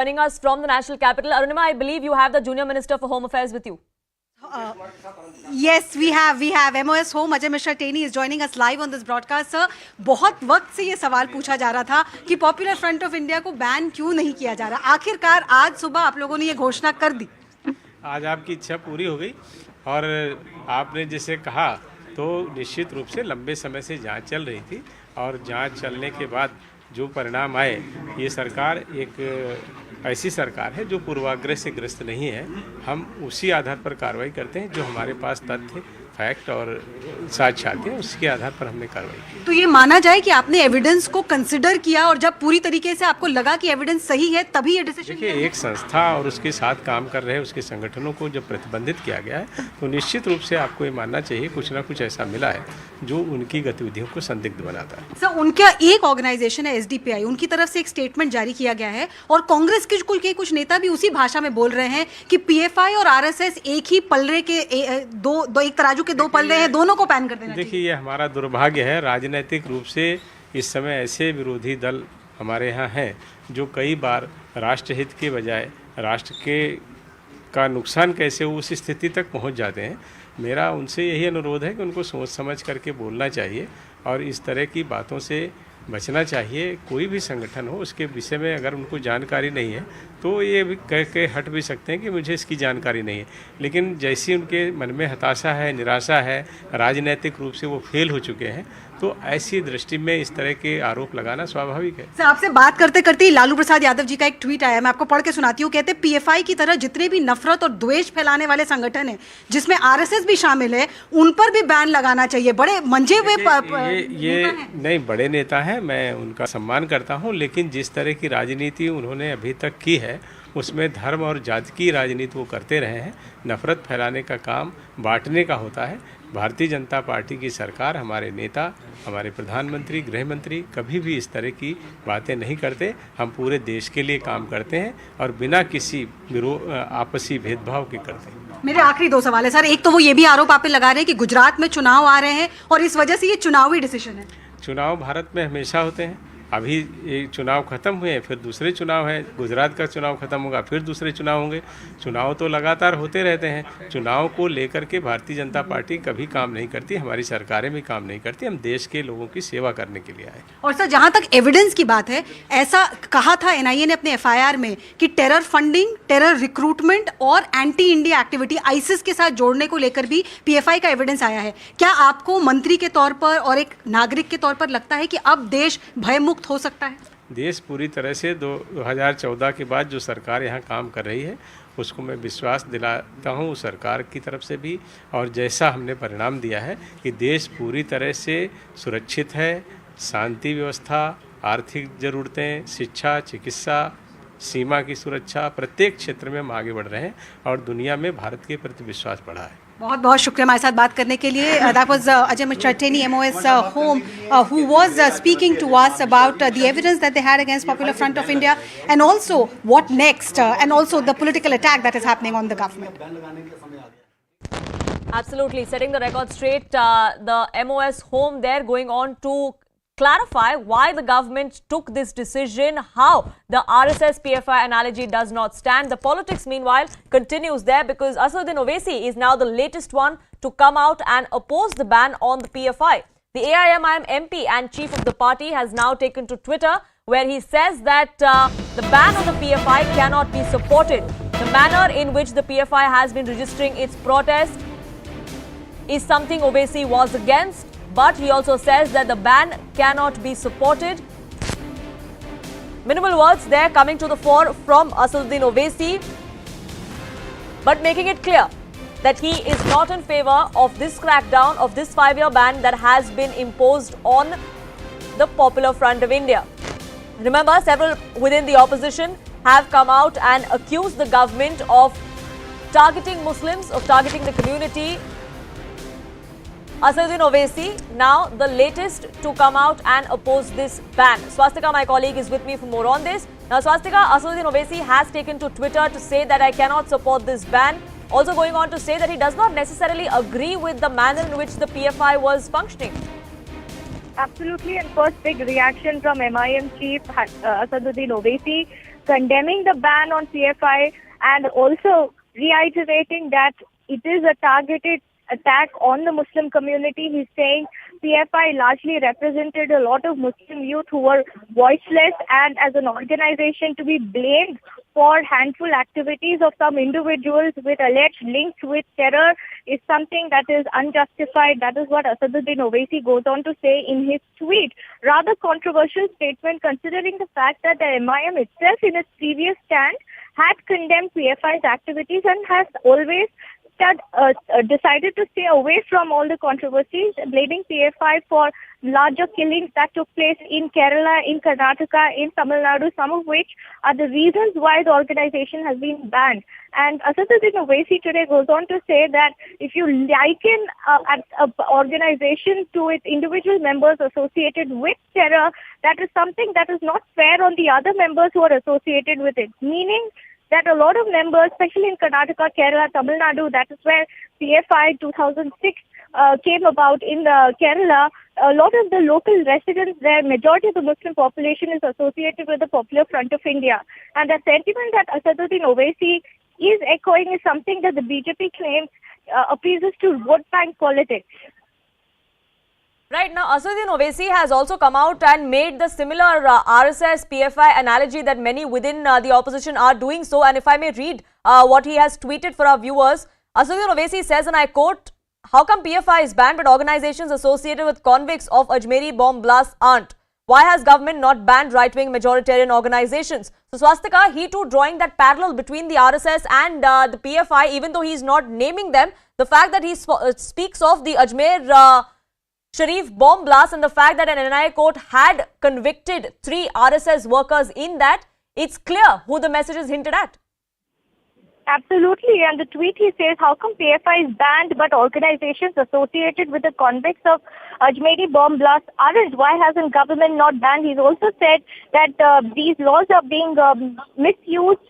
Joining us from the national capital, Arunima, I believe you have the Junior Minister for Home Affairs with you. Yes, we have MOS Home Ajay Mishra Teni is joining us live on this broadcast. Sir, बहुत वक्त से ये सवाल पूछा जा रहा था कि पॉपुलर फ्रंट ऑफ इंडिया को बैन क्यों नहीं किया जा रहा। आखिरकार आज सुबह आप लोगों ने ये घोषणा कर दी। आज आपकी इच्छा पूरी हो गई और आपने जैसे कहा तो निश्चित रूप से लंबे समय से जांच चल रही थी और जांच चलने के बाद जो परिणाम आए, ये सरकार एक ऐसी सरकार है जो पूर्वाग्रह से ग्रस्त नहीं है। हम उसी आधार पर कार्रवाई करते हैं, जो हमारे पास तथ्य, फैक्ट और साक्ष्यात हैं, उसके आधार पर हमने कार्रवाई की। तो ये माना जाए कि आपने एविडेंस को कंसिडर किया और जब पूरी तरीके से आपको लगा कि एविडेंस सही है तभी ये डिसीजन। देखिए, एक संस्था और उसके साथ काम कर रहे उसके संगठनों को जब प्रतिबंधित किया गया है तो निश्चित रूप से आपको ये मानना चाहिए कुछ ना कुछ ऐसा मिला है जो उनकी गतिविधियों को संदिग्ध बनाता है। सर, उनका एक ऑर्गेनाइजेशन है SDPI, उनकी तरफ से एक स्टेटमेंट जारी किया गया है और कांग्रेस के कुछ नेता भी उसी भाषा में बोल रहे हैं कि PFI और RSS एक ही पल्ले के एक तराजू के दो पल्ले हैं, दोनों को बैन कर देना चाहिए। देखिए, ये हमारा दुर्भाग्य है। राजनीतिक रूप से इस समय ऐसे विरोधी दल हमारे यहाँ हैं जो कई बार राष्ट्रहित के बजाय राष्ट्र का नुकसान कैसे उस स्थिति तक पहुँच जाते हैं। मेरा उनसे यही अनुरोध है कि उनको सोच समझ करके बोलना चाहिए और इस तरह की बातों से बचना चाहिए। कोई भी संगठन हो, उसके विषय में अगर उनको जानकारी नहीं है तो ये भी कह के हट भी सकते हैं कि मुझे इसकी जानकारी नहीं है, लेकिन जैसी उनके मन में हताशा है, निराशा है, राजनीतिक रूप से वो फेल हो चुके हैं, तो ऐसी दृष्टि में इस तरह के आरोप लगाना स्वाभाविक है। सर, आपसे बात करते करते ही लालू प्रसाद यादव जी का एक ट्वीट आया, मैं आपको पढ़ के सुनाती हूँ। कहते हैं PFI की तरह जितने भी नफरत और द्वेष फैलाने वाले संगठन हैं, जिसमें RSS भी शामिल है, उन पर भी बैन लगाना चाहिए। बड़े मंजे हुए ये नहीं, बड़े नेता हैं, मैं उनका सम्मान करता हूँ, लेकिन जिस तरह की राजनीति उन्होंने अभी तक की है उसमें धर्म और जाति की राजनीति वो करते रहे हैं। नफरत फैलाने का काम बांटने का होता है। भारतीय जनता पार्टी की सरकार, हमारे नेता, हमारे प्रधानमंत्री, गृह मंत्री कभी भी इस तरह की बातें नहीं करते। हम पूरे देश के लिए काम करते हैं और बिना किसी आपसी भेदभाव के करते हैं। मेरे आखिरी दो सवाल है सर। एक तो वो ये भी आरोप आप पे लगा रहे हैं कि गुजरात में चुनाव आ रहे हैं और इस वजह से ये चुनावी डिसीजन है। चुनाव भारत में हमेशा होते हैं। अभी ये चुनाव खत्म हुए, फिर दूसरे चुनाव हैं। गुजरात का चुनाव खत्म होगा, फिर दूसरे चुनाव होंगे। चुनाव तो लगातार होते रहते हैं। चुनाव को लेकर के भारतीय जनता पार्टी कभी काम नहीं करती, हमारी सरकारें भी काम नहीं करती। हम देश के लोगों की सेवा करने के लिए आए। और सर, जहां तक एविडेंस की बात है, ऐसा कहा था NIA ने अपने FIR में कि टेरर फंडिंग, टेरर रिक्रूटमेंट और एंटी इंडिया एक्टिविटी ISIS के साथ जोड़ने को लेकर भी PFI का एविडेंस आया है। क्या आपको मंत्री के तौर पर और एक नागरिक के तौर पर लगता है कि अब देश भयमुक्त हो सकता है? देश पूरी तरह से 2014 के बाद जो सरकार यहाँ काम कर रही है उसको मैं विश्वास दिलाता हूँ सरकार की तरफ से भी, और जैसा हमने परिणाम दिया है कि देश पूरी तरह से सुरक्षित है। शांति व्यवस्था, आर्थिक ज़रूरतें, शिक्षा, चिकित्सा, सीमा की सुरक्षा, प्रत्येक क्षेत्र में हम आगे बढ़ रहे हैं और दुनिया में भारत के प्रति विश्वास बढ़ा है। बहुत बहुत शुक्रिया हमारे साथ बात करने के लिए। That was Ajay Mishra Teni, MOS Home, who was speaking to us about the evidence that they had against Popular Front of India and also what next and also the political attack that is happening on the government. Absolutely, setting the record straight. The MOS Home there going on to clarify why the government took this decision, how the RSS PFI analogy does not stand. The politics meanwhile continues there because Asaduddin Owaisi is now the latest one to come out and oppose the ban on the PFI. The AIMIM MP and chief of the party has now taken to Twitter where he says that the ban on the PFI cannot be supported. The manner in which the PFI has been registering its protest is something Owaisi was against. But he also says that the ban cannot be supported. Minimal words there coming to the fore from Asaduddin Owaisi, but making it clear that he is not in favor of this crackdown, of this 5-year ban that has been imposed on the Popular Front of India. Remember, several within the opposition have come out and accused the government of targeting Muslims, of targeting the community. Asaduddin Owaisi, now the latest to come out and oppose this ban. Swastika, my colleague, is with me for more on this. Now, Swastika, Asaduddin Owaisi has taken to Twitter to say that I cannot support this ban. Also going on to say that he does not necessarily agree with the manner in which the PFI was functioning. Absolutely, and first big reaction from MIM chief Asaduddin Owaisi. condemning the ban on PFI and also reiterating that it is a targeted attack on the Muslim community. He's saying PFI largely represented a lot of Muslim youth who were voiceless and as an organization to be blamed for handful activities of some individuals with alleged links with terror is something that is unjustified. That is what Asaduddin Owaisi goes on to say in his tweet. Rather controversial statement considering the fact that the MIM itself in its previous stand had condemned PFI's activities and has always decided to stay away from all the controversies, blaming PFI for larger killings that took place in Kerala, in Karnataka, in Tamil Nadu, some of which are the reasons why the organization has been banned. And Asaduddin Owaisi today goes on to say that if you liken an organization to its individual members associated with terror, that is something that is not fair on the other members who are associated with it, meaning that a lot of members, especially in Karnataka, Kerala, Tamil Nadu, that is where PFI 2006 came about in Kerala, a lot of the local residents there, majority of the Muslim population is associated with the Popular Front of India. And the sentiment that Asaduddin Owaisi is echoing is something that the BJP claims appeases to vote bank politics. Right now, Asaduddin Owaisi has also come out and made the similar RSS PFI analogy that many within the opposition are doing so. And if I may read what he has tweeted for our viewers, Asaduddin Owaisi says, and I quote, "How come PFI is banned but organizations associated with convicts of Ajmeri bomb blasts aren't? Why has government not banned right-wing majoritarian organizations?" So Swastika, he too drawing that parallel between the RSS and the PFI, even though he is not naming them. The fact that he speaks of the Ajmer Sharif bomb blast and the fact that an NIA court had convicted 3 RSS workers in that, it's clear who the message is hinted at. Absolutely. And the tweet he says, how come PFI is banned but organizations associated with the convicts of Ajmeri bomb blast aren't? Why hasn't government not banned? He's also said that these laws are being misused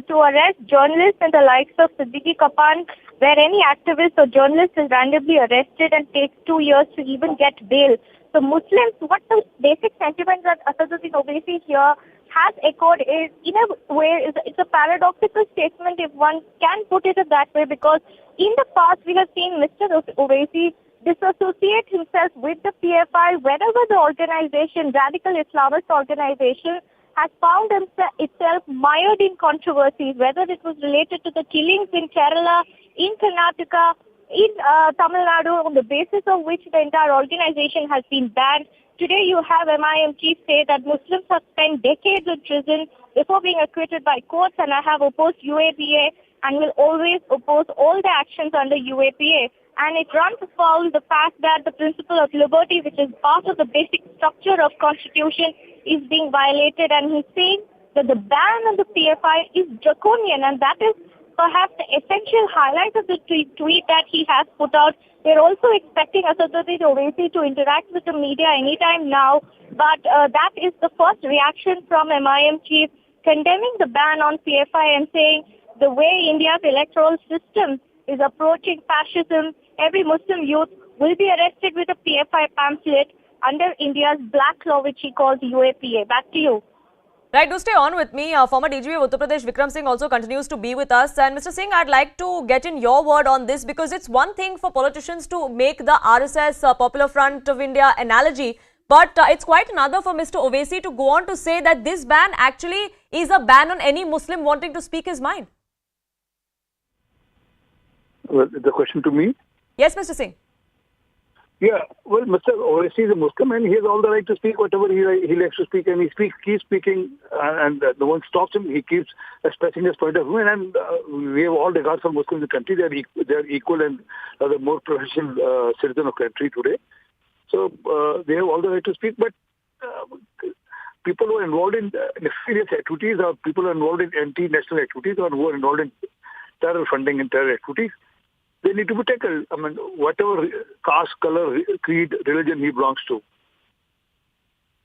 to arrest journalists and the likes of Siddiqui Kapan, where any activist or journalist is randomly arrested and takes 2 years to even get bail. So Muslims, what the basic sentiment that Asaduddin Owaisi here has echoed is, in a way, it's a paradoxical statement if one can put it that way, because in the past we have seen Mr. Owaisi disassociate himself with the PFI whenever the organization, radical Islamist organization, has found itself mired in controversies, whether it was related to the killings in Kerala, in Karnataka, in Tamil Nadu, on the basis of which the entire organization has been banned. Today you have MIM chief say that Muslims have spent decades in prison before being acquitted by courts, and I have opposed UAPA and will always oppose all the actions under UAPA. And it runs afoul the fact that the principle of liberty, which is part of the basic structure of constitution, is being violated. And he's saying that the ban on the PFI is draconian, and that is perhaps the essential highlight of the tweet that he has put out. They're also expecting Asaduddin Owaisi to interact with the media anytime now, but that is the first reaction from MIM chief, condemning the ban on PFI and saying the way India's electoral system is approaching fascism, every Muslim youth will be arrested with a PFI pamphlet under India's black law, which he calls UAPA. Back to you. Right, do stay on with me. Former DGP of Uttar Pradesh Vikram Singh also continues to be with us. And Mr. Singh, I'd like to get in your word on this, because it's one thing for politicians to make the RSS Popular Front of India analogy, but it's quite another for Mr. Owaisi to go on to say that this ban actually is a ban on any Muslim wanting to speak his mind. Well, the question to me? Yes, Mr. Singh. Yeah, well, Mr. Owaisi is a Muslim and he has all the right to speak whatever he likes to speak, and he keeps speaking, and no one stops him. He keeps expressing his point of view, and we have all regard for Muslims in the country. They are equal and the more professional citizen of the country today. So they have all the right to speak, but people who are involved in nefarious activities, or people who are involved in anti-national activities, or who are involved in terror funding and terror activities, they need to be tackled. I mean, whatever caste, color, creed, religion he belongs to.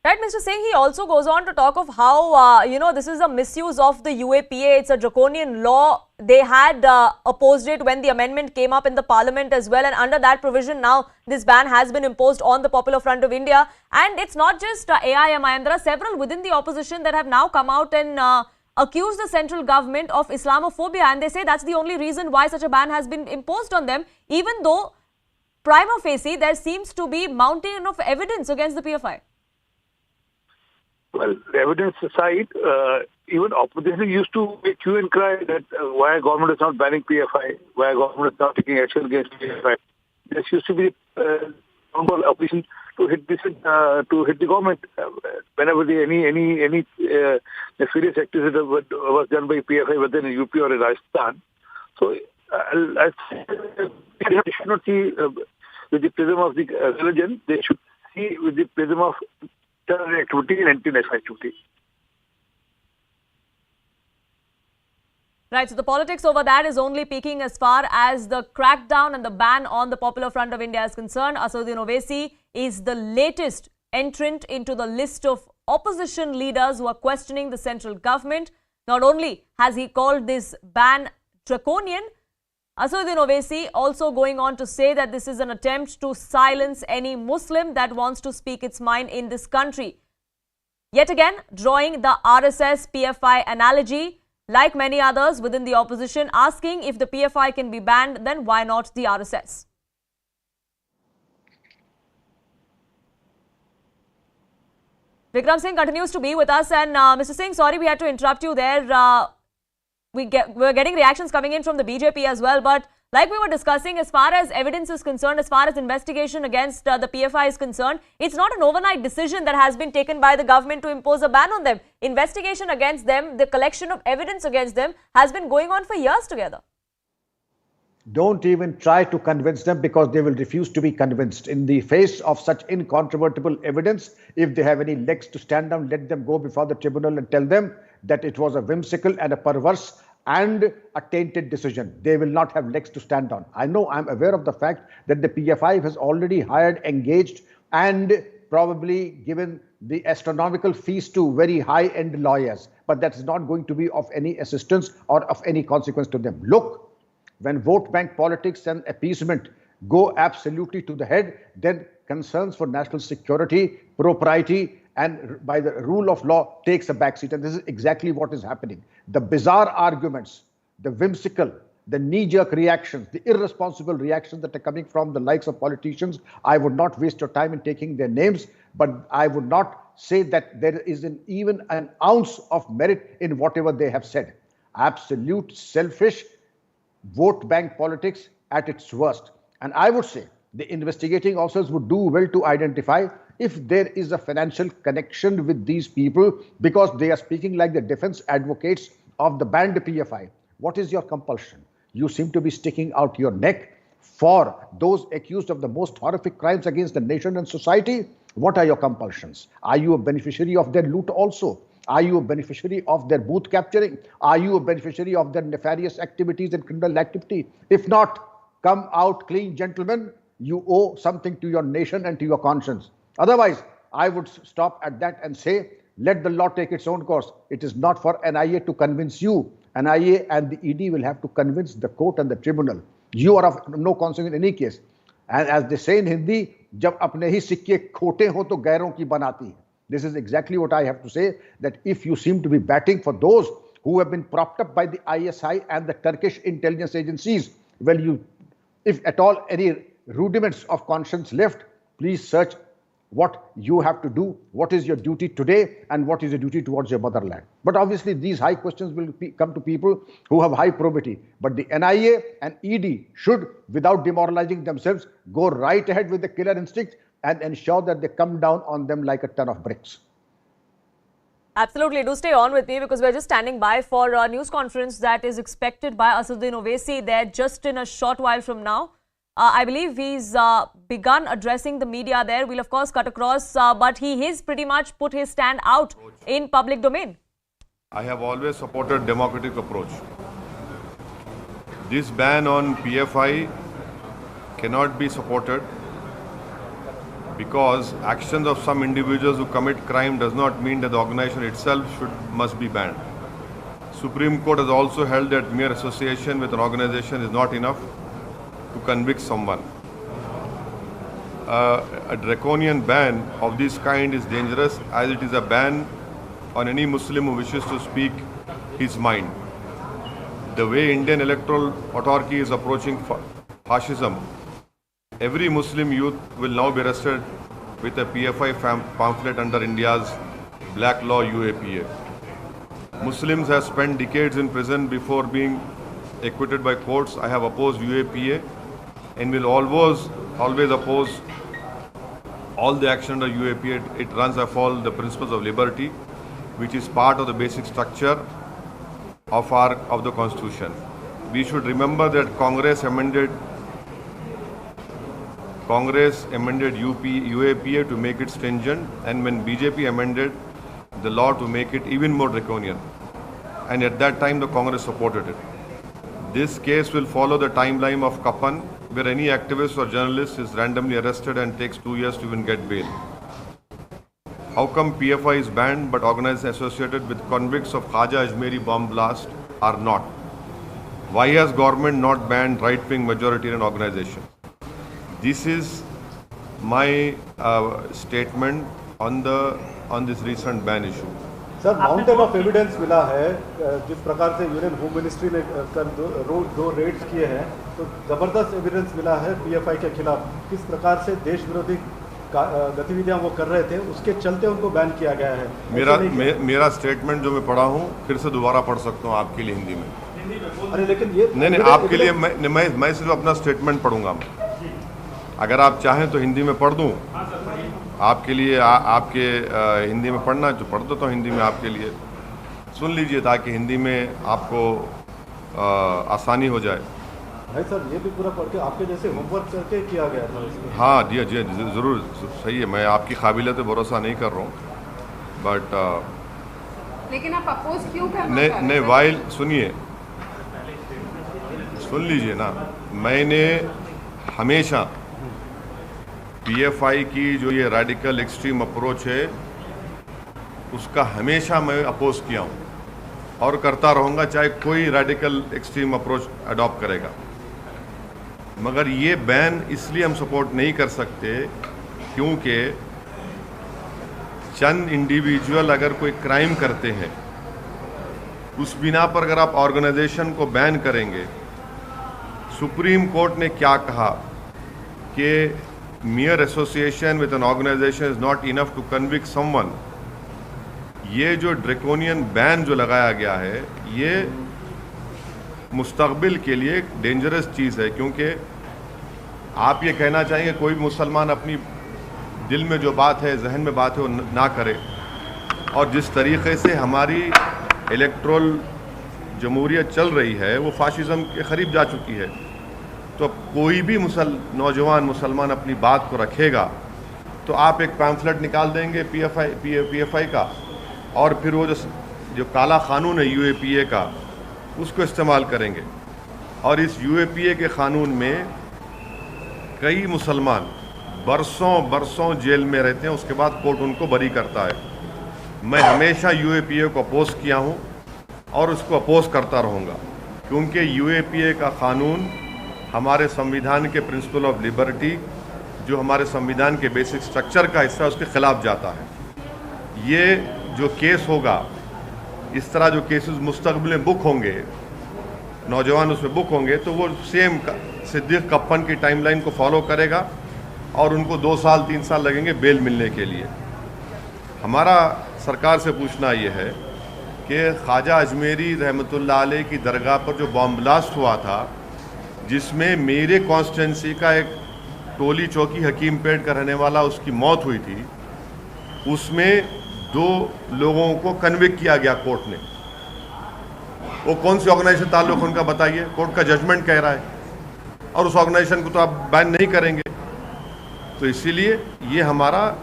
Right, Mr. Singh, he also goes on to talk of how, this is a misuse of the UAPA. It's a draconian law. They had opposed it when the amendment came up in the parliament as well. And under that provision, now this ban has been imposed on the Popular Front of India. And it's not just AIMIM. There are several within the opposition that have now come out and accuse the central government of Islamophobia, and they say that's the only reason why such a ban has been imposed on them, even though prima facie there seems to be mountain of evidence against the PFI. Well, the evidence aside, even opposition used to make hue and cry that why government is not banning PFI, why government is not taking action against PFI. There used to be opposition to hit this, to hit the government whenever any nefarious activity was done by PFI, whether in UP or in Rajasthan. So I should not see with the prism of the religion. They should see with the prism of terror activity and anti-national activity. Right, so the politics over that is only peaking as far as the crackdown and the ban on the Popular Front of India is concerned. Asaduddin Owaisi is the latest entrant into the list of opposition leaders who are questioning the central government. Not only has he called this ban draconian, Asaduddin Owaisi also going on to say that this is an attempt to silence any Muslim that wants to speak its mind in this country. Yet again, drawing the RSS PFI analogy, like many others within the opposition, asking if the PFI can be banned, then why not the RSS? Vikram Singh continues to be with us, and Mr. Singh, sorry we had to interrupt you there. We're getting reactions coming in from the BJP as well, but like we were discussing, as far as evidence is concerned, as far as investigation against the PFI is concerned, it's not an overnight decision that has been taken by the government to impose a ban on them. Investigation against them, the collection of evidence against them has been going on for years together. Don't even try to convince them, because they will refuse to be convinced. In the face of such incontrovertible evidence, if they have any legs to stand on, let them go before the tribunal and tell them that it was a whimsical and a perverse and a tainted decision. They will not have legs to stand on. I'm aware of the fact that the PFI has already hired, engaged, and probably given the astronomical fees to very high-end lawyers. But that is not going to be of any assistance or of any consequence to them. Look, when vote bank politics and appeasement go absolutely to the head, then concerns for national security, propriety, and by the rule of law takes a backseat. And this is exactly what is happening. The bizarre arguments, the whimsical, the knee-jerk reactions, the irresponsible reactions that are coming from the likes of politicians, I would not waste your time in taking their names, but I would not say that there is even an ounce of merit in whatever they have said. Absolute selfish vote bank politics at its worst. And I would say the investigating officers would do well to identify if there is a financial connection with these people, because they are speaking like the defense advocates of the banned PFI. What is your compulsion? You seem to be sticking out your neck for those accused of the most horrific crimes against the nation and society. What are your compulsions? Are you a beneficiary of their loot also? Are you a beneficiary of their booth capturing? Are you a beneficiary of their nefarious activities and criminal activity? If not, come out clean, gentlemen. You owe something to your nation and to your conscience. Otherwise, I would stop at that and say, let the law take its own course. It is not for NIA to convince you. NIA and the ED will have to convince the court and the tribunal. You are of no consequence in any case. And as they say in Hindi, जब अपने ही सिक्के खोटे हो तो गैरों की बनाती है. This is exactly what I have to say, that if you seem to be batting for those who have been propped up by the ISI and the Turkish intelligence agencies, well, if at all any rudiments of conscience left, please search what you have to do, what is your duty today, and what is your duty towards your motherland. But obviously these high questions will come to people who have high probity. But the NIA and ED should, without demoralizing themselves, go right ahead with the killer instinct and ensure that they come down on them like a ton of bricks. Absolutely. Do stay on with me, because we're just standing by for a news conference that is expected by Asaduddin Owaisi there just in a short while from now. I believe he's begun addressing the media there. We'll of course cut across, but he has pretty much put his stand out in public domain. I have always supported democratic approach. This ban on PFI cannot be supported because actions of some individuals who commit crime does not mean that the organization itself must be banned. Supreme Court has also held that mere association with an organization is not enough to convict someone. A draconian ban of this kind is dangerous, as it is a ban on any Muslim who wishes to speak his mind. The way Indian electoral autarky is approaching fascism, every Muslim youth will now be arrested with a PFI pamphlet under India's black law UAPA. Muslims have spent decades in prison before being acquitted by courts. I have opposed UAPA and will always oppose all the action under UAPA. It runs afoul the principles of liberty, which is part of the basic structure of the Constitution. We should remember that Congress amended UAPA to make it stringent, and when BJP amended the law to make it even more draconian, and at that time the Congress supported it. This case will follow the timeline of Kapan, where any activist or journalist is randomly arrested and takes 2 years to even get bail. How come PFI is banned but organizations associated with convicts of Khaja Ajmeri bomb blast are not? Why has government not banned right-wing majoritarian organizations? This is my statement on this recent ban issue. Sir, mountain of evidence मिला है, जिस प्रकार से union home ministry ने दो Reds किए हैं, तो जबरदस्त एविडेंस मिला है पीएफआई के खिलाफ। किस प्रकार से देश विरोधी गतिविधियां वो कर रहे थे, उसके चलते उनको बैन किया गया है। मेरा स्टेटमेंट जो मैं पढ़ा हूँ फिर से दोबारा पढ़ सकता हूँ आपके लिए हिंदी में। अरे लेकिन ये नहीं आपके लिए मैं सिर्फ अपना स्टेटमेंट पढ़ूंगा। अगर आप चाहें तो हिंदी में पढ़ दूं आपके लिए। आपके हिंदी में पढ़ना जो पढ़ देता हूँ हिंदी में आपके लिए, सुन लीजिए ताकि हिंदी में आपको आसानी हो जाए। भाई सर, ये भी पूरा पढ़ के आपके जैसे होमवर्क करके किया गया था इसमें। हाँ जी ज़रूर सही है। मैं आपकी काबिलियत पे भरोसा नहीं कर रहा हूँ, बट लेकिन आप अपोज क्यों कर रहे हैं? नहीं वाइल सुनिए, सुन लीजिए ना। मैंने हमेशा पीएफआई की जो ये रेडिकल एक्सट्रीम अप्रोच है उसका हमेशा मैं अपोज किया हूँ और करता रहूँगा, चाहे कोई रेडिकल एक्सट्रीम अप्रोच अडॉप्ट करेगा। मगर ये बैन इसलिए हम सपोर्ट नहीं कर सकते क्योंकि चंद इंडिविजुअल अगर कोई क्राइम करते हैं उस बिना पर अगर आप ऑर्गेनाइजेशन को बैन करेंगे, सुप्रीम कोर्ट ने क्या कहा कि mere association with an organization is not enough to convict someone। ये जो ड्रैकोनियन बैन जो लगाया गया है ये मुस्तकबिल के लिए एक डेंजरस चीज़ है, क्योंकि आप ये कहना चाहेंगे कोई भी मुसलमान अपनी दिल में जो बात है, जहन में बात है वो ना करे। और जिस तरीके से हमारी इलेक्ट्रल जमहूरियत चल रही है वो फाशिज़म के करीब जा चुकी है। तो कोई भी नौजवान मुसलमान अपनी बात को रखेगा तो आप एक पैम्फलेट निकाल देंगे पीएफआई का, और फिर वो जो काला कानून है यूएपीए का उसको इस्तेमाल करेंगे। और इस यूएपीए के कानून में कई मुसलमान बरसों जेल में रहते हैं, उसके बाद कोर्ट उनको बरी करता है। मैं हमेशा यूएपीए को अपोज किया हूँ और उसको अपोज करता रहूँगा, क्योंकि यूएपीए का कानून हमारे संविधान के प्रिंसिपल ऑफ लिबर्टी, जो हमारे संविधान के बेसिक स्ट्रक्चर का हिस्सा, उसके खिलाफ जाता है। ये जो केस होगा, इस तरह जो केसेस मुस्तकबिल में बुक होंगे, नौजवान उसमें बुक होंगे, तो वो सेम सिद्दीक कप्पन की टाइमलाइन को फॉलो करेगा और उनको 2 साल 3 साल लगेंगे बेल मिलने के लिए। हमारा सरकार से पूछना ये है कि ख्वाजा अजमेरी रहमतुल्लाह अलैह की दरगाह पर जो बॉम्ब ब्लास्ट हुआ था, जिसमें मेरे कॉन्स्टिट्यूंसी का एक टोली चौकी हकीम पेट का रहने वाला उसकी मौत हुई थी, उसमें 2 लोगों को कन्विक्ट किया गया कोर्ट ने। वो कौन सी ऑर्गेनाइजेशन ताल्लुक उनका बताइए, कोर्ट का जजमेंट कह रहा है, और उस ऑर्गेनाइजेशन को तो आप बैन नहीं करेंगे। तो इसीलिए ये हमारा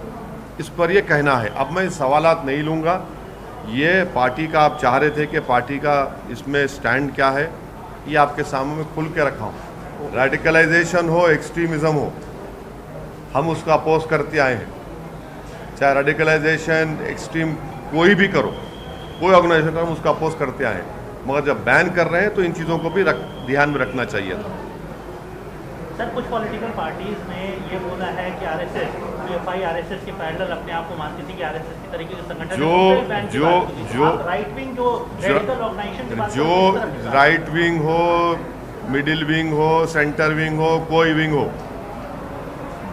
इस पर ये कहना है। अब मैं सवालात नहीं लूँगा, ये पार्टी का आप चाह रहे थे कि पार्टी का इसमें स्टैंड क्या है, ये आपके सामने में खुल के रखा हूँ। रेडिकलाइजेशन हो, एक्सट्रीमिज़म हो, हम उसका अपोज करते आए हैं। चाहे रेडिकलाइजेशन एक्सट्रीम कोई भी करो, कोई ऑर्गेनाइजेशन करो, हम उसका अपोज करते आए हैं। मगर जब बैन कर रहे हैं तो इन चीज़ों को भी ध्यान में रखना चाहिए था। सर कुछ पॉलिटिकल पार्टीज ने ये बोला है कि आरएसएस पीएफआई आरएसएस के पैरेलल अपने आप को मानती थी कि आरएसएस की तरीके के संगठन जो राइट विंग जो रेडिकल ऑर्गेनाइजेशन जो राइट विंग हो, मिडिल विंग हो, सेंटर विंग हो, कोई विंग हो,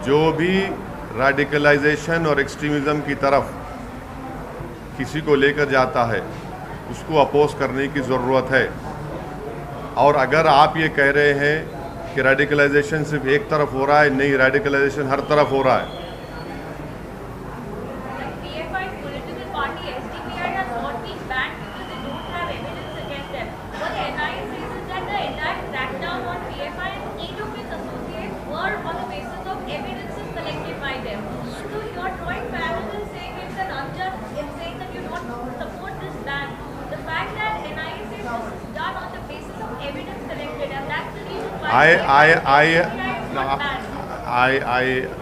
जो भी रेडिकलाइजेशन और एक्सट्रीमिज्म की तरफ किसी को लेकर जाता है उसको अपोज करने की ज़रूरत है। और अगर आप ये कह रहे हैं कि रेडिकलाइजेशन सिर्फ एक तरफ हो रहा है, नहीं, रेडिकलाइजेशन हर तरफ हो रहा है।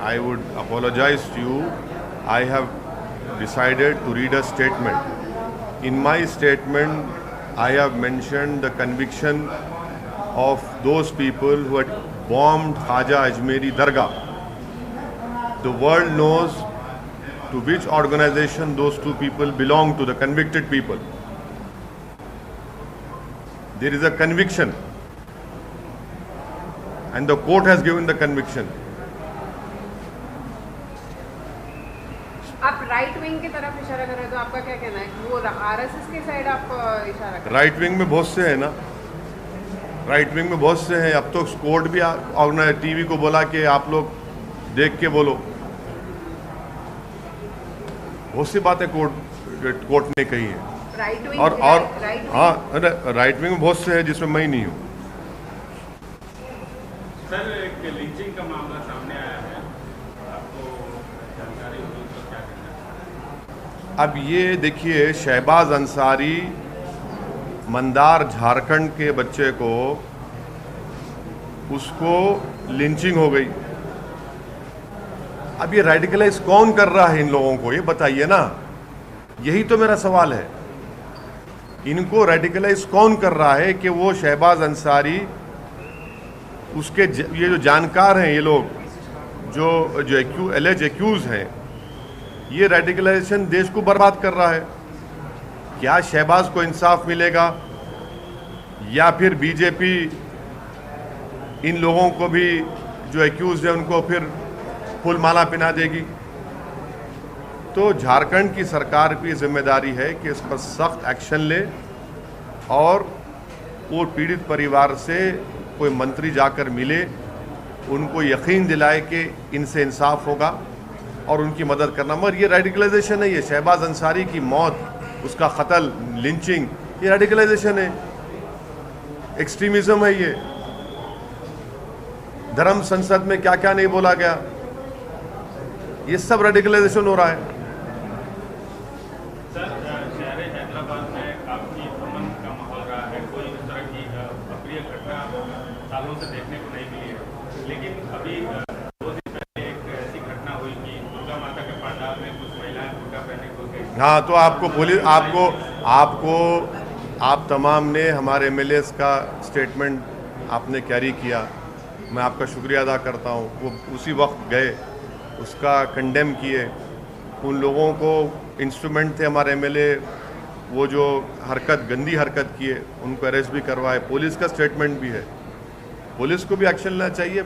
I would apologize to you. I have decided to read a statement. In my statement, I have mentioned the conviction of those people who had bombed Khaja Ajmeri Dargah. The world knows to which organization those two people belong to, the convicted people. There is a conviction. And the court has given the conviction. आप right wing की तरफ इशारा कर रहे हैं, तो आपका क्या कहना है? वो आरएसएस के साइड आप इशारा कर रहे हैं? राइट विंग में बहुत से हैं ना, राइट विंग में बहुत से हैं। अब तो कोर्ट भी और टीवी को बोला कि आप लोग देख के बोलो। बहुत सी बातें कोर्ट ने कही है। राइट विंग और हाँ, राइट विंग में बहुत से हैं जिसमें मैं ही नहीं हूँ। सर, एक लिंचिंग का मामला सामने आया है, आपको जानकारी होगी तो क्या कहना है? अब ये देखिए, शहबाज अंसारी मंदार झारखंड के बच्चे को उसको लिंचिंग हो गई। अब ये रेडिकलाइज कौन कर रहा है इन लोगों को, ये बताइए ना। यही तो मेरा सवाल है, इनको रेडिकलाइज कौन कर रहा है कि वो शहबाज अंसारी उसके ये जो जानकार हैं, ये लोग जो एलेज एक्यूज हैं, ये रेडिकलाइजेशन देश को बर्बाद कर रहा है। क्या शहबाज को इंसाफ मिलेगा या फिर बीजेपी इन लोगों को भी जो एक्यूज है उनको फिर फूल माला पहना देगी? तो झारखंड की सरकार की जिम्मेदारी है कि इस पर सख्त एक्शन ले और वो पीड़ित परिवार से कोई मंत्री जाकर मिले, उनको यकीन दिलाए कि इनसे इंसाफ होगा और उनकी मदद करना। मगर ये रेडिकलाइजेशन है, ये शहबाज अंसारी की मौत, उसका कत्ल, लिंचिंग, ये रेडिकलाइजेशन है, एक्सट्रीमिज्म है। ये धर्म संसद में क्या क्या नहीं बोला गया, ये सब रेडिकलाइजेशन हो रहा है। सालों से देखने को नहीं मिली है, लेकिन अभी 2 दिन पहले एक ऐसी घटना हुई कि दुर्गा माता के पंडाल में कुछ महिलाएं बुर्का पहने को गई। हाँ, तो आपको पुलिस आप तमाम ने हमारे एमएलएस का स्टेटमेंट आपने कैरी किया, मैं आपका शुक्रिया अदा करता हूँ। वो उसी वक्त गए, उसका कंडेम किए। उन लोगों को इंस्ट्रूमेंट थे हमारे एमएलए, वो जो गंदी हरकत किए उनको अरेस्ट भी करवाए। पुलिस का स्टेटमेंट भी है, पुलिस को भी एक्शन लेना चाहिए,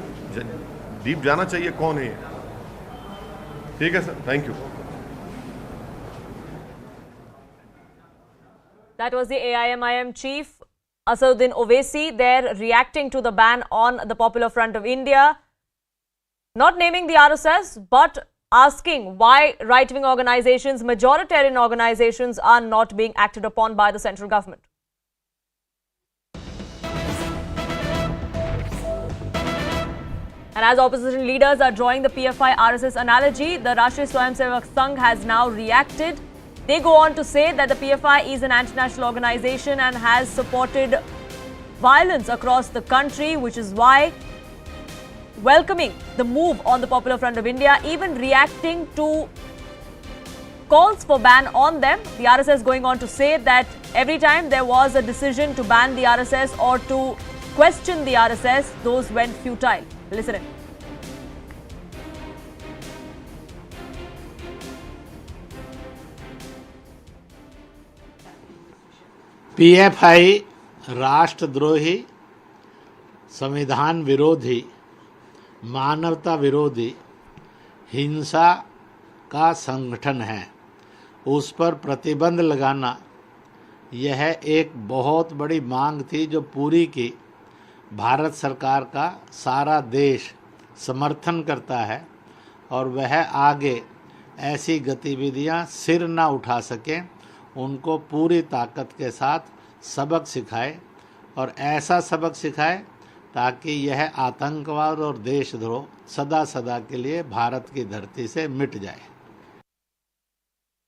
डीप जाना चाहिए कौन है। ठीक है sir, thank you. That was the AIMIM chief Asaduddin Owaisi there reacting to the ban on the Popular Front of India, not naming the RSS but asking why right-wing organizations, majoritarian organizations, are not being acted upon by the central government. And as opposition leaders are drawing the PFI RSS analogy, the Rashtriya Swayamsevak Sangh has now reacted. They go on to say that the PFI is an anti-national organization and has supported violence across the country, which is why welcoming the move on the Popular Front of India, even reacting to calls for ban on them. The RSS going on to say that every time there was a decision to ban the RSS or to question the RSS, those went futile. Listen in. PFI राष्ट्रद्रोही, संविधान विरोधी, मानवता विरोधी, हिंसा का संगठन है। उस पर प्रतिबंध लगाना यह एक बहुत बड़ी मांग थी जो पूरी की भारत सरकार का सारा देश समर्थन करता है और वह आगे ऐसी गतिविधियां सिर ना उठा सकें, उनको पूरी ताकत के साथ सबक सिखाए और ऐसा सबक सिखाए ताकि यह आतंकवाद और देशद्रोह सदा सदा के लिए भारत की धरती से मिट जाए।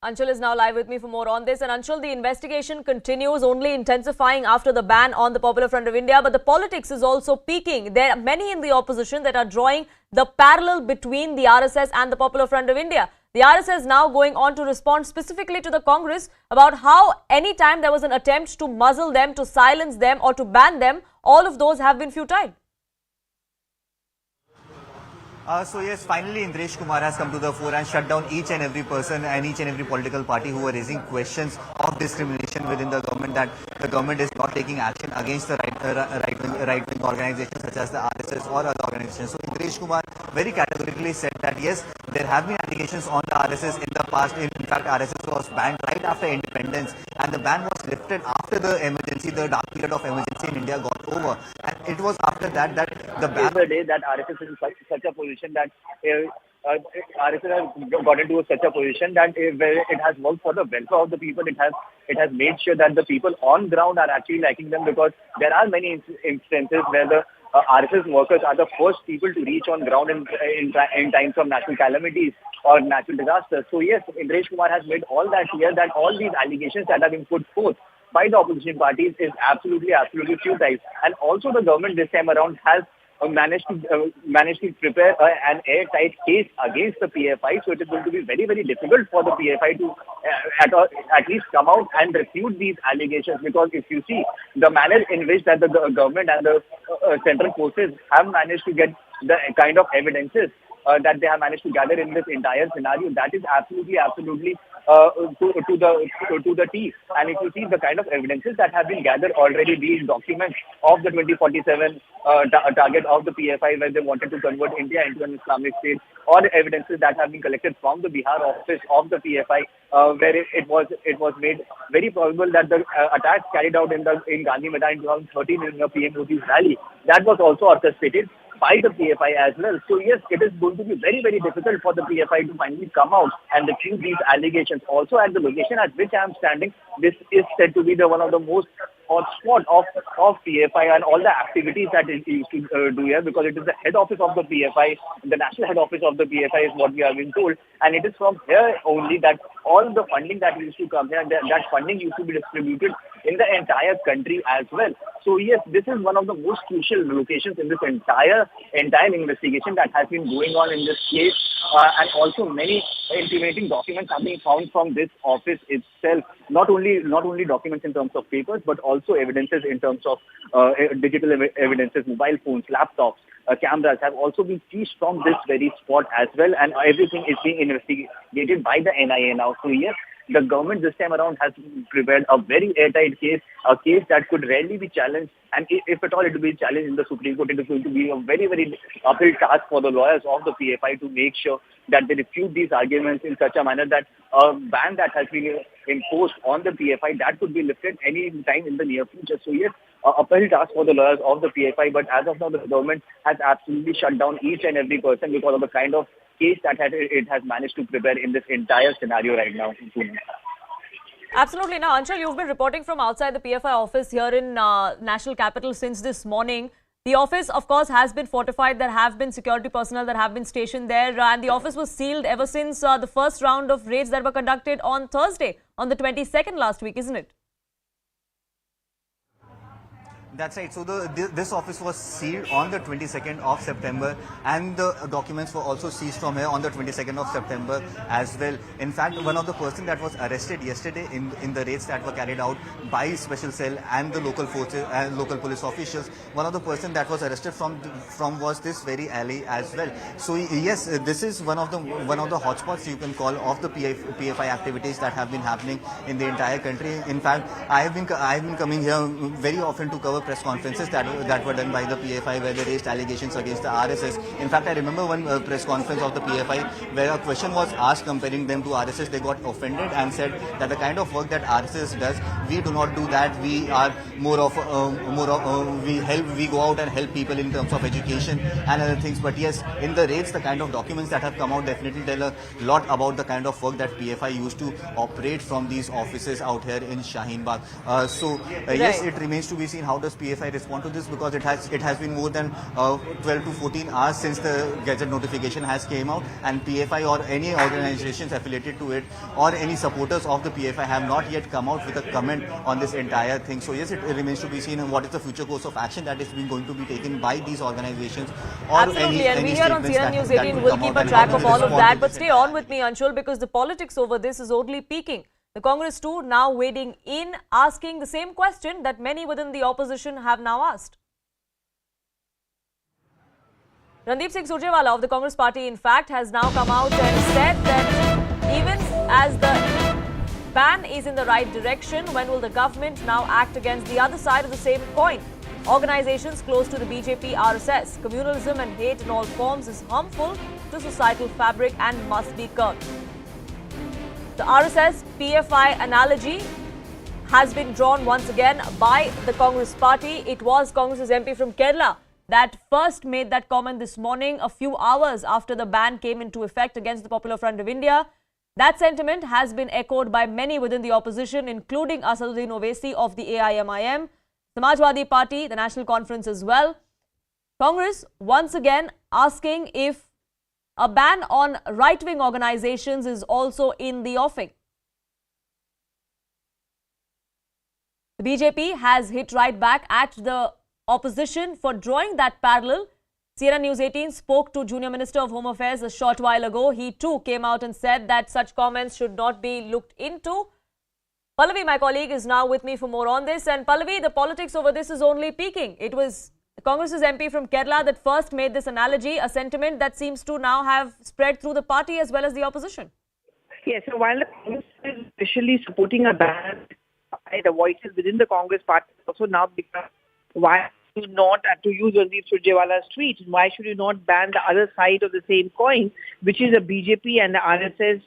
Anshul is now live with me for more on this. And Anshul, the investigation continues, only intensifying after the ban on the Popular Front of India. But the politics is also peaking. There are many in the opposition that are drawing the parallel between the RSS and the Popular Front of India. The RSS now going on to respond specifically to the Congress about how anytime there was an attempt to muzzle them, to silence them or to ban them, all of those have been futile. So yes, finally Indresh Kumar has come to the fore and shut down each and every person and each and every political party who were raising questions of discrimination within the government, that the government is not taking action against the right-wing organizations such as the RSS or other organizations. So Indresh Kumar very categorically said that yes, there have been allegations on the RSS in the past. In fact, RSS was banned right after independence, and the ban was lifted after the emergency, the dark period of emergency in India got over. And it was after that the ban. The day that RSS is in such a position that RSS has got into such a position that it has worked for the welfare of the people. It has made sure that the people on ground are actually liking them, because there are many instances where the RSS workers are the first people to reach on ground in times of natural calamities or natural disasters. So yes, Indresh Kumar has made all that clear that all these allegations that have been put forth by the opposition parties is absolutely futile. And also the government this time around has managed to prepare an airtight case against the PFI. So it is going to be very, very difficult for the PFI to at least come out and refute these allegations, because if you see the manner in which that the government and the central forces have managed to get the kind of evidences that they have managed to gather in this entire scenario, that is absolutely to the T. And if you see the kind of evidences that have been gathered already, these documents of the 2047 target of the PFI, where they wanted to convert India into an Islamic state, or the evidences that have been collected from the Bihar office of the PFI, where it was made very probable that the attacks carried out in Gandhi Maidan in 2013 in the PM Modi's rally, that was also orchestrated by the PFI as well. So yes, it is going to be very, very difficult for the PFI to finally come out and refute these allegations. Also, at the location at which I am standing, this is said to be one of the most hotspot of PFI and all the activities that it used to do here, because it is the head office of the PFI, the national head office of the PFI is what we have been told, and it is from here only that all the funding that used to come here, that funding used to be distributed in the entire country as well. So yes, this is one of the most crucial locations in this entire investigation that has been going on in this case, and also many incriminating documents have been found from this office itself. Not only documents in terms of papers, but also evidences in terms of digital evidences, mobile phones, laptops, cameras have also been seized from this very spot as well, and everything is being investigated by the NIA now. So yes, the government this time around has prepared a very airtight case, a case that could rarely be challenged, and if at all it will be challenged in the Supreme Court, it is going to be a very, very uphill task for the lawyers of the PFI to make sure that they refute these arguments in such a manner that a ban that has been imposed on the PFI, that could be lifted any time in the near future. So yes, uphill task for the lawyers of the PFI, but as of now the government has absolutely shut down each and every person because of the kind of case that it has managed to prepare in this entire scenario right now. Absolutely. Now, Anshul, you've been reporting from outside the PFI office here in National Capital since this morning. The office, of course, has been fortified. There have been security personnel that have been stationed there, and the office was sealed ever since the first round of raids that were conducted on Thursday, on the 22nd last week, isn't it? That's right. So this office was sealed on the 22nd of September, and the documents were also seized from here on the 22nd of September as well. In fact, one of the person that was arrested yesterday in the raids that were carried out by Special Cell and the local forces and local police officials, one of the person that was arrested from was this very alley as well. So yes, this is one of the hotspots you can call of the PFI activities that have been happening in the entire country. In fact, I have been coming here very often to cover press conferences that were done by the PFI where they raised allegations against the RSS. In fact, I remember one press conference of the PFI where a question was asked comparing them to RSS. They got offended and said that the kind of work that RSS does, we do not do that. We are we go out and help people in terms of education and other things. But yes, in the raids, the kind of documents that have come out definitely tell a lot about the kind of work that PFI used to operate from these offices out here in Shaheen Bagh. Yes, it remains to be seen how does PFI respond to this, because it has been more than 12 to 14 hours since the Gazette notification has came out, and PFI or any organizations affiliated to it or any supporters of the PFI have not yet come out with a comment on this entire thing. So yes, it remains to be seen what is the future course of action that is going to be taken by these organizations. Or absolutely, and we here on CNN News 18 will keep a track of all of that. But stay on with me, Anshul, because the politics over this is only peaking. The Congress too now wading in, asking the same question that many within the opposition have now asked. Randeep Singh Surjewala of the Congress party, in fact, has now come out and said that even as the ban is in the right direction, when will the government now act against the other side of the same coin? Organizations close to the BJP RSS, communalism and hate in all forms is harmful to societal fabric and must be curbed. The RSS PFI analogy has been drawn once again by the Congress party. It was Congress's MP from Kerala that first made that comment this morning, a few hours after the ban came into effect against the Popular Front of India. That sentiment has been echoed by many within the opposition, including Asaduddin Owaisi of the AIMIM, Samajwadi Party, the National Conference as well. Congress once again asking if a ban on right-wing organizations is also in the offing. The BJP has hit right back at the opposition for drawing that parallel. CNN News 18 spoke to Junior Minister of Home Affairs a short while ago. He too came out and said that such comments should not be looked into. Pallavi, my colleague, is now with me for more on this. And Pallavi, the politics over this is only peaking. It was Congress's MP from Kerala that first made this analogy, a sentiment that seems to now have spread through the party as well as the opposition. Yes, so while the Congress is officially supporting a ban, the voices within the Congress party also now become, why should not, to use Randeep Surjewala's tweet, why should you not ban the other side of the same coin, which is the BJP and the RSS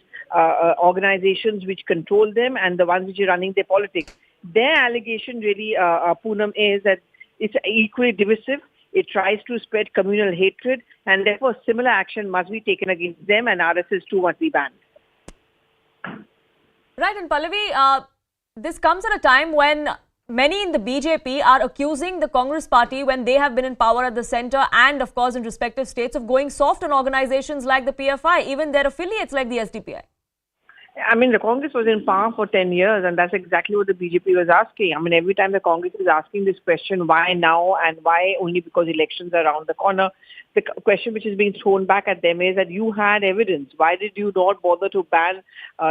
organizations which control them and the ones which are running their politics. Their allegation really, Poonam, is that it's equally divisive. It tries to spread communal hatred, and therefore similar action must be taken against them, and RSS too must be banned. Right, and Pallavi, this comes at a time when many in the BJP are accusing the Congress party, when they have been in power at the centre and of course in respective states, of going soft on organizations like the PFI, even their affiliates like the SDPI. I mean, the Congress was in power for 10 years, and that's exactly what the BJP was asking. I mean, every time the Congress is asking this question, why now and why only because elections are around the corner, the question which is being thrown back at them is that you had evidence. Why did you not bother to ban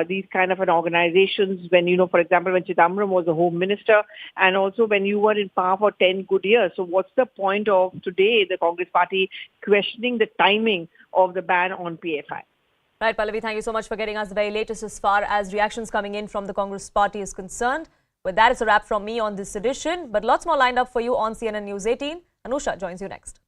these kind of organizations when, for example, when Chidambaram was the Home Minister, and also when you were in power for 10 good years? So what's the point of today the Congress party questioning the timing of the ban on PFI? Right, Pallavi, thank you so much for getting us the very latest as far as reactions coming in from the Congress party is concerned. With that, it's a wrap from me on this edition. But lots more lined up for you on CNN News 18. Anusha joins you next.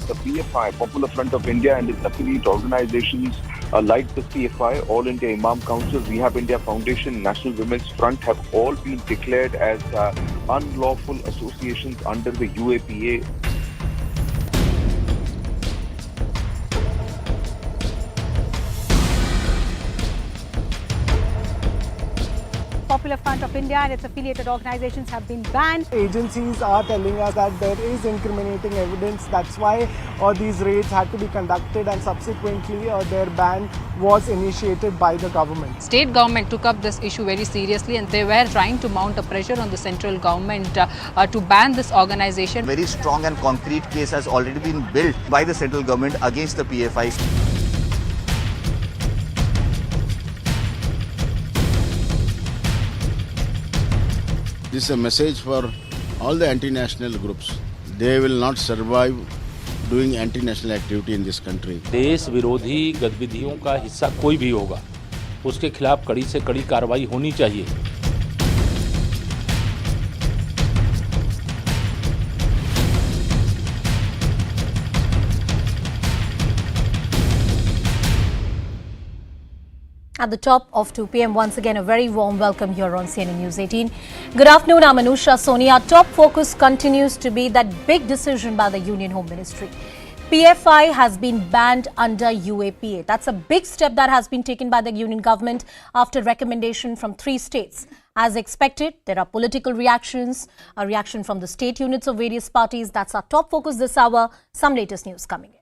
The PFI, Popular Front of India, and its affiliate organizations like the CFI, All India Imam Council, Rehab India Foundation, National Women's Front have all been declared as unlawful associations under the UAPA. Popular Front of India and its affiliated organizations have been banned. Agencies are telling us that there is incriminating evidence. That's why these raids had to be conducted, and subsequently their ban was initiated by the government. State government took up this issue very seriously, and they were trying to mount a pressure on the central government to ban this organization. Very strong and concrete case has already been built by the central government against the PFI. This is a message for all the anti-national groups. They will not survive doing anti-national activity in this country. देश विरोधी गतिविधियों का हिस्सा कोई भी होगा, उसके खिलाफ कड़ी से कड़ी कार्रवाई होनी चाहिए। At the top of 2 p.m. once again a very warm welcome here on CNN News 18. Good afternoon, I'm Anusha Soni. Our top focus continues to be that big decision by the Union Home Ministry. PFI has been banned under UAPA. That's a big step that has been taken by the Union government after recommendation from 3 states. As expected, there are political reactions, a reaction from the state units of various parties. That's our top focus this hour. Some latest news coming in.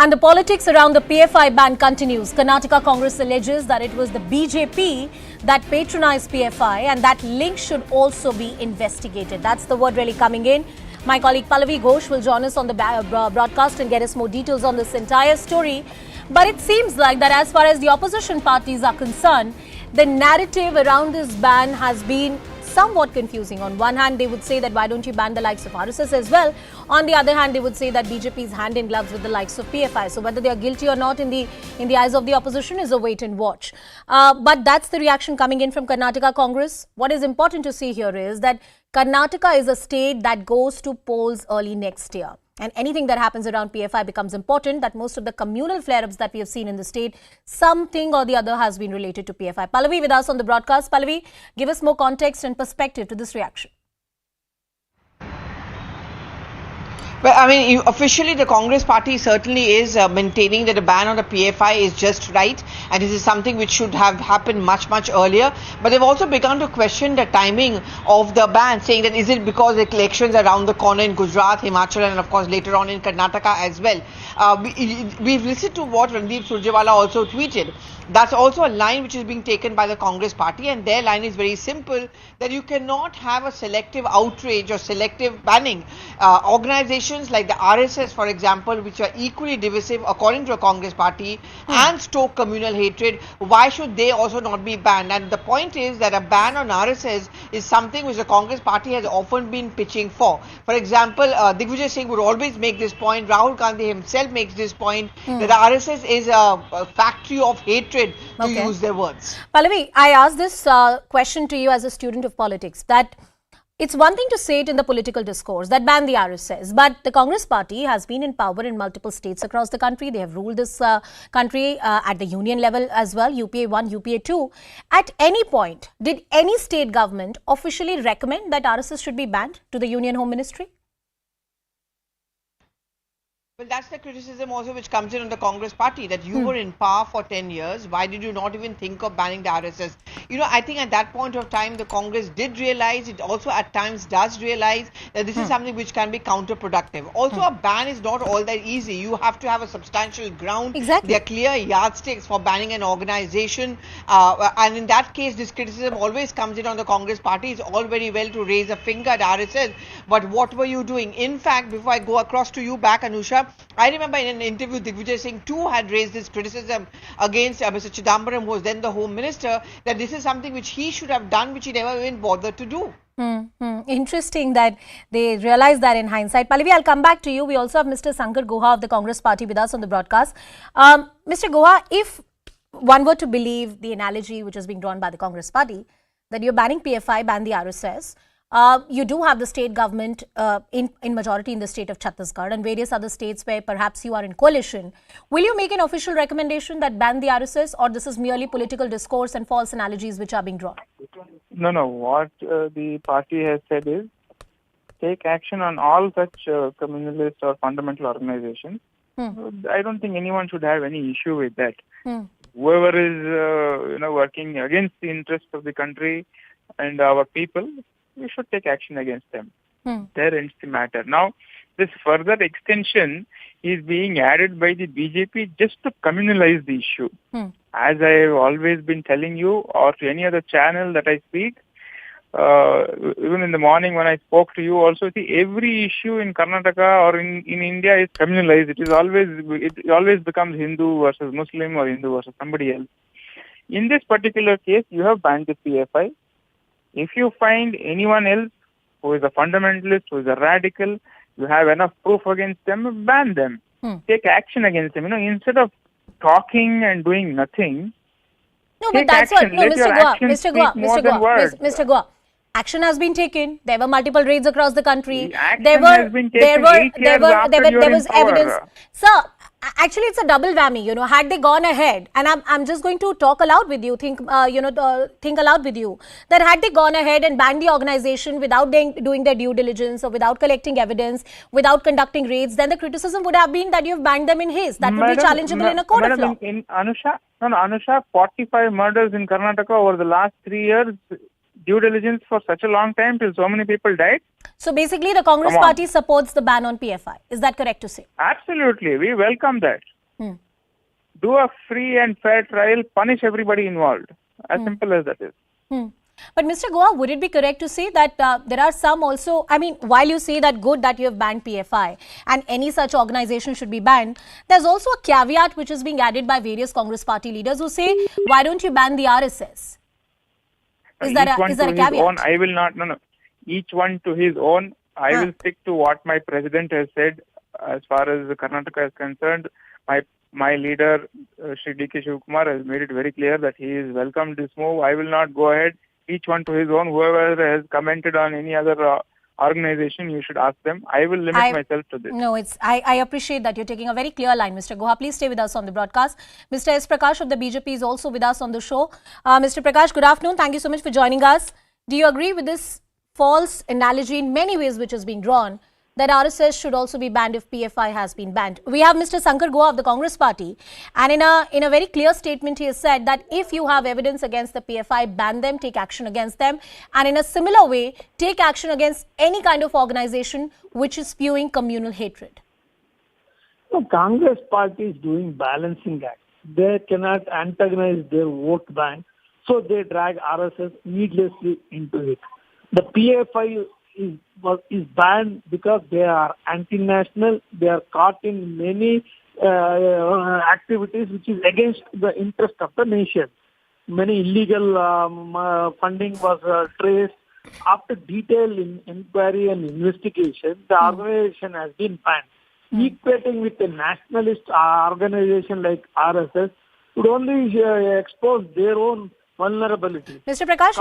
And the politics around the PFI ban continues. Karnataka Congress alleges that it was the BJP that patronized PFI and that link should also be investigated. That's the word really coming in. My colleague Pallavi Ghosh will join us on the broadcast and get us more details on this entire story. But it seems like that as far as the opposition parties are concerned, the narrative around this ban has been somewhat confusing. On one hand, they would say that why don't you ban the likes of RSS as well? On the other hand, they would say that BJP is hand in gloves with the likes of PFI. So whether they are guilty or not in the eyes of the opposition is a wait and watch. But that's the reaction coming in from Karnataka Congress. What is important to see here is that Karnataka is a state that goes to polls early next year. And anything that happens around PFI becomes important, that most of the communal flare-ups that we have seen in the state, something or the other has been related to PFI. Pallavi with us on the broadcast. Pallavi, give us more context and perspective to this reaction. Well, I mean, officially the Congress party certainly is maintaining that a ban on the PFI is just right, and this is something which should have happened much earlier. But they've also begun to question the timing of the ban, saying that is it because the elections are around the corner in Gujarat, Himachal, and of course later on in Karnataka as well. We've listened to what Randeep Surjewala also tweeted. That's also a line which is being taken by the Congress party, and their line is very simple, that you cannot have a selective outrage or selective banning. Organizations like the RSS, for example, which are equally divisive according to the Congress party and stoke communal hatred, why should they also not be banned? And the point is that a ban on RSS is something which the Congress party has often been pitching for. For example, Digvijay Singh would always make this point, Rahul Gandhi himself makes this point, that RSS is a factory of hatred, to use their words. Pallavi, I asked this question to you as a student of politics, that it's one thing to say it in the political discourse, that ban the RSS, but the Congress party has been in power in multiple states across the country. They have ruled this country at the union level as well, UPA 1, UPA 2. At any point, did any state government officially recommend that RSS should be banned to the Union Home Ministry? Well, that's the criticism also which comes in on the Congress party, that you were in power for 10 years. Why did you not even think of banning the RSS? You know, I think at that point of time, the Congress did realize, it also at times does realize that this is something which can be counterproductive. Also, a ban is not all that easy. You have to have a substantial ground. Exactly. There are clear yardsticks for banning an organization. And in that case, this criticism always comes in on the Congress party. It's all very well to raise a finger at RSS, but what were you doing? In fact, before I go across to you back, Anusha, I remember in an interview, Digvijay Singh too had raised this criticism against Mr. Chidambaram, who was then the Home Minister, that this is something which he should have done, which he never even bothered to do. Interesting that they realized that in hindsight. Pallavi, I'll come back to you. We also have Mr. Sankar Guha of the Congress party with us on the broadcast. Mr. Guha, if one were to believe the analogy which is being drawn by the Congress party, that you're banning PFI, ban the RSS, you do have the state government in majority in the state of Chhattisgarh and various other states where perhaps you are in coalition. Will you make an official recommendation that ban the RSS, or this is merely political discourse and false analogies which are being drawn? No. What the party has said is take action on all such communalist or fundamental organizations I don't think anyone should have any issue with that. Hmm. Whoever is working against the interests of the country and our people, we should take action against them. There ends the matter. Now, this further extension is being added by the BJP just to communalize the issue. As I have always been telling you, or to any other channel that I speak, even in the morning when I spoke to you also, see, every issue in Karnataka or in India is communalized. It always becomes Hindu versus Muslim or Hindu versus somebody else. In this particular case, you have banned the PFI. If you find anyone else who is a fundamentalist, who is a radical, you have enough proof against them, ban them. Take action against them. Instead of talking and doing nothing. No, but that's what. No, Mr. Goa. Action has been taken. There were multiple raids across the country. There was evidence. Sir, actually, it's a double whammy. Had they gone ahead, and I'm just going to talk aloud with you. Think aloud with you. That had they gone ahead and banned the organization without doing their due diligence or without collecting evidence, without conducting raids, then the criticism would have been that you've banned them in haste. That would be challengeable in a court of law. Anusha, 45 murders in Karnataka over the last 3 years. Due diligence for such a long time till so many people died. So basically the Congress party supports the ban on PFI. Is that correct to say? Absolutely. We welcome that. Do a free and fair trial, punish everybody involved. As simple as that is. But Mr. Goa, would it be correct to say that there are some also, while you say that good that you have banned PFI and any such organization should be banned, there's also a caveat which is being added by various Congress party leaders who say, why don't you ban the RSS? Is that a caveat? I will not. No. Each one to his own. I will stick to what my president has said. As far as Karnataka is concerned, my leader, Shri D.K. Shivakumar, has made it very clear that he has welcomed this move. I will not go ahead. Each one to his own. Whoever has commented on any other organization, you should ask them. I will limit myself to this. No, I appreciate that you're taking a very clear line, Mr. Goha. Please stay with us on the broadcast. Mr. S. Prakash of the BJP is also with us on the show. Mr. Prakash, good afternoon. Thank you so much for joining us. Do you agree with this false analogy in many ways which is being drawn that RSS should also be banned if PFI has been banned? We have Mr. Sankar Goa of the Congress party, and in a very clear statement he has said that if you have evidence against the PFI, ban them, take action against them, and in a similar way take action against any kind of organization which is spewing communal hatred. No, Congress party is doing balancing act. They cannot antagonize their vote bank, so they drag RSS needlessly into it. The PFI is banned because they are anti-national. They are caught in many activities which is against the interest of the nation. Many illegal funding was traced. After detailed inquiry and investigation, the organization has been banned. Equating with a nationalist organization like RSS would only expose their own vulnerability. Mr. Prakash,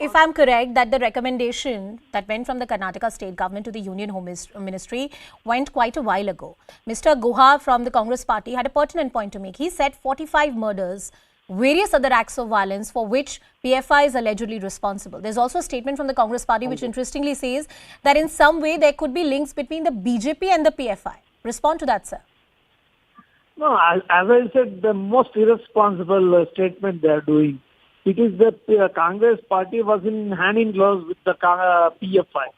if I'm correct, that the recommendation that went from the Karnataka state government to the Union Home Ministry went quite a while ago. Mr. Goha from the Congress party had a pertinent point to make. He said 45 murders, various other acts of violence for which PFI is allegedly responsible. There's also a statement from the Congress party which interestingly says that in some way there could be links between the BJP and the PFI. Respond to that, sir. No, as I said, the most irresponsible statement they are doing. It is that the Congress party was in hand in gloves with the PFI.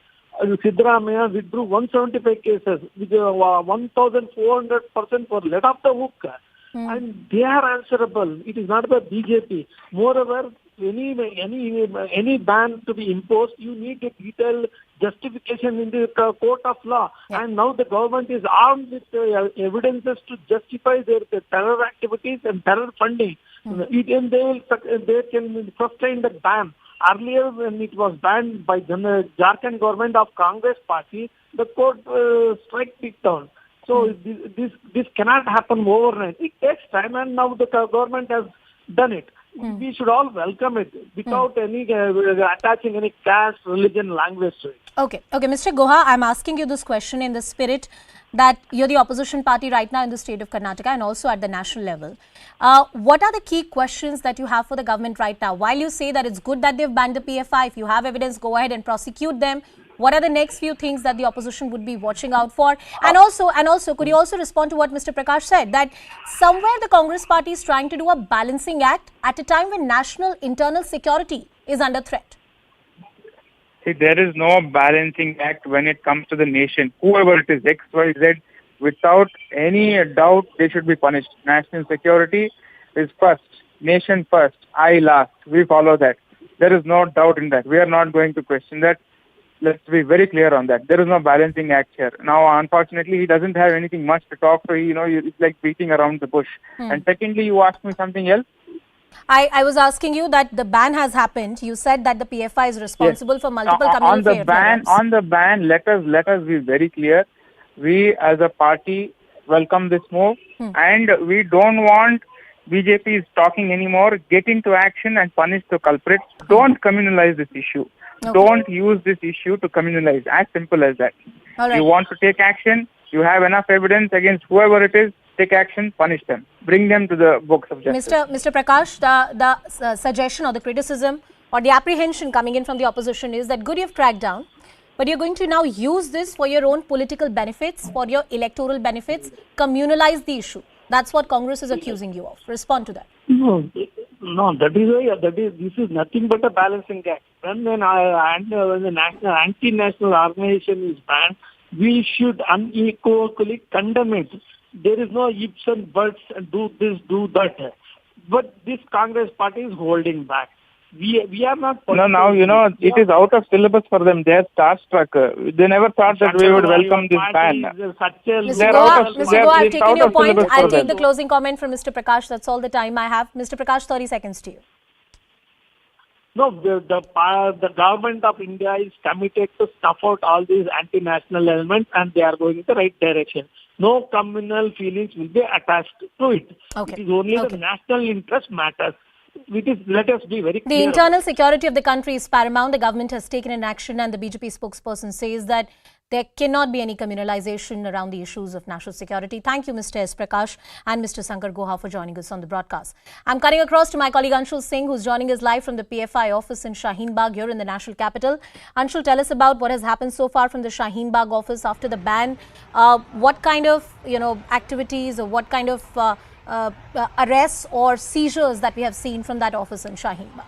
Siddaramaiah withdrew 175 cases, with 1,400% were let off the hook. And they are answerable. It is not the BJP. Moreover, any ban to be imposed, you need a detailed justification in the court of law. And now the government is armed with evidences to justify their terror activities and terror funding. They can sustain the ban. Earlier, when it was banned by the Jharkhand government of Congress party, the court struck it down. So this cannot happen overnight. It takes time, and now the government has done it. We should all welcome it without any attaching any caste, religion, language to it. Okay, Mr. Goha, I'm asking you this question in the spirit that you're the opposition party right now in the state of Karnataka and also at the national level. What are the key questions that you have for the government right now? While you say that it's good that they've banned the PFI, if you have evidence, go ahead and prosecute them. What are the next few things that the opposition would be watching out for? And also, could you also respond to what Mr. Prakash said, that somewhere the Congress party is trying to do a balancing act at a time when national internal security is under threat? See, there is no balancing act when it comes to the nation. Whoever it is, X, Y, Z, without any doubt, they should be punished. National security is first. Nation first. I last. We follow that. There is no doubt in that. We are not going to question that. Let's be very clear on that. There is no balancing act here. Now, unfortunately, he doesn't have anything much to talk to. It's like beating around the bush. And secondly, you asked me something else. I was asking you that the ban has happened. You said that the PFI is responsible for multiple communal failures. On the ban, let us be very clear. We as a party welcome this move, and we don't want BJP is talking anymore. Get into action and punish the culprits. Don't communalize this issue. Okay. Don't use this issue to communalize. As simple as that. All right. You want to take action. You have enough evidence against whoever it is. Take action, punish them, bring them to the books of justice. Mr. Prakash, the suggestion or the criticism or the apprehension coming in from the opposition is that good, you've cracked down, but you're going to now use this for your own political benefits, for your electoral benefits, communalize the issue. That's what Congress is accusing you of. Respond to that. No, that is why this is nothing but a balancing act. When the national anti-national organization is banned, we should unequivocally condemn it. There is no ifs and buts and do this, do that. But this Congress party is holding back. We are not... No, now, it is out of syllabus for them. They are starstruck. They never thought that we would welcome this ban. Mr. Goa, I've taken your point. I'll take the closing comment from Mr. Prakash. That's all the time I have. Mr. Prakash, 30 seconds to you. No, the government of India is committed to snuff out all these anti-national elements, and they are going in the right direction. No communal feelings will be attached to it. Okay. It is only the national interest matters. Let us be very clear. The internal security of the country is paramount. The government has taken an action, and the BJP spokesperson says that there cannot be any communalization around the issues of national security. Thank you, Mr. S. Prakash and Mr. Sankar Goha for joining us on the broadcast. I'm cutting across to my colleague Anshul Singh, who's joining us live from the PFI office in Shaheen Bagh here in the national capital. Anshul, tell us about what has happened so far from the Shaheen Bagh office after the ban. What kind of activities or what kind of arrests or seizures that we have seen from that office in Shaheen Bagh?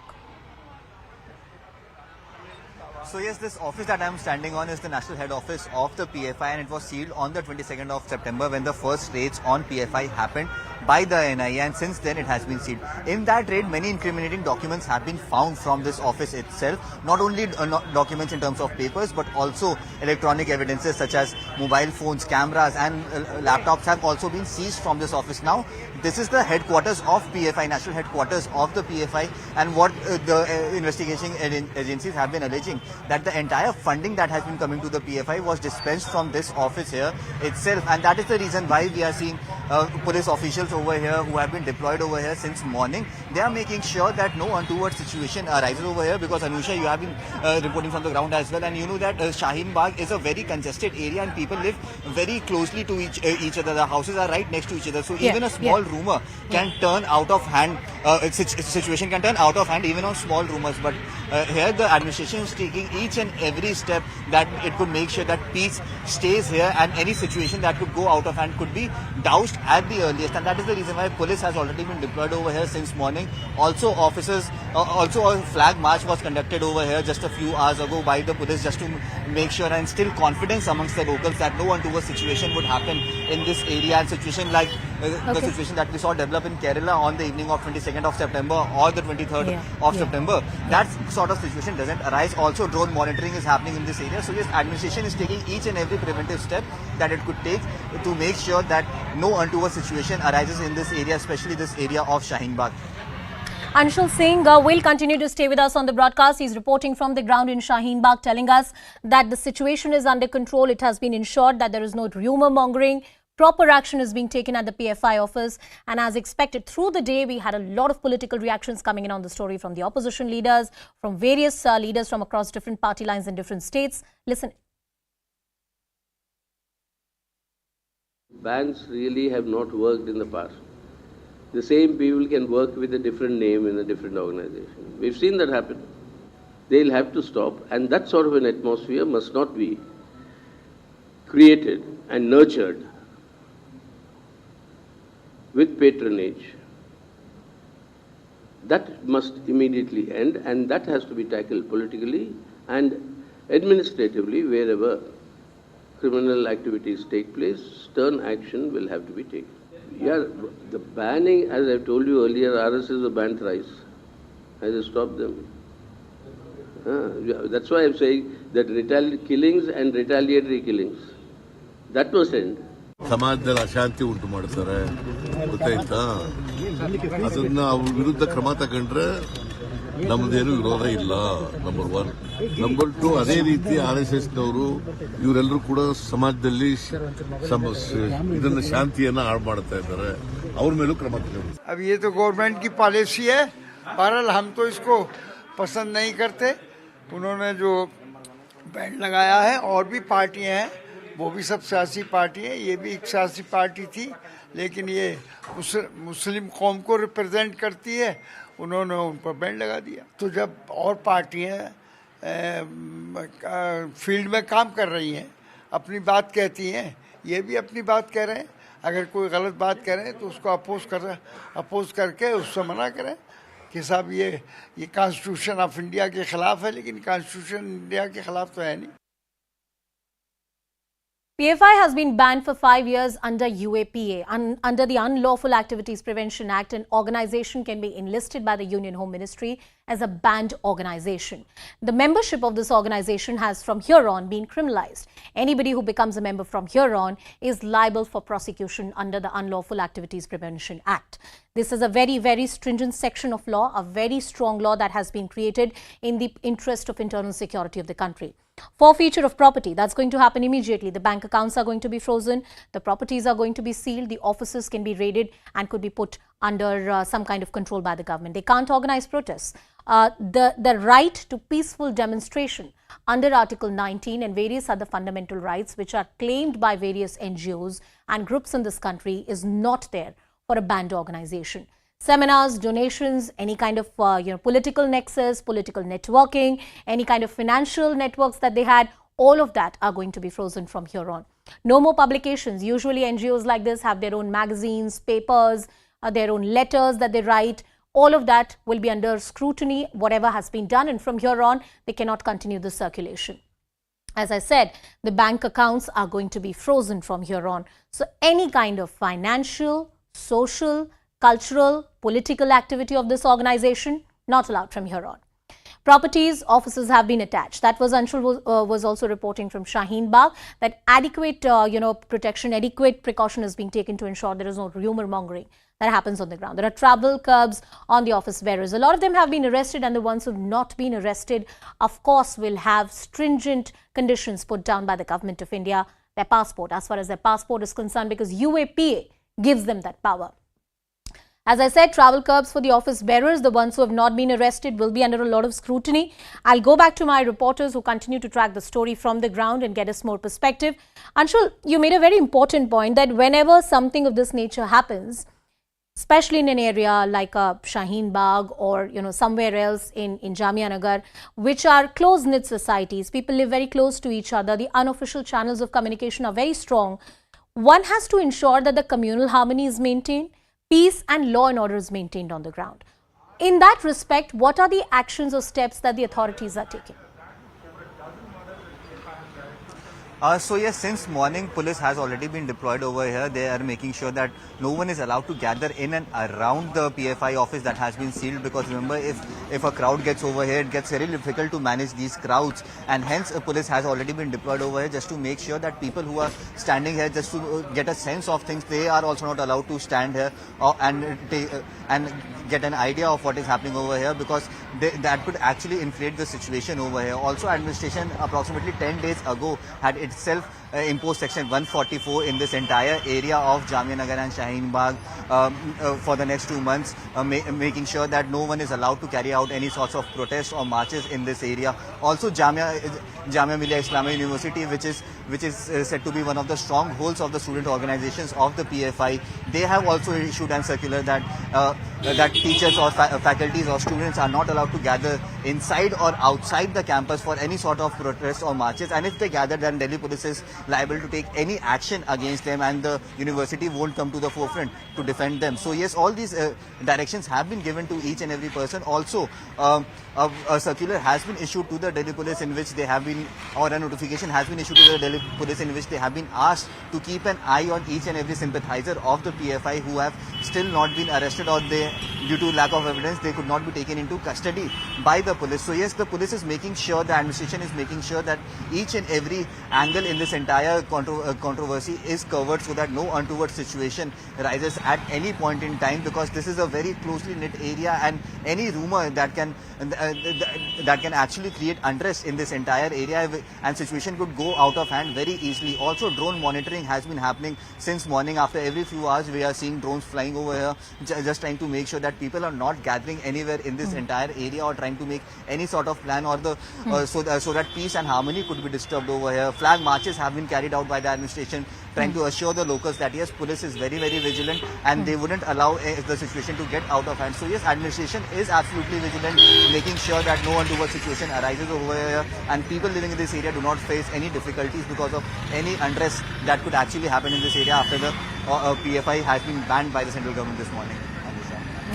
So yes, this office that I am standing on is the national head office of the PFI, and it was sealed on the 22nd of September when the first raids on PFI happened by the NIA, and since then it has been sealed. In that raid, many incriminating documents have been found from this office itself. Not only documents in terms of papers, but also electronic evidences such as mobile phones, cameras and laptops have also been seized from this office. Now, this is the headquarters of PFI, national headquarters of the PFI, and what the investigation agencies have been alleging, that the entire funding that has been coming to the PFI was dispensed from this office here itself, and that is the reason why we are seeing police officials over here who have been deployed over here since morning. They are making sure that no untoward situation arises over here, because Anusha, you have been reporting from the ground as well, and you know that Shaheen Bagh is a very congested area and people live very closely to each other. The houses are right next to each other, so even a small rumor can turn out of hand. Situation can turn out of hand even on small rumors, but here the administration is taking each and every step that it could make sure that peace stays here, and any situation that could go out of hand could be doused at the earliest, and that is the reason why police has already been deployed over here since morning. Also officers, also a flag march was conducted over here just a few hours ago by the police, just to make sure and instill confidence amongst the locals that no untoward situation would happen in this area, and situation like the situation that we saw develop in Kerala on the evening of 22nd of September or the 23rd of September, that sort of situation doesn't arise. Also, drone monitoring is happening in this area. So yes, administration is taking each and every preventive step that it could take to make sure that no untoward situation arises in this area, especially this area of Shaheen Bagh. Anshul Singh will continue to stay with us on the broadcast. He's reporting from the ground in Shaheen Bagh, telling us that the situation is under control. It has been ensured that there is no rumor mongering. Proper action is being taken at the PFI office, and as expected through the day, we had a lot of political reactions coming in on the story from the opposition leaders, from various leaders from across different party lines in different states. Listen. Bans really have not worked in the past. The same people can work with a different name in a different organization. We've seen that happen. they'll have to stop, and that sort of an atmosphere must not be created and nurtured with patronage. That must immediately end, and that has to be tackled politically and administratively. Wherever criminal activities take place, stern action will have to be taken. Yeah, the banning, as I told you earlier, RSS was banned thrice. Has it stopped them? That's why I'm saying that killings and retaliatory killings, that must end. ಸಮಾಜದಲ್ಲಿ ಅಶಾಂತಿ ಉಂಟು ಮಾಡ್ತಾರೆ ಗೊತ್ತಾಯ್ತಾ ಅದನ್ನ ಅವ್ರ ವಿರುದ್ಧ ಕ್ರಮ ತಗೊಂಡ್ರೆ ನಮ್ದೇನು ವಿರೋಧ ಇಲ್ಲ. ನಂಬರ್ 1. ನಂಬರ್ 2, ಅದೇ ರೀತಿ RSS ನವರು ಇವರೆಲ್ಲರೂ ಕೂಡ ಸಮಾಜದಲ್ಲಿ ಇದನ್ನ ಶಾಂತಿಯನ್ನ ಹಾಳು ಮಾಡ್ತಾ ಇದ್ದಾರೆ. ಅವ್ರ ಮೇಲೂ ಕ್ರಮ ತಗೊಂಡು अब ये तो गवर्नमेंट की पॉलिसी है. बहरहाल हम तो इसको पसंद नहीं करते. उन्होंने जो बैन लगाया है, और भी पार्टियां हैं, वो भी सब सियासी पार्टी है, ये भी एक सियासी पार्टी थी, लेकिन ये मुस्लिम कौम को रिप्रेजेंट करती है, उन्होंने उन पर बैन लगा दिया. तो जब और पार्टियां फील्ड में काम कर रही हैं, अपनी बात कहती हैं, ये भी अपनी बात कह रहे हैं. अगर कोई गलत बात कह रहे हैं तो उसको अपोज करके उससे मना करें कि साहब ये कॉन्स्टिट्यूशन ऑफ इंडिया के खिलाफ है, लेकिन कॉन्स्टिट्यूशन इंडिया के खिलाफ तो है नहीं. PFI has been banned for 5 years under UAPA. Under the Unlawful Activities Prevention Act, an organization can be enlisted by the Union Home Ministry as a banned organization. The membership of this organization has from here on been criminalized. Anybody who becomes a member from here on is liable for prosecution under the Unlawful Activities Prevention Act. This is a very, very stringent section of law, a very strong law that has been created in the interest of internal security of the country. Forfeiture of property, that's going to happen immediately. The bank accounts are going to be frozen, the properties are going to be sealed, the offices can be raided and could be put under some kind of control by the government. They can't organize protests. The right to peaceful demonstration under Article 19 and various other fundamental rights which are claimed by various NGOs and groups in this country is not there for a banned organization. Seminars, donations, any kind of political nexus, political networking, any kind of financial networks that they had, all of that are going to be frozen from here on. No more publications. Usually NGOs like this have their own magazines, papers, their own letters that they write. All of that will be under scrutiny, whatever has been done, and from here on they cannot continue the circulation. As I said, the bank accounts are going to be frozen from here on. So any kind of financial, social, cultural, political activity of this organization, not allowed from here on. Properties, offices have been attached. That was Anshul was also reporting from Shaheen Bagh that adequate, protection, adequate precaution is being taken to ensure there is no rumor mongering that happens on the ground. There are travel curbs on the office bearers. A lot of them have been arrested, and the ones who have not been arrested, of course, will have stringent conditions put down by the government of India, their passport, as far as their passport is concerned, because UAPA gives them that power. As I said, travel curbs for the office bearers, the ones who have not been arrested, will be under a lot of scrutiny. I'll go back to my reporters who continue to track the story from the ground and get us more perspective. Anshul, you made a very important point that whenever something of this nature happens, especially in an area like Shaheen Bagh or somewhere else in Jamia Nagar, which are close-knit societies, people live very close to each other, the unofficial channels of communication are very strong. One has to ensure that the communal harmony is maintained, peace and law and order is maintained on the ground. In that respect, what are the actions or steps that the authorities are taking? So yes, since morning, police has already been deployed over here. They are making sure that no one is allowed to gather in and around the PFI office that has been sealed, because remember, if a crowd gets over here, it gets very difficult to manage these crowds, and hence police has already been deployed over here just to make sure that people who are standing here just to get a sense of things, they are also not allowed to stand here and get an idea of what is happening over here, because that could actually inflate the situation over here. Also, administration approximately 10 days ago had itself impose Section 144 in this entire area of Jamia Nagar and Shaheen Bagh for the next 2 months, making sure that no one is allowed to carry out any sorts of protests or marches in this area. Also, Jamia Millia Islamia University, which is said to be one of the strongholds of the student organizations of the PFI, they have also issued a circular that that teachers or faculties or students are not allowed to gather inside or outside the campus for any sort of protests or marches, and if they gather, then Delhi police is liable to take any action against them, and the university won't come to the forefront to defend them. So yes, all these directions have been given to each and every person. Also, a circular has been issued to the Delhi police in which they have been, or a notification has been issued to the Delhi police in which they have been asked to keep an eye on each and every sympathizer of the PFI who have still not been arrested, or they, due to lack of evidence, they could not be taken into custody by the police. So yes, the police is making sure, the administration is making sure that each and every angle in this entire controversy is covered, so that no untoward situation rises at any point in time, because this is a very closely knit area, and any rumor that can actually create unrest in this entire area, and situation could go out of hand very easily. Also, drone monitoring has been happening since morning. After every few hours, we are seeing drones flying over here, just trying to make sure that people are not gathering anywhere in this entire area, or trying to make any sort of plan, or so that peace and harmony could be disturbed over here. Flag marches have been carried out by the administration, trying to assure the locals that yes, police is very, very vigilant, and they wouldn't allow the situation to get out of hand. So yes, administration is absolutely vigilant, making sure that no untoward situation arises over here, and people living in this area do not face any difficulties because of any unrest that could actually happen in this area after the PFI has been banned by the central government this morning.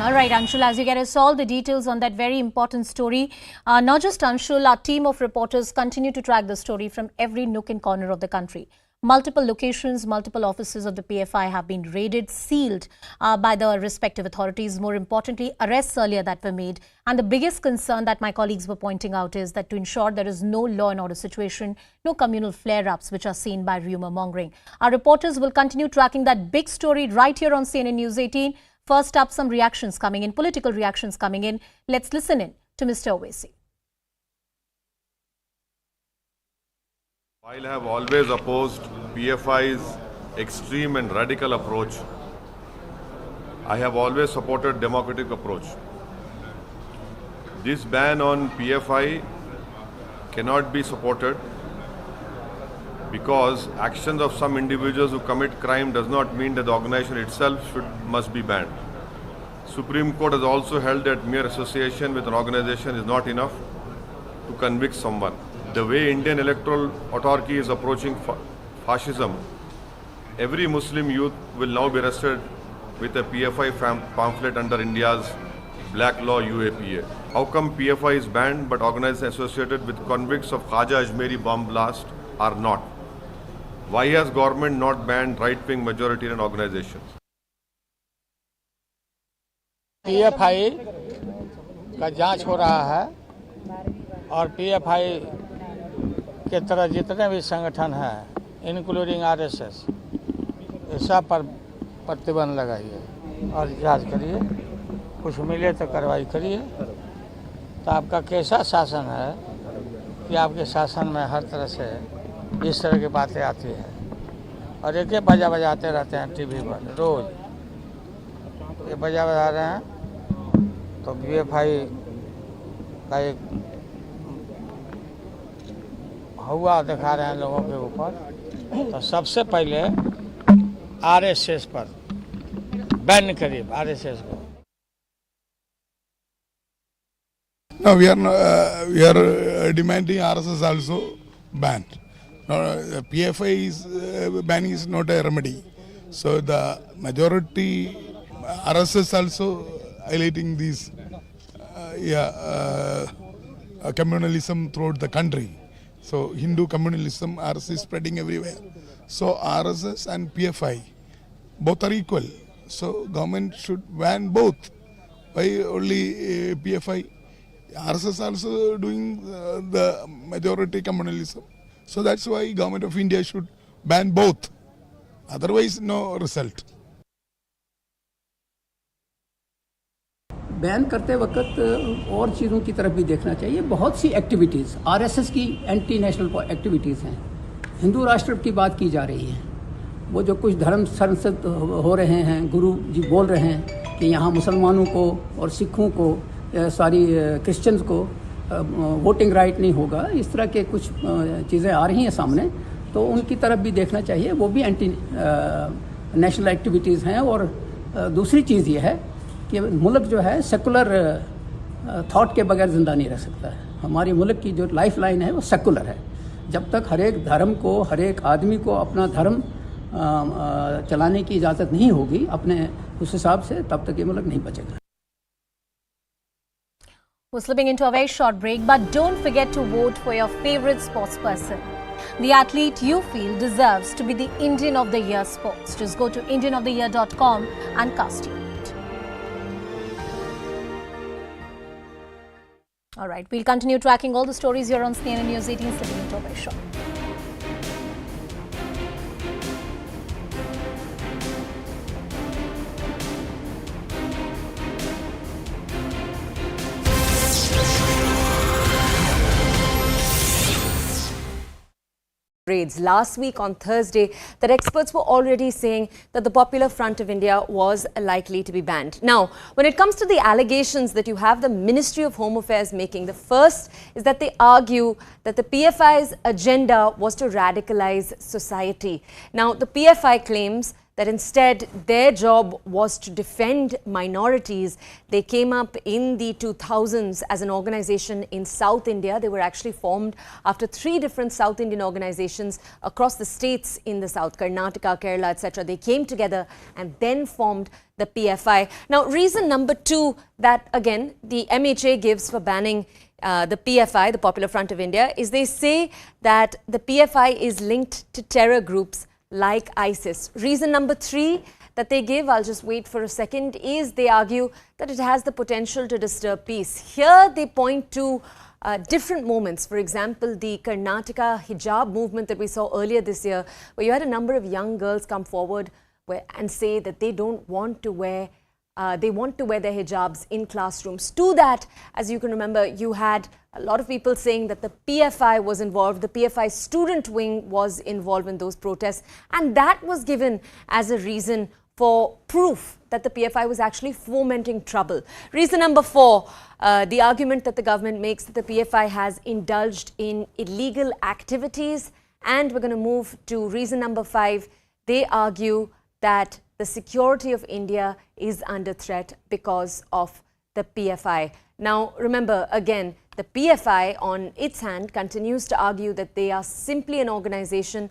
All right, Anshul, as you get us all the details on that very important story. Not just Anshul, our team of reporters continue to track the story from every nook and corner of the country. Multiple locations, multiple offices of the PFI have been raided, sealed by the respective authorities. More importantly, arrests earlier that were made. And the biggest concern that my colleagues were pointing out is that to ensure there is no law and order situation, no communal flare-ups which are seen by rumour mongering. Our reporters will continue tracking that big story right here on CNN News 18. First up, some reactions coming in, political reactions coming in. Let's listen in to Mr. Owaisi. While I have always opposed PFI's extreme and radical approach, I have always supported democratic approach. This ban on PFI cannot be supported because actions of some individuals who commit crime does not mean that the organization itself must be banned. Supreme Court has also held that mere association with an organization is not enough to convict someone. The way Indian electoral authority is approaching fascism, every Muslim youth will now be arrested with a PFI pamphlet under India's black law UAPA. How come PFI is banned but organizations associated with convicts of Khaja Ajmeri bomb blast are not? Why has government not banned right-wing majoritarian organizations? PFI का जांच हो रहा है और PFI के तरह जितने भी संगठन हैं इंक्लूडिंग RSS सब पर प्रतिबंध लगाइए और जांच करिए, कुछ मिले तो कार्रवाई करिए। तो आपका कैसा शासन है कि आपके शासन में हर तरह से इस तरह की बातें आती हैं और एक बजा बजाते रहते हैं टीवी पर रोज। ये बजा बजा रहे हैं तो PFI का एक हुआ दिखा रहे हैं लोगों के ऊपर। तो सबसे पहले RSS पर बैन करिए RSS को। No, we are demanding RSS also banned. No, PFI banning is not a remedy. So the majority RSS also highlighting these communalism throughout the country. So Hindu communalism, RSS is spreading everywhere. So RSS and PFI both are equal. So government should ban both. Why only PFI? RSS also doing the majority communalism. So that's why government of India should ban both. Otherwise no result. Ban करते वक्त और चीज़ों की तरफ भी देखना चाहिए। बहुत सी एक्टिविटीज़ RSS की एंटी नेशनल एक्टिविटीज़ हैं, हिंदू राष्ट्र की बात की जा रही है। वो जो कुछ धर्म संसद हो रहे हैं, गुरु जी बोल रहे हैं कि यहाँ मुसलमानों को और सिखों को क्रिश्चियंस को वोटिंग राइट नहीं होगा, इस तरह के कुछ चीज़ें आ रही हैं सामने, तो उनकी तरफ भी देखना चाहिए। वो भी एंटी नेशनल एक्टिविटीज़ हैं। और दूसरी चीज़ ये है कि मुल्क जो है सेकुलर थॉट के बगैर ज़िंदा नहीं रह सकता है। हमारी मुल्क की जो लाइफ लाइन है वो सेकुलर है। जब तक हर एक धर्म को, हर एक आदमी को अपना धर्म चलाने की इजाज़त नहीं होगी अपने उस हिसाब से, तब तक ये मुल्क नहीं बचेगा। We're slipping into a very short break, but don't forget to vote for your favorite sports person. The athlete you feel deserves to be the Indian of the Year sports. Just go to indianoftheyear.com and cast your vote. Alright, we'll continue tracking all the stories here on CNN News 18, slipping into a very short. Last week on Thursday, that experts were already saying that the Popular Front of India was likely to be banned. Now, when it comes to the allegations that you have the Ministry of Home Affairs making, the first is that they argue that the PFI's agenda was to radicalize society. Now, the PFI claims that instead their job was to defend minorities. They came up in the 2000s as an organization in South India. They were actually formed after 3 different South Indian organizations across the states in the South, Karnataka, Kerala, etc. They came together and then formed the PFI. Now, reason number 2 that, again, the MHA gives for banning the PFI, the Popular Front of India, is they say that the PFI is linked to terror groups like ISIS. Reason number 3 that they give, I'll just wait for a second, is they argue that it has the potential to disturb peace. Here they point to different moments. For example, the Karnataka hijab movement that we saw earlier this year, where you had a number of young girls come forward and say that they don't want to wear they want to wear their hijabs in classrooms. To that, as you can remember, you had a lot of people saying that the PFI was involved, the PFI student wing was involved in those protests, and that was given as a reason for proof that the PFI was actually fomenting trouble. Reason number 4, the argument that the government makes that the PFI has indulged in illegal activities. And we're going to move to reason number 5. They argue that the security of India is under threat because of the PFI. Now, remember, again, the PFI on its hand continues to argue that they are simply an organization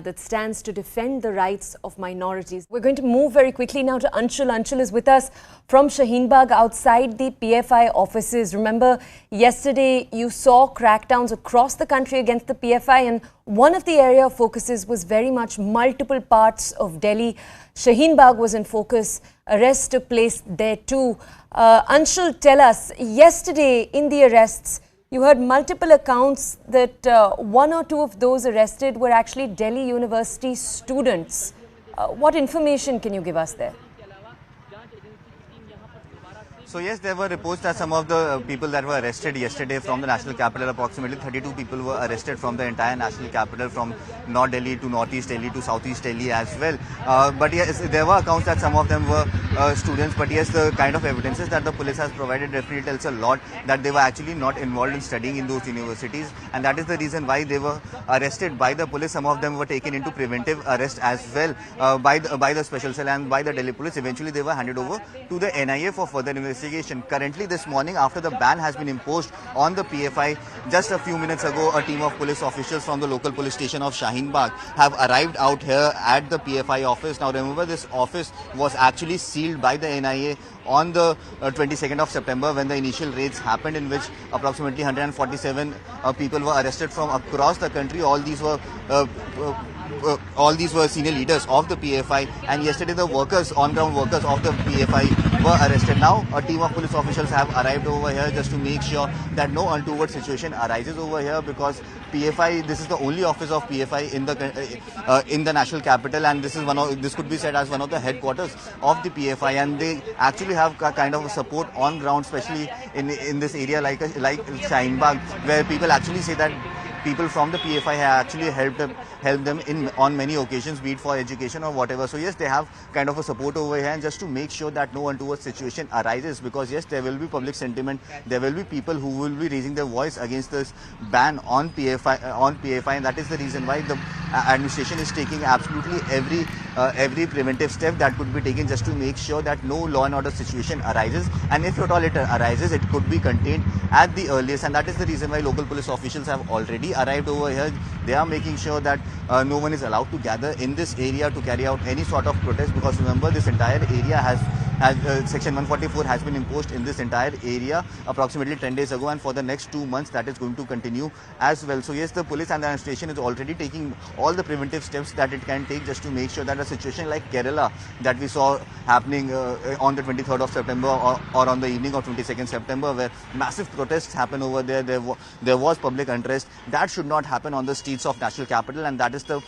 that stands to defend the rights of minorities. We're going to move very quickly now to Anshul. Anshul is with us from Shaheen Bagh outside the PFI offices. Remember, yesterday you saw crackdowns across the country against the PFI, and one of the area of focuses was very much multiple parts of Delhi. Shaheen Bagh was in focus. Arrests took place there too. Anshul, tell us, yesterday in the arrests, you heard multiple accounts that 1 or 2 of those arrested were actually Delhi University students. What information can you give us there? So yes, there were reports that some of the people that were arrested yesterday from the national capital, approximately 32 people were arrested from the entire national capital, from North Delhi to Northeast Delhi to Southeast Delhi as well. But yes, there were accounts that some of them were students. But yes, the kind of evidences that the police has provided definitely tells a lot that they were actually not involved in studying in those universities, and that is the reason why they were arrested by the police. Some of them were taken into preventive arrest as well by the special cell and by the Delhi police. Eventually, they were handed over to the NIA for further investigation. Currently, this morning, after the ban has been imposed on the PFI, just a few minutes ago, a team of police officials from the local police station of Shaheen Bagh have arrived out here at the PFI office. Now, remember, this office was actually sealed by the NIA on the 22nd of September when the initial raids happened, in which approximately 147 people were arrested from across the country. All these were senior leaders of the PFI, and yesterday the workers, on-ground workers of the PFI were arrested. Now a team of police officials have arrived over here just to make sure that no untoward situation arises over here, because PFI, this is the only office of PFI in the national capital, and this could be said as one of the headquarters of the PFI, and they actually have a kind of support on ground, especially in this area like Shaheen Bagh, where people actually say that people from the PFI have actually helped them on many occasions, be it for education or whatever. So yes, they have kind of a support over here, and just to make sure that no untoward situation arises, because yes, there will be public sentiment, there will be people who will be raising their voice against this ban on PFI, and that is the reason why the administration is taking absolutely every preventive step that could be taken just to make sure that no law and order situation arises, and if at all it arises, it could be contained at the earliest. And that is the reason why local police officials have already arrived over here. They are making sure that no one is allowed to gather in this area to carry out any sort of protest, because remember, this entire area has Section 144 has been imposed in this entire area approximately 10 days ago, and for the next 2 months that is going to continue as well. So yes, the police and the administration is already taking all the preventive steps that it can take just to make sure that a situation like Kerala that we saw happening on the 23rd of September or on the evening of 22nd September, where massive protests happen over there, there was public unrest, that should not happen on the streets of national capital, and that is the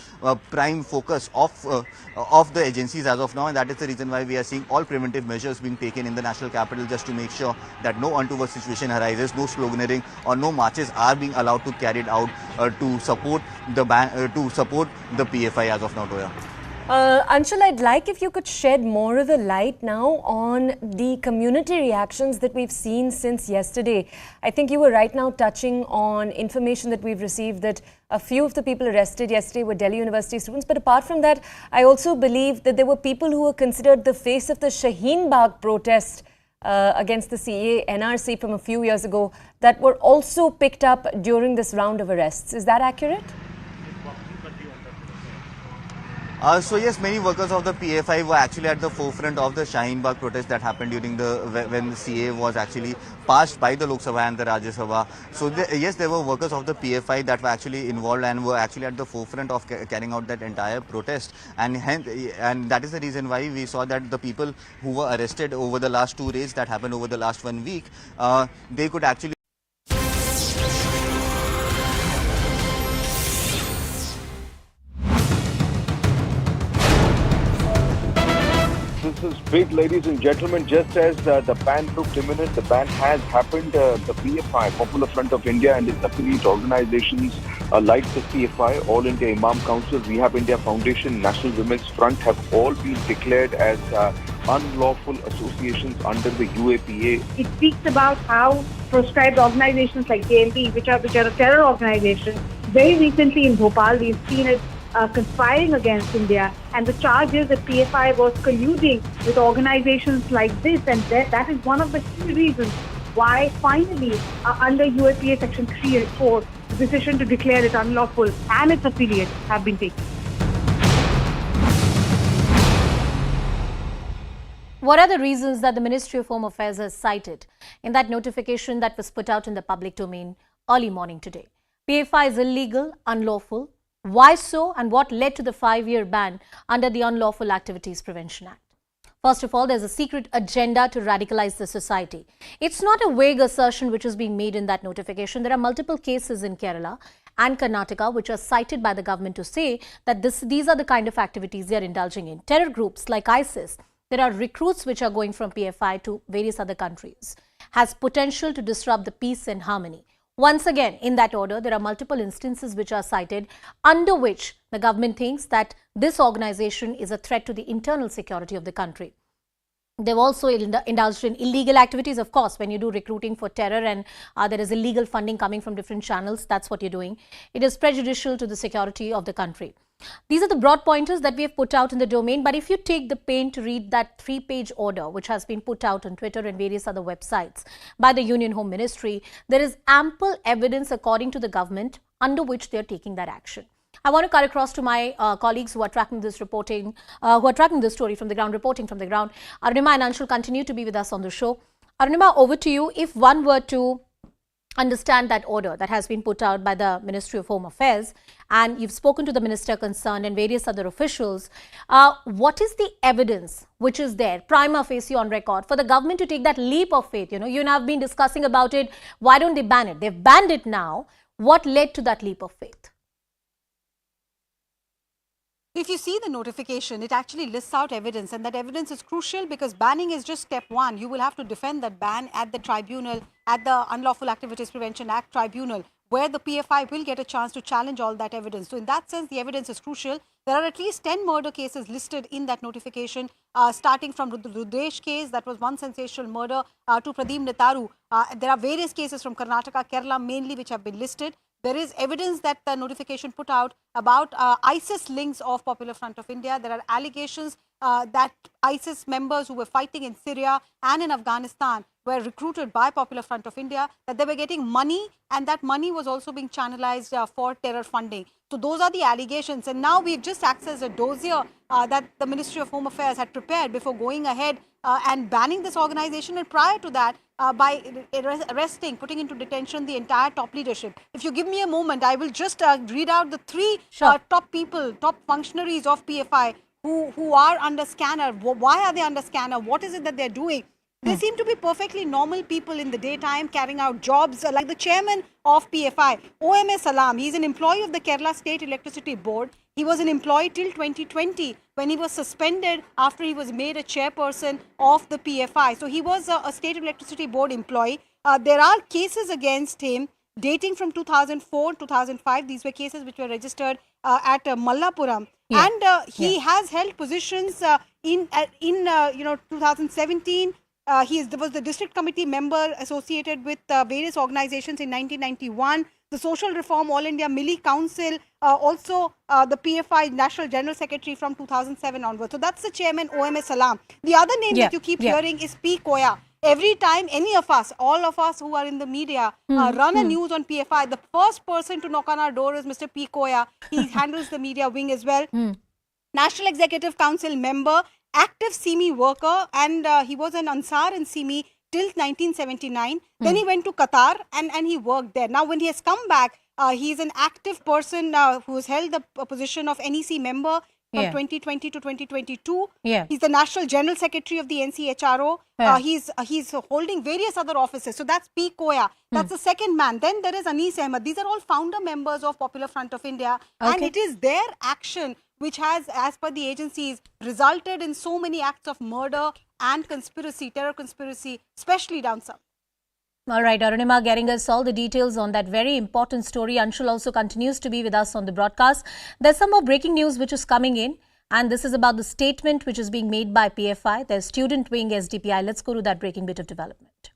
prime focus of the agencies as of now, and that is the reason why we are seeing all preventive measures being taken in the national capital just to make sure that no untoward situation arises, no sloganeering or no marches are being allowed to carried out to support the PFI as of now, Toya. Anshul, I'd like if you could shed more of a light now on the community reactions that we've seen since yesterday. I think you were right now touching on information that we've received that a few of the people arrested yesterday were Delhi University students. But apart from that, I also believe that there were people who were considered the face of the Shaheen Bagh protest against the CAA NRC from a few years ago that were also picked up during this round of arrests. Is that accurate? So yes, many workers of the PFI were actually at the forefront of the Shaheen Bagh protest that happened during when the CA was actually passed by the Lok Sabha and the Rajya Sabha. So yes, there were workers of the PFI that were actually involved and were actually at the forefront of carrying out that entire protest, and that is the reason why we saw that the people who were arrested over the last 2 days that happened over the last 1 week, they could actually This is big, ladies and gentlemen. Just as the ban looked imminent, the ban has happened. The PFI, Popular Front of India, and its affiliate organizations like the CFI, All India Imam Council, Rehab India Foundation, National Women's Front have all been declared as unlawful associations under the UAPA. It speaks about how proscribed organizations like JMP, which are a terror organization, very recently in Bhopal, we've seen it conspiring against India, and the charge is that PFI was colluding with organizations like this, and that is one of the key reasons why finally under UAPA Section 3 and 4, the decision to declare it unlawful and its affiliates have been taken. What are the reasons that the Ministry of Home Affairs has cited in that notification that was put out in the public domain early morning today? PFI is illegal, unlawful. Why so, and what led to the 5-year ban under the Unlawful Activities Prevention Act? First of all, there's a secret agenda to radicalize the society. It's not a vague assertion which is being made in that notification. There are multiple cases in Kerala and Karnataka which are cited by the government to say that these are the kind of activities they are indulging in. Terror groups like ISIS, there are recruits which are going from PFI to various other countries, has potential to disrupt the peace and harmony. Once again, in that order, there are multiple instances which are cited under which the government thinks that this organization is a threat to the internal security of the country. They've also indulged in illegal activities. Of course, when you do recruiting for terror and there is illegal funding coming from different channels, that's what you're doing. It is prejudicial to the security of the country. These are the broad pointers that we have put out in the domain. But if you take the pain to read that 3-page order, which has been put out on Twitter and various other websites by the Union Home Ministry, there is ample evidence according to the government under which they are taking that action. I want to cut across to my colleagues who are tracking this reporting, who are tracking this story from the ground, reporting from the ground. Arunima and Anshul continue to be with us on the show. Arunima, over to you. If one were to understand that order that has been put out by the Ministry of Home Affairs, and you've spoken to the minister concerned and various other officials, what is the evidence which is there, prima facie on record, for the government to take that leap of faith? You and I have been discussing about it. Why don't they ban it? They've banned it now. What led to that leap of faith? If you see the notification, it actually lists out evidence, and that evidence is crucial because banning is just step one. You will have to defend that ban at the tribunal, at the Unlawful Activities Prevention Act tribunal, where the PFI will get a chance to challenge all that evidence. So in that sense, the evidence is crucial. There are at least 10 murder cases listed in that notification, starting from the Rudesh case, that was one sensational murder, to Pradeep Netaru. There are various cases from Karnataka, Kerala mainly, which have been listed. There is evidence that the notification put out about ISIS links of Popular Front of India. There are allegations that ISIS members who were fighting in Syria and in Afghanistan were recruited by Popular Front of India, that they were getting money, and that money was also being channelized for terror funding. So those are the allegations. And now we've just accessed a dossier that the Ministry of Home Affairs had prepared before going ahead and banning this organization. And prior to that, by arresting, putting into detention the entire top leadership. If you give me a moment, I will just read out the three top people, top functionaries of PFI who are under scanner. Why are they under scanner? What is it that they're doing? They seem to be perfectly normal people in the daytime, carrying out jobs, like the chairman of PFI, Owaisi Salam. He's an employee of the Kerala State Electricity Board. He was an employee till 2020 when he was suspended after he was made a chairperson of the PFI. So he was a State Electricity Board employee. There are cases against him dating from 2004, 2005. These were cases which were registered at Mallapuram. Yeah. And he has held positions in 2017. He was the district committee member associated with various organizations in 1991. The Social Reform All India Milli Council, also the PFI National General Secretary from 2007 onwards. So that's the chairman, Owaisi Salam. The other name that you keep hearing is P. Koya. Every time any of us, all of us who are in the media, run a news on PFI, the first person to knock on our door is Mr. P. Koya. He handles the media wing as well. National Executive Council member, active CME worker, and he was an Ansar in CME till 1979. Then he went to Qatar and he worked there. Now when he has come back, he is an active person who has held the position of NEC member from 2020 to 2022. He's the National General Secretary of the NCHRO. He's holding various other offices. So that's P. Koya. That's the second man. Then there is Anis Ahmed. These are all founder members of Popular Front of India. And it is their action which has, as per the agencies, resulted in so many acts of murder and conspiracy, terror conspiracy, especially down south. All right, Arunima getting us all the details on that very important story. Anshul also continues to be with us on the broadcast. There's some more breaking news which is coming in, and this is about the statement which is being made by PFI, their student wing SDPI. Let's go to that breaking bit of development.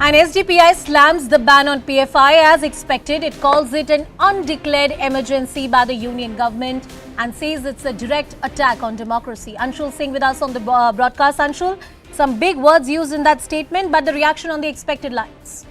And SDPI slams the ban on PFI as expected. It calls it an undeclared emergency by the union government and says it's a direct attack on democracy. Anshul Singh with us on the broadcast. Anshul, some big words used in that statement, but the reaction on the expected lines.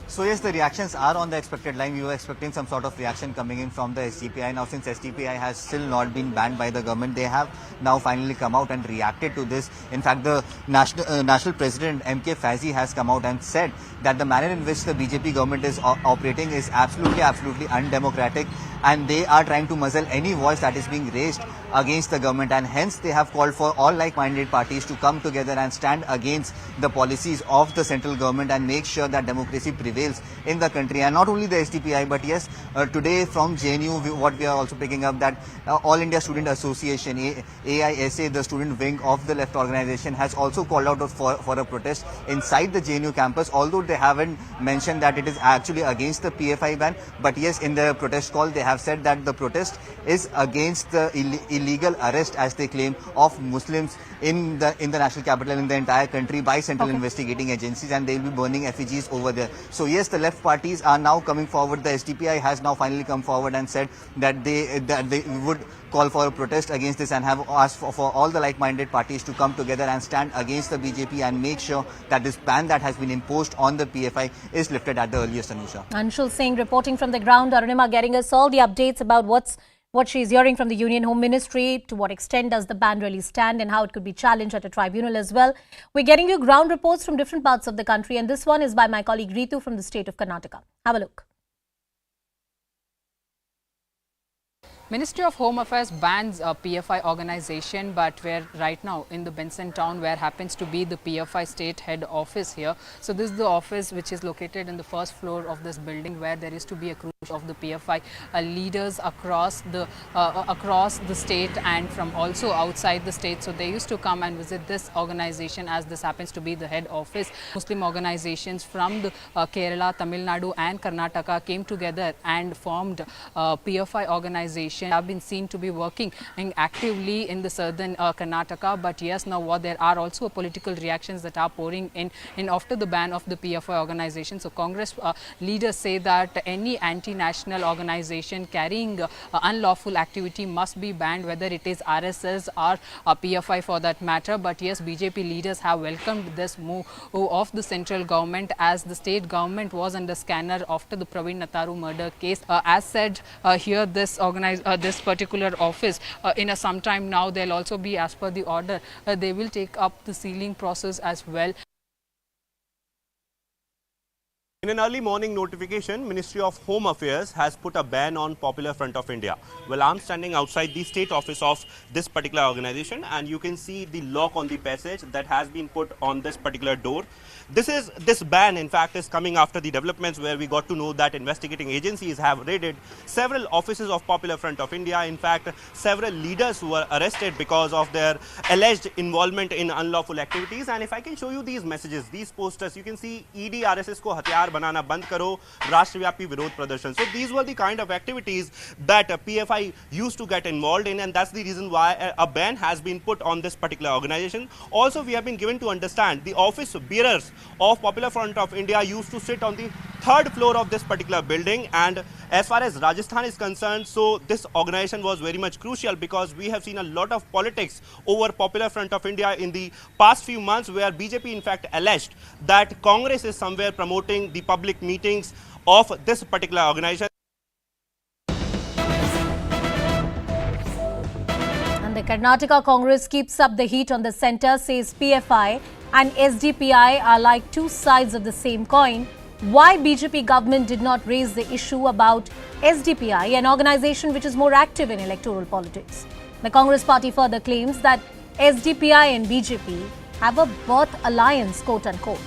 So yes, the reactions are on the expected line. We were expecting some sort of reaction coming in from the SDPI. Now, since SDPI has still not been banned by the government, they have now finally come out and reacted to this. In fact, the national president, MK Faizi, has come out and said that the manner in which the BJP government is operating is absolutely undemocratic, and they are trying to muzzle any voice that is being raised against the government, and hence they have called for all like-minded parties to come together and stand against the policies of the central government and make sure that democracy prevails in the country. And not only the SDPI, but yes, today from JNU, what we are also picking up, that All India Student Association, AISA, the student wing of the left organization, has also called out for a protest inside the JNU campus, although they haven't mentioned that it is actually against the PFI ban. But yes, in the protest call, they have said that the protest is against the illegal arrest, as they claim, of Muslims in the national capital, in the entire country, by central investigating agencies, and they will be burning effigies over there. So yes, the left parties are now coming forward. The SDPI has now finally come forward and said that they would call for a protest against this and have asked for all the like-minded parties to come together and stand against the BJP and make sure that this ban that has been imposed on the PFI is lifted at the earliest, Anusha. Anshul Singh reporting from the ground. Arunima getting us all the updates about what she's hearing from the Union Home Ministry. To what extent does the ban really stand and how it could be challenged at a tribunal as well. We're getting you ground reports from different parts of the country, and this one is by my colleague Ritu from the state of Karnataka. Have a look. Ministry of Home Affairs bans a PFI organization, but we're right now in the Benson town where happens to be the PFI state head office here. So this is the office which is located in the first floor of this building, where there is to be a cruise of the PFI leaders across the state and from also outside the state. So they used to come and visit this organization, as this happens to be the head office. Muslim organizations from the Kerala, Tamil Nadu and Karnataka came together and formed PFI organization. Have been seen to be working actively in the southern Karnataka, but yes, now what there are also political reactions that are pouring in after the ban of the PFI organization. So Congress leaders say that any anti-national organization carrying unlawful activity must be banned, whether it is RSS or PFI for that matter. But yes, BJP leaders have welcomed this move of the central government, as the state government was under scanner after the Praveen Natharu murder case. As said here, this particular office in some time now, they'll also be, as per the order, they will take up the sealing process as well. In an early morning notification, Ministry of Home Affairs has put a ban on Popular Front of India. Well, I'm standing outside the state office of this particular organization, and you can see the lock on the passage that has been put on this particular door. This ban, in fact, is coming after the developments where we got to know that investigating agencies have raided several offices of Popular Front of India. In fact, several leaders were arrested because of their alleged involvement in unlawful activities. And if I can show you these messages, these posters, you can see ED RSS ko hathiyar banana band karo, rashtravyaapi virodh pradarshan. So these were the kind of activities that PFI used to get involved in, and that's the reason why a ban has been put on this particular organization. Also, we have been given to understand the office bearers of Popular Front of India used to sit on the third floor of this particular building. And as far as Rajasthan is concerned, so this organization was very much crucial, because we have seen a lot of politics over Popular Front of India in the past few months, where BJP in fact alleged that Congress is somewhere promoting the public meetings of this particular organization. And the Karnataka Congress keeps up the heat on the centre, says PFI and SDPI are like two sides of the same coin. Why BJP government did not raise the issue about SDPI, an organization which is more active in electoral politics? The Congress party further claims that SDPI and BJP have a birth alliance, quote unquote.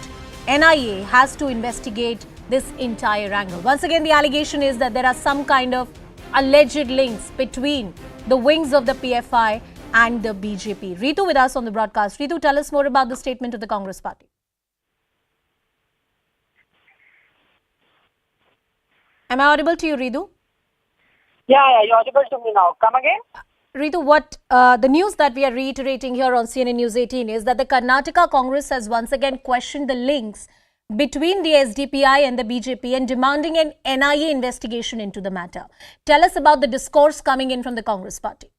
NIA has to investigate this entire angle. Once again, the allegation is that there are some kind of alleged links between the wings of the PFI and the BJP. Ritu with us on the broadcast. Ritu, tell us more about the statement of the Congress party. Am I audible to you, Ritu? Yeah, you're audible to me now. Come again? Ritu, what the news that we are reiterating here on CNN News 18 is that the Karnataka Congress has once again questioned the links between the SDPI and the BJP and demanding an NIA investigation into the matter. Tell us about the discourse coming in from the Congress party.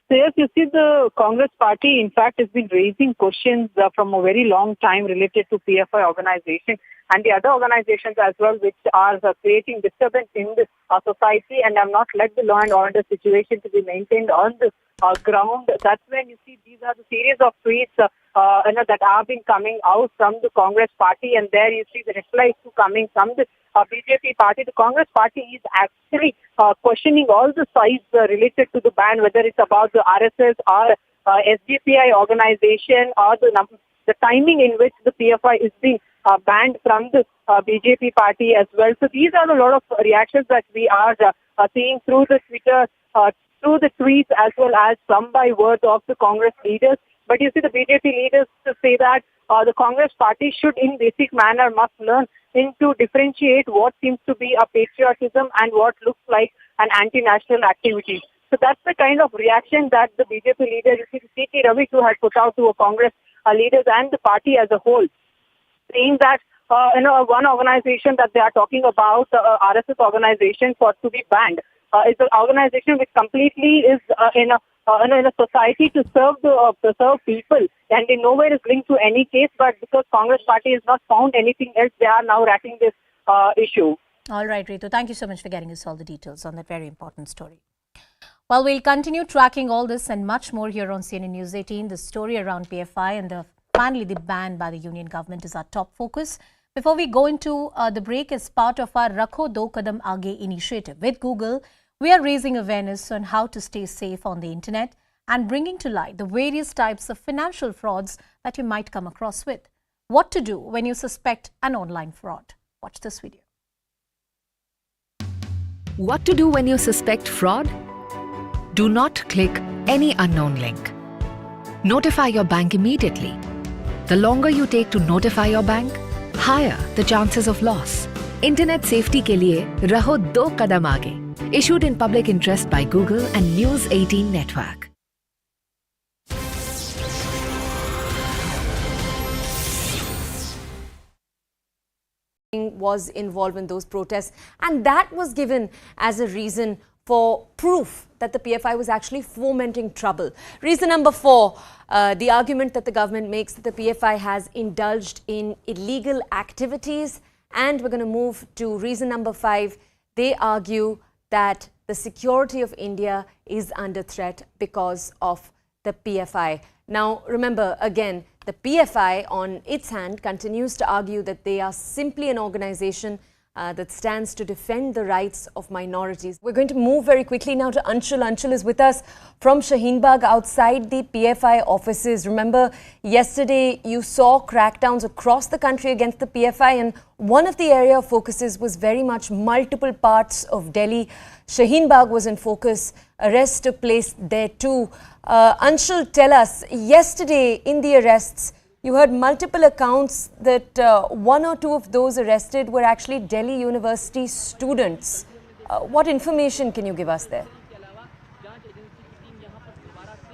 So yes, you see, the Congress party, in fact, has been raising questions from a very long time related to PFI organization and the other organizations as well, which are creating disturbance in the society and have not let the law and order situation to be maintained on the ground. That's when you see these are the series of tweets that have been coming out from the Congress party, and there you see the replies to coming from the BJP party. The Congress party is actually questioning all the sides related to the ban, whether it's about the RSS or SDPI organization or the timing in which the PFI is being banned from the BJP party as well. So these are a lot of reactions that we are seeing through the Twitter, through the tweets, as well as some by word of the Congress leaders. But you see, the BJP leaders say that the Congress party should, in basic manner, must learn to differentiate what seems to be a patriotism and what looks like an anti-national activity. So that's the kind of reaction that the BJP leader, you see, C.T. Ravi, too, had put out to a Congress leaders and the party as a whole, saying that one organization that they are talking about, RSS organization, for to be banned, is an organization which completely is in a society to serve people, and in nowhere is linked to any case. But because Congress party has not found anything else, they are now wrapping this issue. All right, Ritu, thank you so much for getting us all the details on that very important story. Well, we'll continue tracking all this and much more here on CNN News 18. The story around PFI and finally the ban by the union government is our top focus. Before we go into the break, as part of our Rakho Do Kadam Aage initiative with Google, we are raising awareness on how to stay safe on the internet and bringing to light the various types of financial frauds that you might come across with. What to do when you suspect an online fraud. Watch this video. What to do when you suspect fraud? Do not click any unknown link. Notify your bank immediately. The longer you take to notify your bank, higher the chances of loss. Internet safety के लिए रहो 2 कदम आगे. Issued in public interest by Google and News 18 Network. Was involved in those protests, and that was given as a reason for proof that the PFI was actually fomenting trouble. Reason number 4, the argument that the government makes that the PFI has indulged in illegal activities. And we're going to move to reason number 5. They argue that the security of India is under threat because of the PFI. Now, remember, again, the PFI on its hand continues to argue that they are simply an organization that stands to defend the rights of minorities. We're going to move very quickly now to Anshul. Anshul is with us from Shaheen Bagh outside the PFI offices. Remember, yesterday you saw crackdowns across the country against the PFI, and one of the area of focuses was very much multiple parts of Delhi. Shaheen Bagh was in focus. Arrests took place there too. Anshul, tell us, yesterday in the arrests, you heard multiple accounts that 1 or 2 of those arrested were actually Delhi University students. What information can you give us there?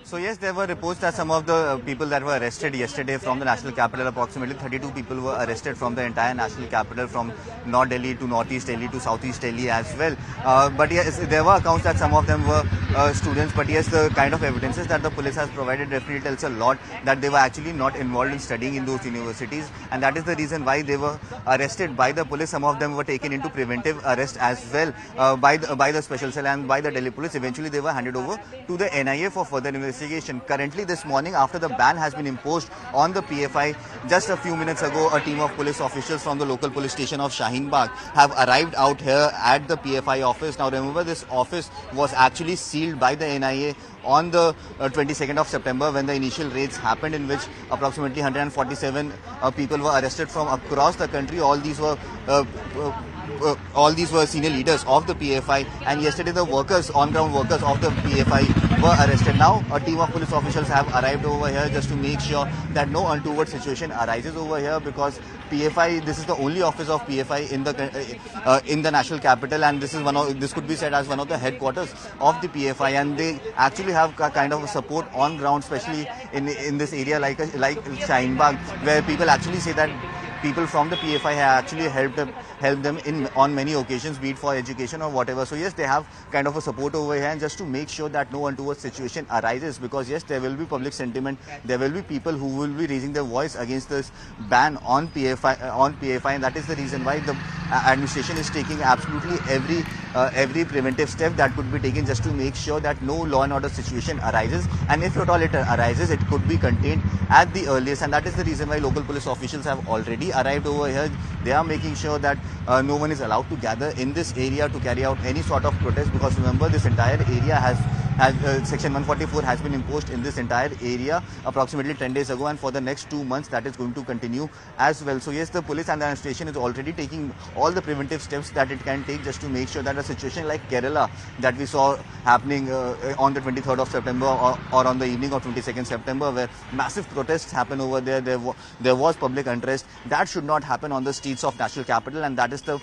So yes, there were reports that some of the people that were arrested yesterday from the national capital, approximately 32 people were arrested from the entire national capital, from North Delhi to Northeast Delhi to Southeast Delhi as well. But yes, there were accounts that some of them were students. But yes, the kind of evidences that the police has provided definitely tells a lot that they were actually not involved in studying in those universities, and that is the reason why they were arrested by the police. Some of them were taken into preventive arrest as well by the special cell and by the Delhi police. Eventually, they were handed over to the NIA for further investigation. Currently, this morning, after the ban has been imposed on the PFI, just a few minutes ago, a team of police officials from the local police station of Shaheen Bagh have arrived out here at the PFI office. Now, remember, this office was actually sealed by the NIA on the 22nd of September when the initial raids happened, in which approximately 147 people were arrested from across the country. All these were senior leaders of the PFI, and yesterday the workers, on-ground workers of the PFI were arrested. Now a team of police officials have arrived over here just to make sure that no untoward situation arises over here, because PFI, this is the only office of PFI in the national capital, and this could be said as one of the headquarters of the PFI, and they actually have a kind of a support on ground, especially in this area like Shaheen Bagh, where people actually say that people from the PFI have actually helped them on many occasions, be it for education or whatever. So yes, they have kind of a support over here, and just to make sure that no untoward situation arises, because yes, there will be public sentiment, there will be people who will be raising their voice against this ban on PFI, and that is the reason why the administration is taking absolutely every preventive step that could be taken just to make sure that no law and order situation arises, and if at all it arises, it could be contained at the earliest. And that is the reason why local police officials have already arrived over here. They are making sure that no one is allowed to gather in this area to carry out any sort of protest, because remember, this entire area has Section 144 has been imposed in this entire area approximately 10 days ago, and for the next 2 months that is going to continue as well. So yes, the police and the administration is already taking all the preventive steps that it can take just to make sure that a situation like Kerala that we saw happening on the 23rd of September or on the evening of 22nd September, where massive protests happen over there, there was public unrest, that should not happen on the streets of national capital, and that is the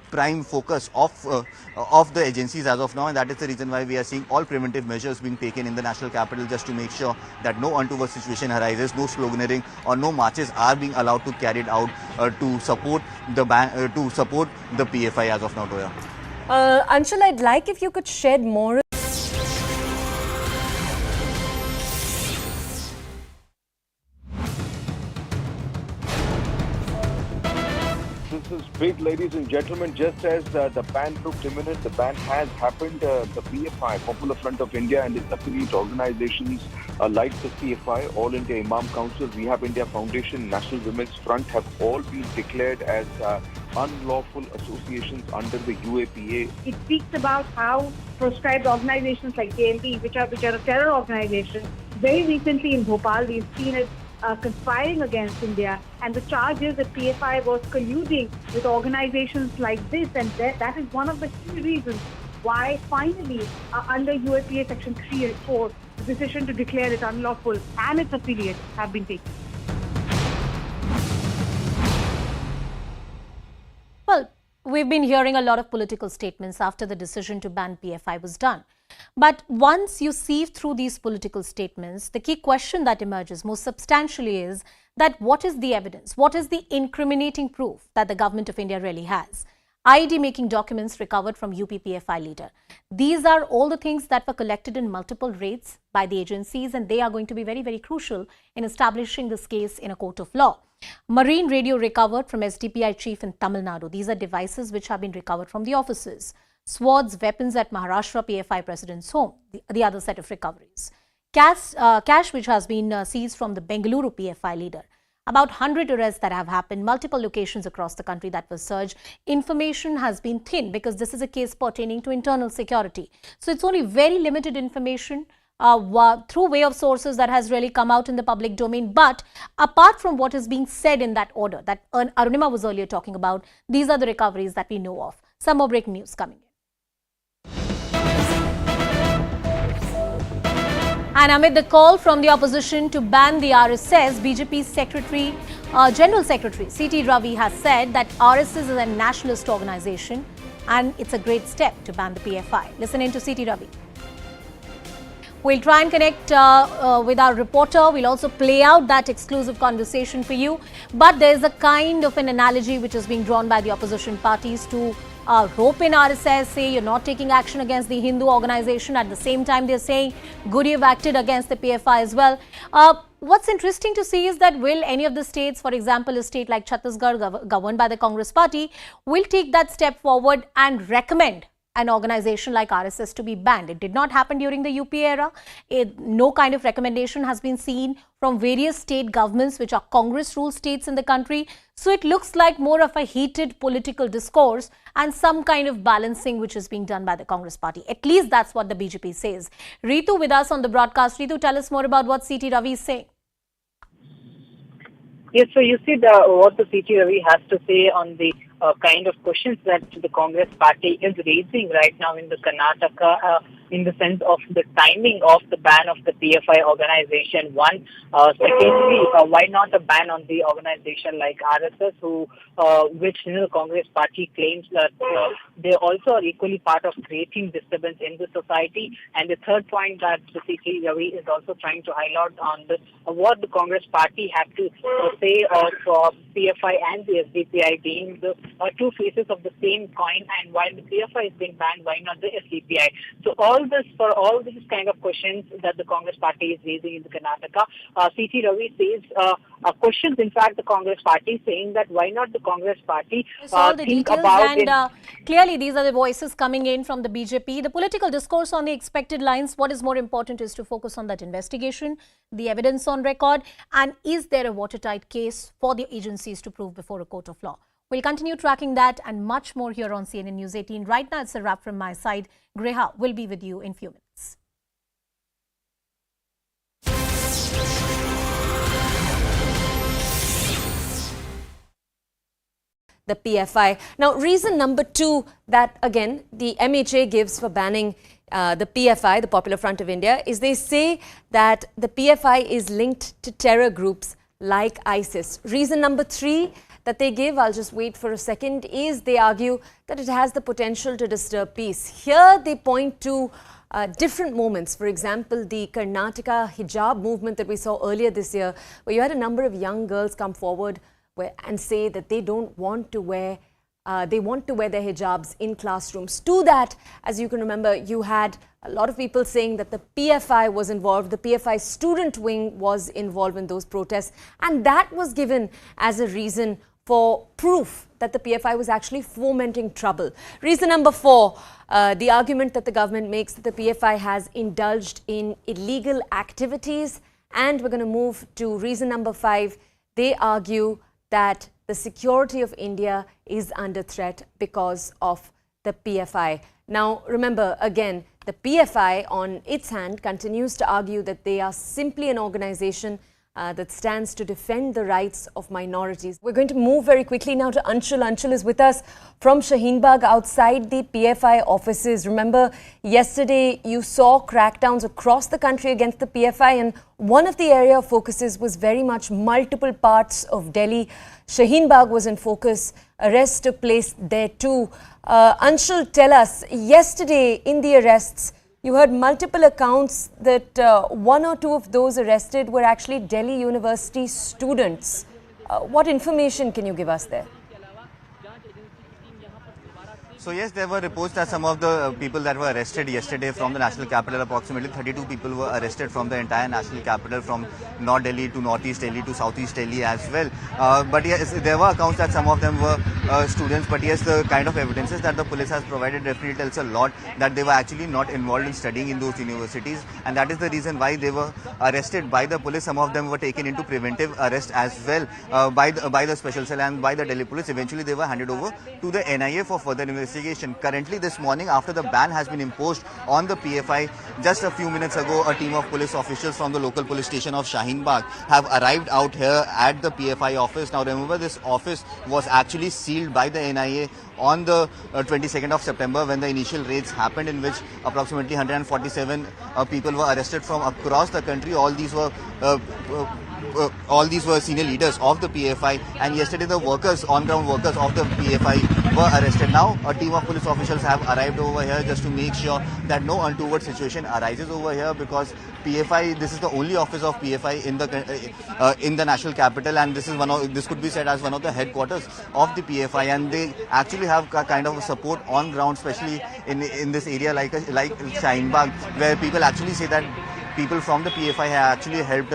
prime focus of the agencies as of now, and that is the reason why we are seeing all preventive measures being taken in the national capital just to make sure that no untoward situation arises, no sloganeering or no marches are being allowed to carried out to support the PFI as of now, Toya. Anshul, I'd like if you could shed more. This is big, ladies and gentlemen. Just as the ban looked imminent, the ban has happened. The PFI, Popular Front of India, and its affiliate organizations like the CFI, All India Imam Council, Rehab India Foundation, National Women's Front have all been declared as unlawful associations under the UAPA. It speaks about how proscribed organizations like JMP, which are a terror organization, very recently in Bhopal, we've seen it conspiring against India, and the charge is that PFI was colluding with organizations like this, and that is one of the key reasons why finally under UAPA section 3 and 4, the decision to declare it unlawful and its affiliates have been taken. Well, we've been hearing a lot of political statements after the decision to ban PFI was done. But once you sieve through these political statements, the key question that emerges most substantially is that what is the evidence? What is the incriminating proof that the government of India really has? IED making documents recovered from UP PFI leader. These are all the things that were collected in multiple raids by the agencies, and they are going to be very, very crucial in establishing this case in a court of law. Marine radio recovered from SDPI chief in Tamil Nadu. These are devices which have been recovered from the offices. Swords, weapons at Maharashtra PFI president's home, the other set of recoveries. Cash which has been seized from the Bengaluru PFI leader. About 100 arrests that have happened, multiple locations across the country that were searched. Information has been thin because this is a case pertaining to internal security. So it's only very limited information through way of sources that has really come out in the public domain. But apart from what is being said in that order that Arunima was earlier talking about, these are the recoveries that we know of. Some more breaking news coming in. And amid the call from the opposition to ban the RSS, BJP's General Secretary C.T. Ravi has said that RSS is a nationalist organization and it's a great step to ban the PFI. Listen in to C.T. Ravi. We'll try and connect with our reporter. We'll also play out that exclusive conversation for you. But there's a kind of an analogy which is being drawn by the opposition parties to rope in RSS, say you're not taking action against the Hindu organization. At the same time, they're saying, good, you've acted against the PFI as well. What's interesting to see is that will any of the states, for example, a state like Chhattisgarh governed by the Congress party, will take that step forward and recommend an organization like RSS to be banned. It did not happen during the UP era. No kind of recommendation has been seen from various state governments which are Congress-ruled states in the country. So it looks like more of a heated political discourse and some kind of balancing which is being done by the Congress party. At least that's what the BJP says. Ritu with us on the broadcast. Ritu, tell us more about what C.T. Ravi is saying. Yes, so you see what the C.T. Ravi has to say on the kind of questions that the Congress party is raising right now in the Karnataka in the sense of the timing of the ban of the PFI organization. One, secondly, why not a ban on the organization like RSS, which the Congress party claims that they also are equally part of creating disturbance in the society. And the third point that the C.T. Ravi is also trying to highlight on what the Congress party have to say of PFI and the SDPI being the two faces of the same coin, and while the PFI is being banned, why not the SDPI? So all these kind of questions that the Congress party is raising in the Karnataka, C.T. Ravi says questions, in fact, the Congress party saying that why not the Congress party think about it. And clearly these are the voices coming in from the BJP. The political discourse on the expected lines, what is more important is to focus on that investigation, the evidence on record, and is there a watertight case for the agencies to prove before a court of law. We'll continue tracking that and much more here on CNN News 18. Right now, it's a wrap from my side. Greha will be with you in a few minutes. The PFI. Now, reason number 2 that, again, the MHA gives for banning the PFI, the Popular Front of India, is they say that the PFI is linked to terror groups like ISIS. Reason number 3 that they give, I'll just wait for a second, is they argue that it has the potential to disturb peace. Here they point to different moments. For example, the Karnataka hijab movement that we saw earlier this year, where you had a number of young girls come forward and say that they don't want to wear they want to wear their hijabs in classrooms. To that, as you can remember, you had a lot of people saying that the PFI was involved, the PFI student wing was involved in those protests, and that was given as a reason for proof that the PFI was actually fomenting trouble. Reason number 4, the argument that the government makes that the PFI has indulged in illegal activities. And we're going to move to reason number 5. They argue that the security of India is under threat because of the PFI. Now, remember, again, the PFI on its hand continues to argue that they are simply an organization that stands to defend the rights of minorities. We're going to move very quickly now to Anshul. Anshul is with us from Shaheen Bagh outside the PFI offices. Remember, yesterday you saw crackdowns across the country against the PFI, and one of the area of focuses was very much multiple parts of Delhi. Shaheen Bagh was in focus. Arrests took place there too. Anshul, tell us, yesterday in the arrests, you heard multiple accounts that one or two of those arrested were actually Delhi University students. What information can you give us there? So yes, there were reports that some of the people that were arrested yesterday from the national capital, approximately 32 people were arrested from the entire national capital, from North Delhi to Northeast Delhi to Southeast Delhi as well. But yes, there were accounts that some of them were students. But yes, the kind of evidences that the police has provided definitely tells a lot that they were actually not involved in studying in those universities, and that is the reason why they were arrested by the police. Some of them were taken into preventive arrest as well by the special cell and by the Delhi police. Eventually, they were handed over to the NIA for further investigation. Currently, this morning, after the ban has been imposed on the PFI, just a few minutes ago, a team of police officials from the local police station of Shaheen Bagh have arrived out here at the PFI office. Now, remember, this office was actually sealed by the NIA on the 22nd of September when the initial raids happened, in which approximately 147 people were arrested from across the country. All these were senior leaders of the PFI, and yesterday the workers, on-ground workers of the PFI were arrested. Now a team of police officials have arrived over here just to make sure that no untoward situation arises over here, because PFI, this is the only office of PFI in the national capital, and this could be said as one of the headquarters of the PFI, and they actually have kind of support on ground, especially in this area like Shaheen Bagh, where people actually say that people from the PFI have actually helped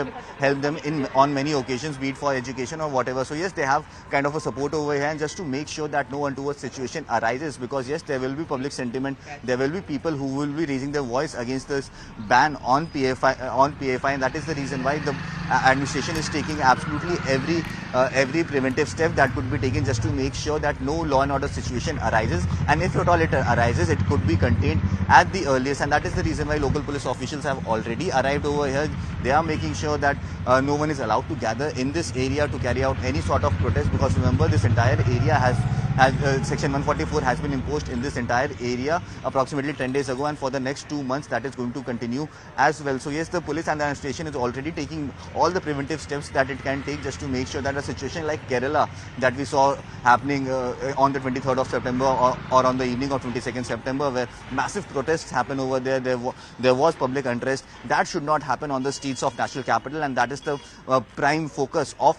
them on many occasions, be it for education or whatever. So yes, they have kind of a support over here, and just to make sure that no untoward situation arises, because yes, there will be public sentiment, there will be people who will be raising their voice against this ban on PFI, and that is the reason why the administration is taking absolutely every preventive step that could be taken just to make sure that no law and order situation arises, and if at all it arises, it could be contained at the earliest. And that is the reason why local police officials have already arrived over here. They are making sure that no one is allowed to gather in this area to carry out any sort of protest, because remember, this entire area has Section 144 has been imposed in this entire area approximately 10 days ago, and for the next 2 months that is going to continue as well. So yes, the police and the administration is already taking all the preventive steps that it can take just to make sure that a situation like Kerala that we saw happening on the 23rd of September or on the evening of 22nd September, where massive protests happen over there, there was public unrest, that should not happen on the streets of national capital, and that is the prime focus of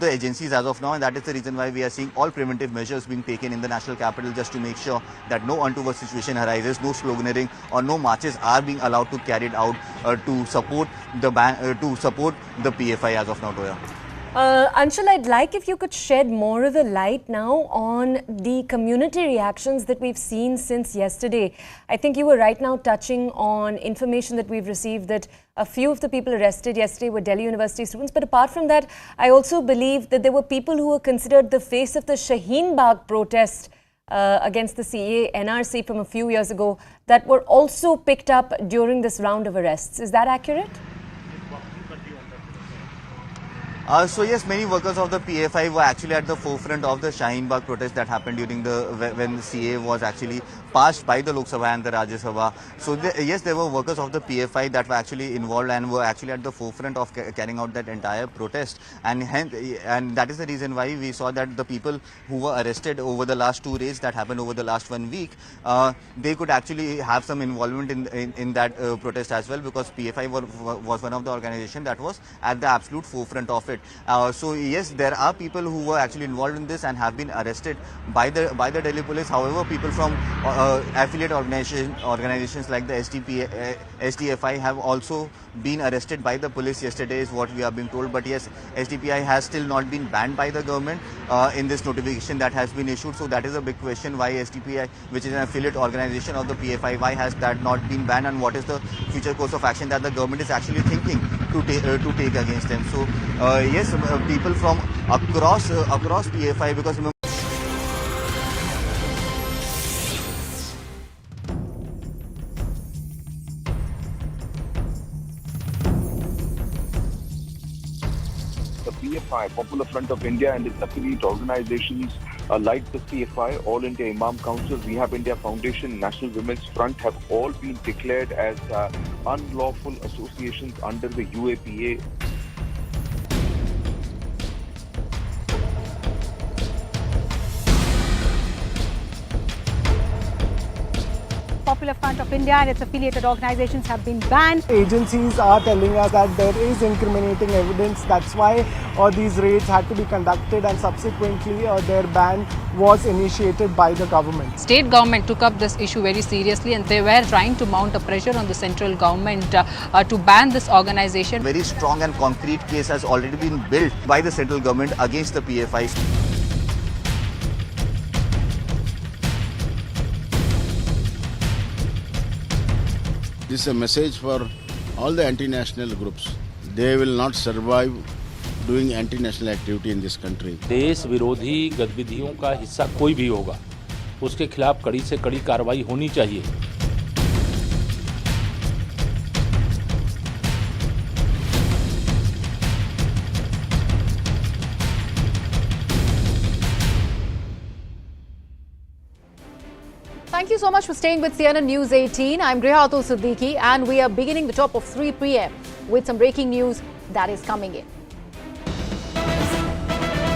the agencies as of now, and that is the reason why we are seeing all preventive measures being taken in the national capital just to make sure that no untoward situation arises, no sloganeering or no marches are being allowed to carried out to support the PFI as of now, Toya. Anshul, I'd like if you could shed more of a light now on the community reactions that we've seen since yesterday. I think you were right now touching on information that we've received that a few of the people arrested yesterday were Delhi University students. But apart from that, I also believe that there were people who were considered the face of the Shaheen Bagh protest against the CA NRC from a few years ago that were also picked up during this round of arrests. Is that accurate? So yes, many workers of the PFI were actually at the forefront of the Shaheen Bagh protest that happened during when the CA was actually passed by the Lok Sabha and the Rajya Sabha. So yes, there were workers of the PFI that were actually involved and were actually at the forefront of carrying out that entire protest, and that is the reason why we saw that the people who were arrested over the last 2 raids that happened over the last 1 week, they could actually have some involvement in that protest as well, because PFI was one of the organizations that was at the absolute forefront of it. So yes, there are people who were actually involved in this and have been arrested by the Delhi police. However, people from affiliate organizations like the SDFI have also been arrested by the police yesterday, is what we are being told. But yes, SDPI has still not been banned by the government in this notification that has been issued. So that is a big question, why SDPI, which is an affiliate organization of the PFI, why has that not been banned, and what is the future course of action that the government is actually thinking to take against them. So yes, people from across PFI, because remember, the PFI, Popular Front of India, and its affiliate organizations like the CFI, All India Imam Council, Rehab India Foundation, National Women's Front have all been declared as unlawful associations under the UAPA. Popular Front of India and its affiliated organizations have been banned. Agencies are telling us that there is incriminating evidence. That's why these raids had to be conducted, and subsequently their ban was initiated by the government. State government took up this issue very seriously, and they were trying to mount a pressure on the central government to ban this organization. Very strong and concrete case has already been built by the central government against the PFI. This is a message for all the anti-national groups. They will not survive doing anti-national activity in this country. देश विरोधी गतिविधियों का हिस्सा कोई भी होगा, उसके खिलाफ कड़ी से कड़ी कार्रवाई होनी चाहिए। Thank you so much for staying with CNN News 18. I'm Grihatul Siddiqui, and we are beginning the top of 3 p.m. with some breaking news that is coming in.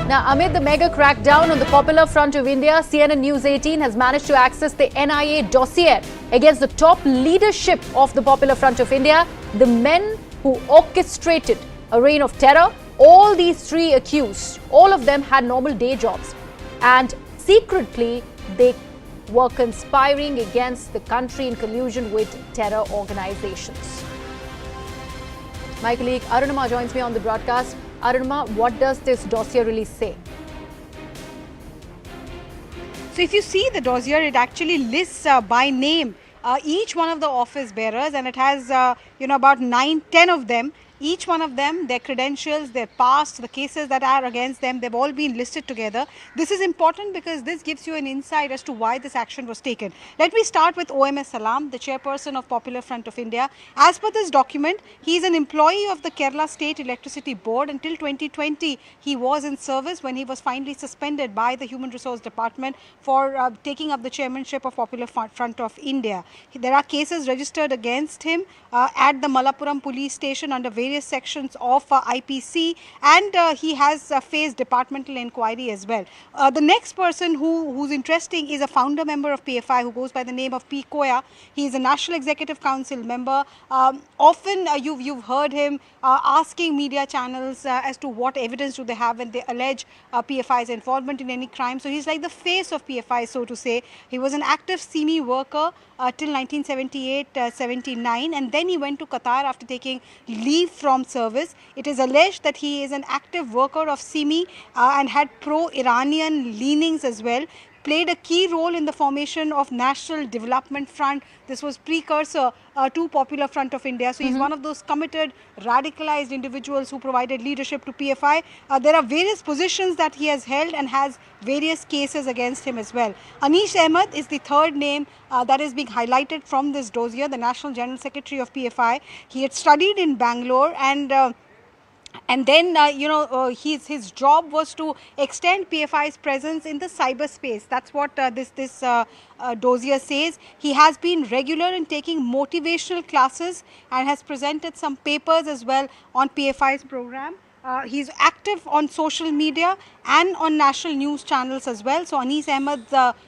Now, amid the mega crackdown on the Popular Front of India, CNN News 18 has managed to access the NIA dossier against the top leadership of the Popular Front of India, the men who orchestrated a reign of terror. All these 3 accused, all of them had normal day jobs, and secretly they were conspiring against the country in collusion with terror organizations. My colleague Arunama joins me on the broadcast. Arunama, what does this dossier really say? So if you see the dossier, it actually lists by name each one of the office bearers, and it has about 9-10 of them. Each one of them, their credentials, their past, the cases that are against them, they've all been listed together. This is important because this gives you an insight as to why this action was taken. Let me start with OMS Salam, the chairperson of Popular Front of India. As per this document, he is an employee of the Kerala State Electricity Board. Until 2020, he was in service when he was finally suspended by the Human Resource Department for taking up the chairmanship of Popular Front of India. There are cases registered against him at the Malappuram police station under various sections of IPC, and he has faced departmental inquiry as well. The next person who's interesting is a founder member of PFI who goes by the name of P. Koya. He is a National Executive Council member. Often you've heard him asking media channels as to what evidence do they have when they allege PFI's involvement in any crime. So he's like the face of PFI, so to say. He was an active CME worker till 1978-79, and then he went to Qatar after taking leave from service. It is alleged that he is an active worker of CME and had pro-Iranian leanings as well. Played a key role in the formation of National Development Front. This was precursor to Popular Front of India. So he's one of those committed, radicalized individuals who provided leadership to PFI. There are various positions that he has held and has various cases against him as well. Anish Ahmed is the third name that is being highlighted from this dossier, the National General Secretary of PFI. He had studied in Bangalore, and then, his job was to extend PFI's presence in the cyberspace. That's what this dossier says. He has been regular in taking motivational classes and has presented some papers as well on PFI's program. He's active on social media and on national news channels as well. So Anis Ahmed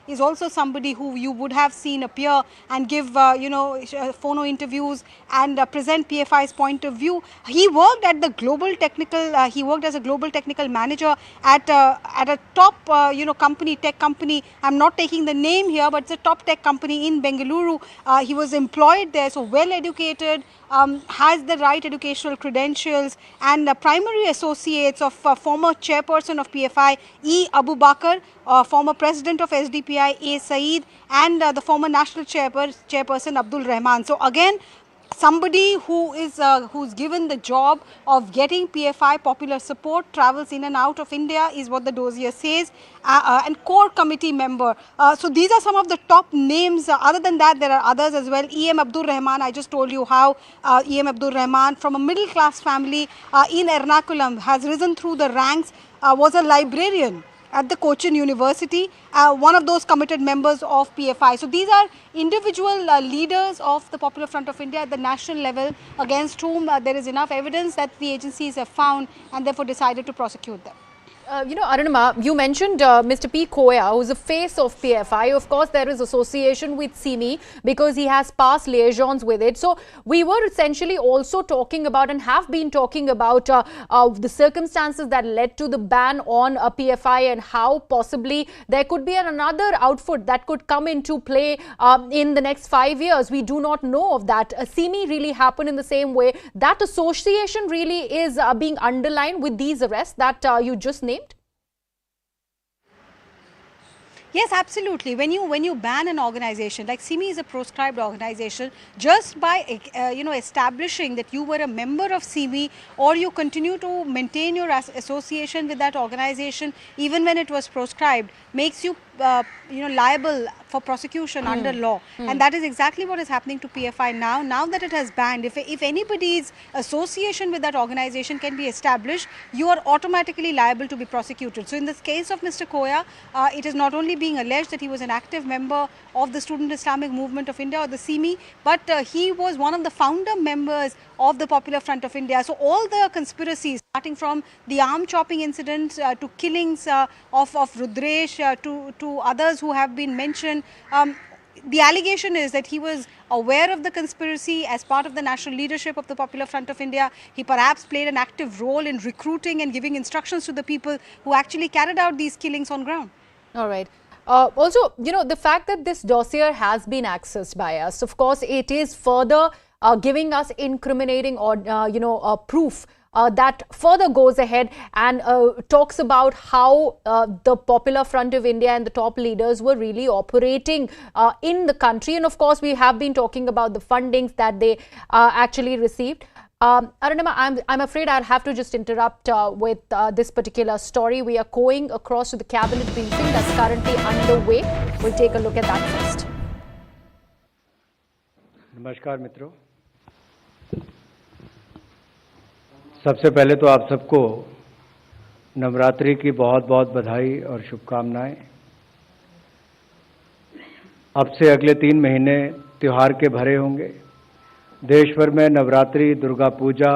is also somebody who you would have seen appear and give phono interviews and present PFI's point of view. He worked at the global technical. He worked as a global technical manager at a top company, tech company. I'm not taking the name here, but it's a top tech company in Bengaluru. He was employed there, so well educated. Has the right educational credentials, and primary associates of former chairperson of PFI E. Abu Bakr, former president of SDPI A. Saeed, and the former national chairperson Abdul Rahman. So again, somebody who's given the job of getting PFI popular support, travels in and out of India, is what the dossier says, and core committee member. So these are some of the top names. Other than that, there are others as well. E.M. Abdul Rahman, I just told you how E.M. Abdul Rahman, from a middle class family in Ernakulam, has risen through the ranks, was a librarian at the Cochin University, one of those committed members of PFI. So these are individual leaders of the Popular Front of India at the national level, against whom there is enough evidence that the agencies have found and therefore decided to prosecute them. Arunima, you mentioned Mr. P. Koya, who is the face of PFI. Of course, there is association with CIMI because he has past liaisons with it. So we were essentially also talking about and have been talking about the circumstances that led to the ban on PFI and how possibly there could be another outfit that could come into play in the next 5 years. We do not know of that. CIMI really happened in the same way. That association really is being underlined with these arrests that you just named. Yes, absolutely. When you ban an organization, like CIMI is a proscribed organization, just by establishing that you were a member of CIMI, or you continue to maintain your association with that organization even when it was proscribed, makes you liable for prosecution under law. And that is exactly what is happening to PFI now. Now that it has banned, if anybody's association with that organization can be established, you are automatically liable to be prosecuted. So in this case of Mr. Koya, it is not only being alleged that he was an active member of the Student Islamic Movement of India, or the CIMI, but he was one of the founder members of the Popular Front of India. So all the conspiracies, starting from the arm chopping incident to killings of Rudresh, to others who have been mentioned, the allegation is that he was aware of the conspiracy as part of the national leadership of the Popular Front of India. He perhaps played an active role in recruiting and giving instructions to the people who actually carried out these killings on ground. All right. Also, the fact that this dossier has been accessed by us, of course, it is further giving us incriminating or, proof that further goes ahead and talks about how the Popular Front of India and the top leaders were really operating in the country. And of course, we have been talking about the fundings that they actually received. Arunima, I'm afraid I'll have to just interrupt with this particular story. We are going across to the cabinet briefing that's currently underway. We'll take a look at that first. नमस्कार मित्रों, सबसे पहले तो आप सबको नवरात्रि की बहुत बहुत बधाई और शुभकामनाएं। अब से अगले 3 महीने त्योहार के भरे होंगे। देश भर में नवरात्रि, दुर्गा पूजा,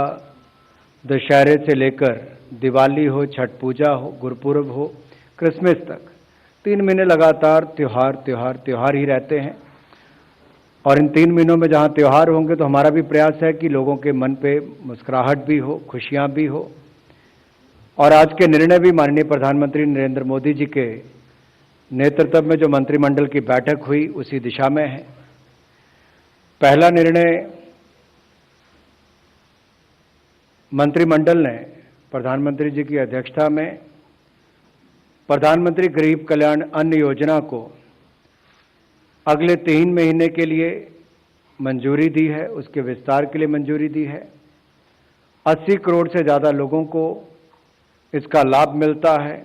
दशहरे से लेकर दिवाली हो, छठ पूजा हो, गुरुपुरब हो, क्रिसमस तक 3 महीने लगातार त्योहार ही रहते हैं। और इन 3 महीनों में जहां त्योहार होंगे तो हमारा भी प्रयास है कि लोगों के मन पे मुस्कुराहट भी हो, खुशियां भी हो। और आज के निर्णय भी माननीय प्रधानमंत्री नरेंद्र मोदी जी के नेतृत्व में जो मंत्रिमंडल की बैठक हुई उसी दिशा में है। पहला निर्णय मंत्रिमंडल ने प्रधानमंत्री जी की अध्यक्षता में प्रधानमंत्री गरीब कल्याण अन्न योजना को अगले 3 महीने के लिए मंजूरी दी है, उसके विस्तार के लिए मंजूरी दी है। 80 करोड़ से ज़्यादा लोगों को इसका लाभ मिलता है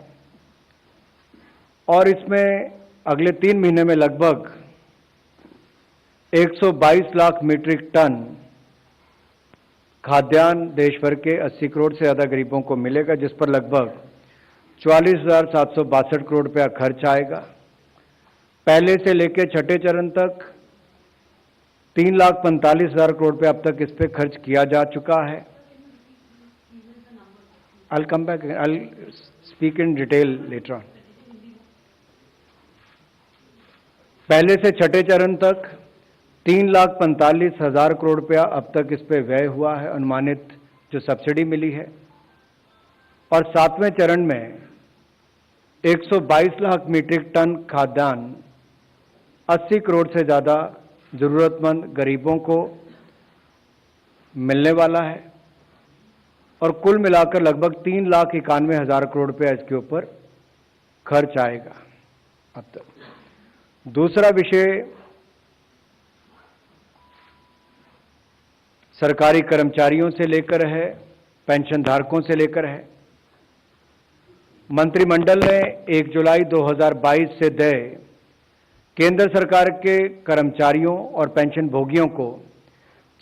और इसमें अगले 3 महीने में लगभग 122 लाख मीट्रिक टन खाद्यान्न देश भर के 80 करोड़ से ज़्यादा गरीबों को मिलेगा, जिस पर लगभग 44,762 करोड़ रुपया खर्च आएगा। पहले से लेकर छठे चरण तक 3,45,000 करोड़ रुपया अब तक इस पे खर्च किया जा चुका है। I'll come back, I'll speak in detail later on. पहले से छठे चरण तक 3,45,000 करोड़ रुपया अब तक इस पे व्यय हुआ है, अनुमानित जो सब्सिडी मिली है। और 7वें चरण में 122 लाख मीट्रिक टन खाद्यान्न 80 करोड़ से ज़्यादा ज़रूरतमंद गरीबों को मिलने वाला है और कुल मिलाकर लगभग 3,91,000 करोड़ रुपया इसके ऊपर खर्च आएगा अब तक। दूसरा विषय सरकारी कर्मचारियों से लेकर है, पेंशन धारकों से लेकर है। मंत्रिमंडल ने 1 जुलाई 2022 से देय केंद्र सरकार के कर्मचारियों और पेंशन भोगियों को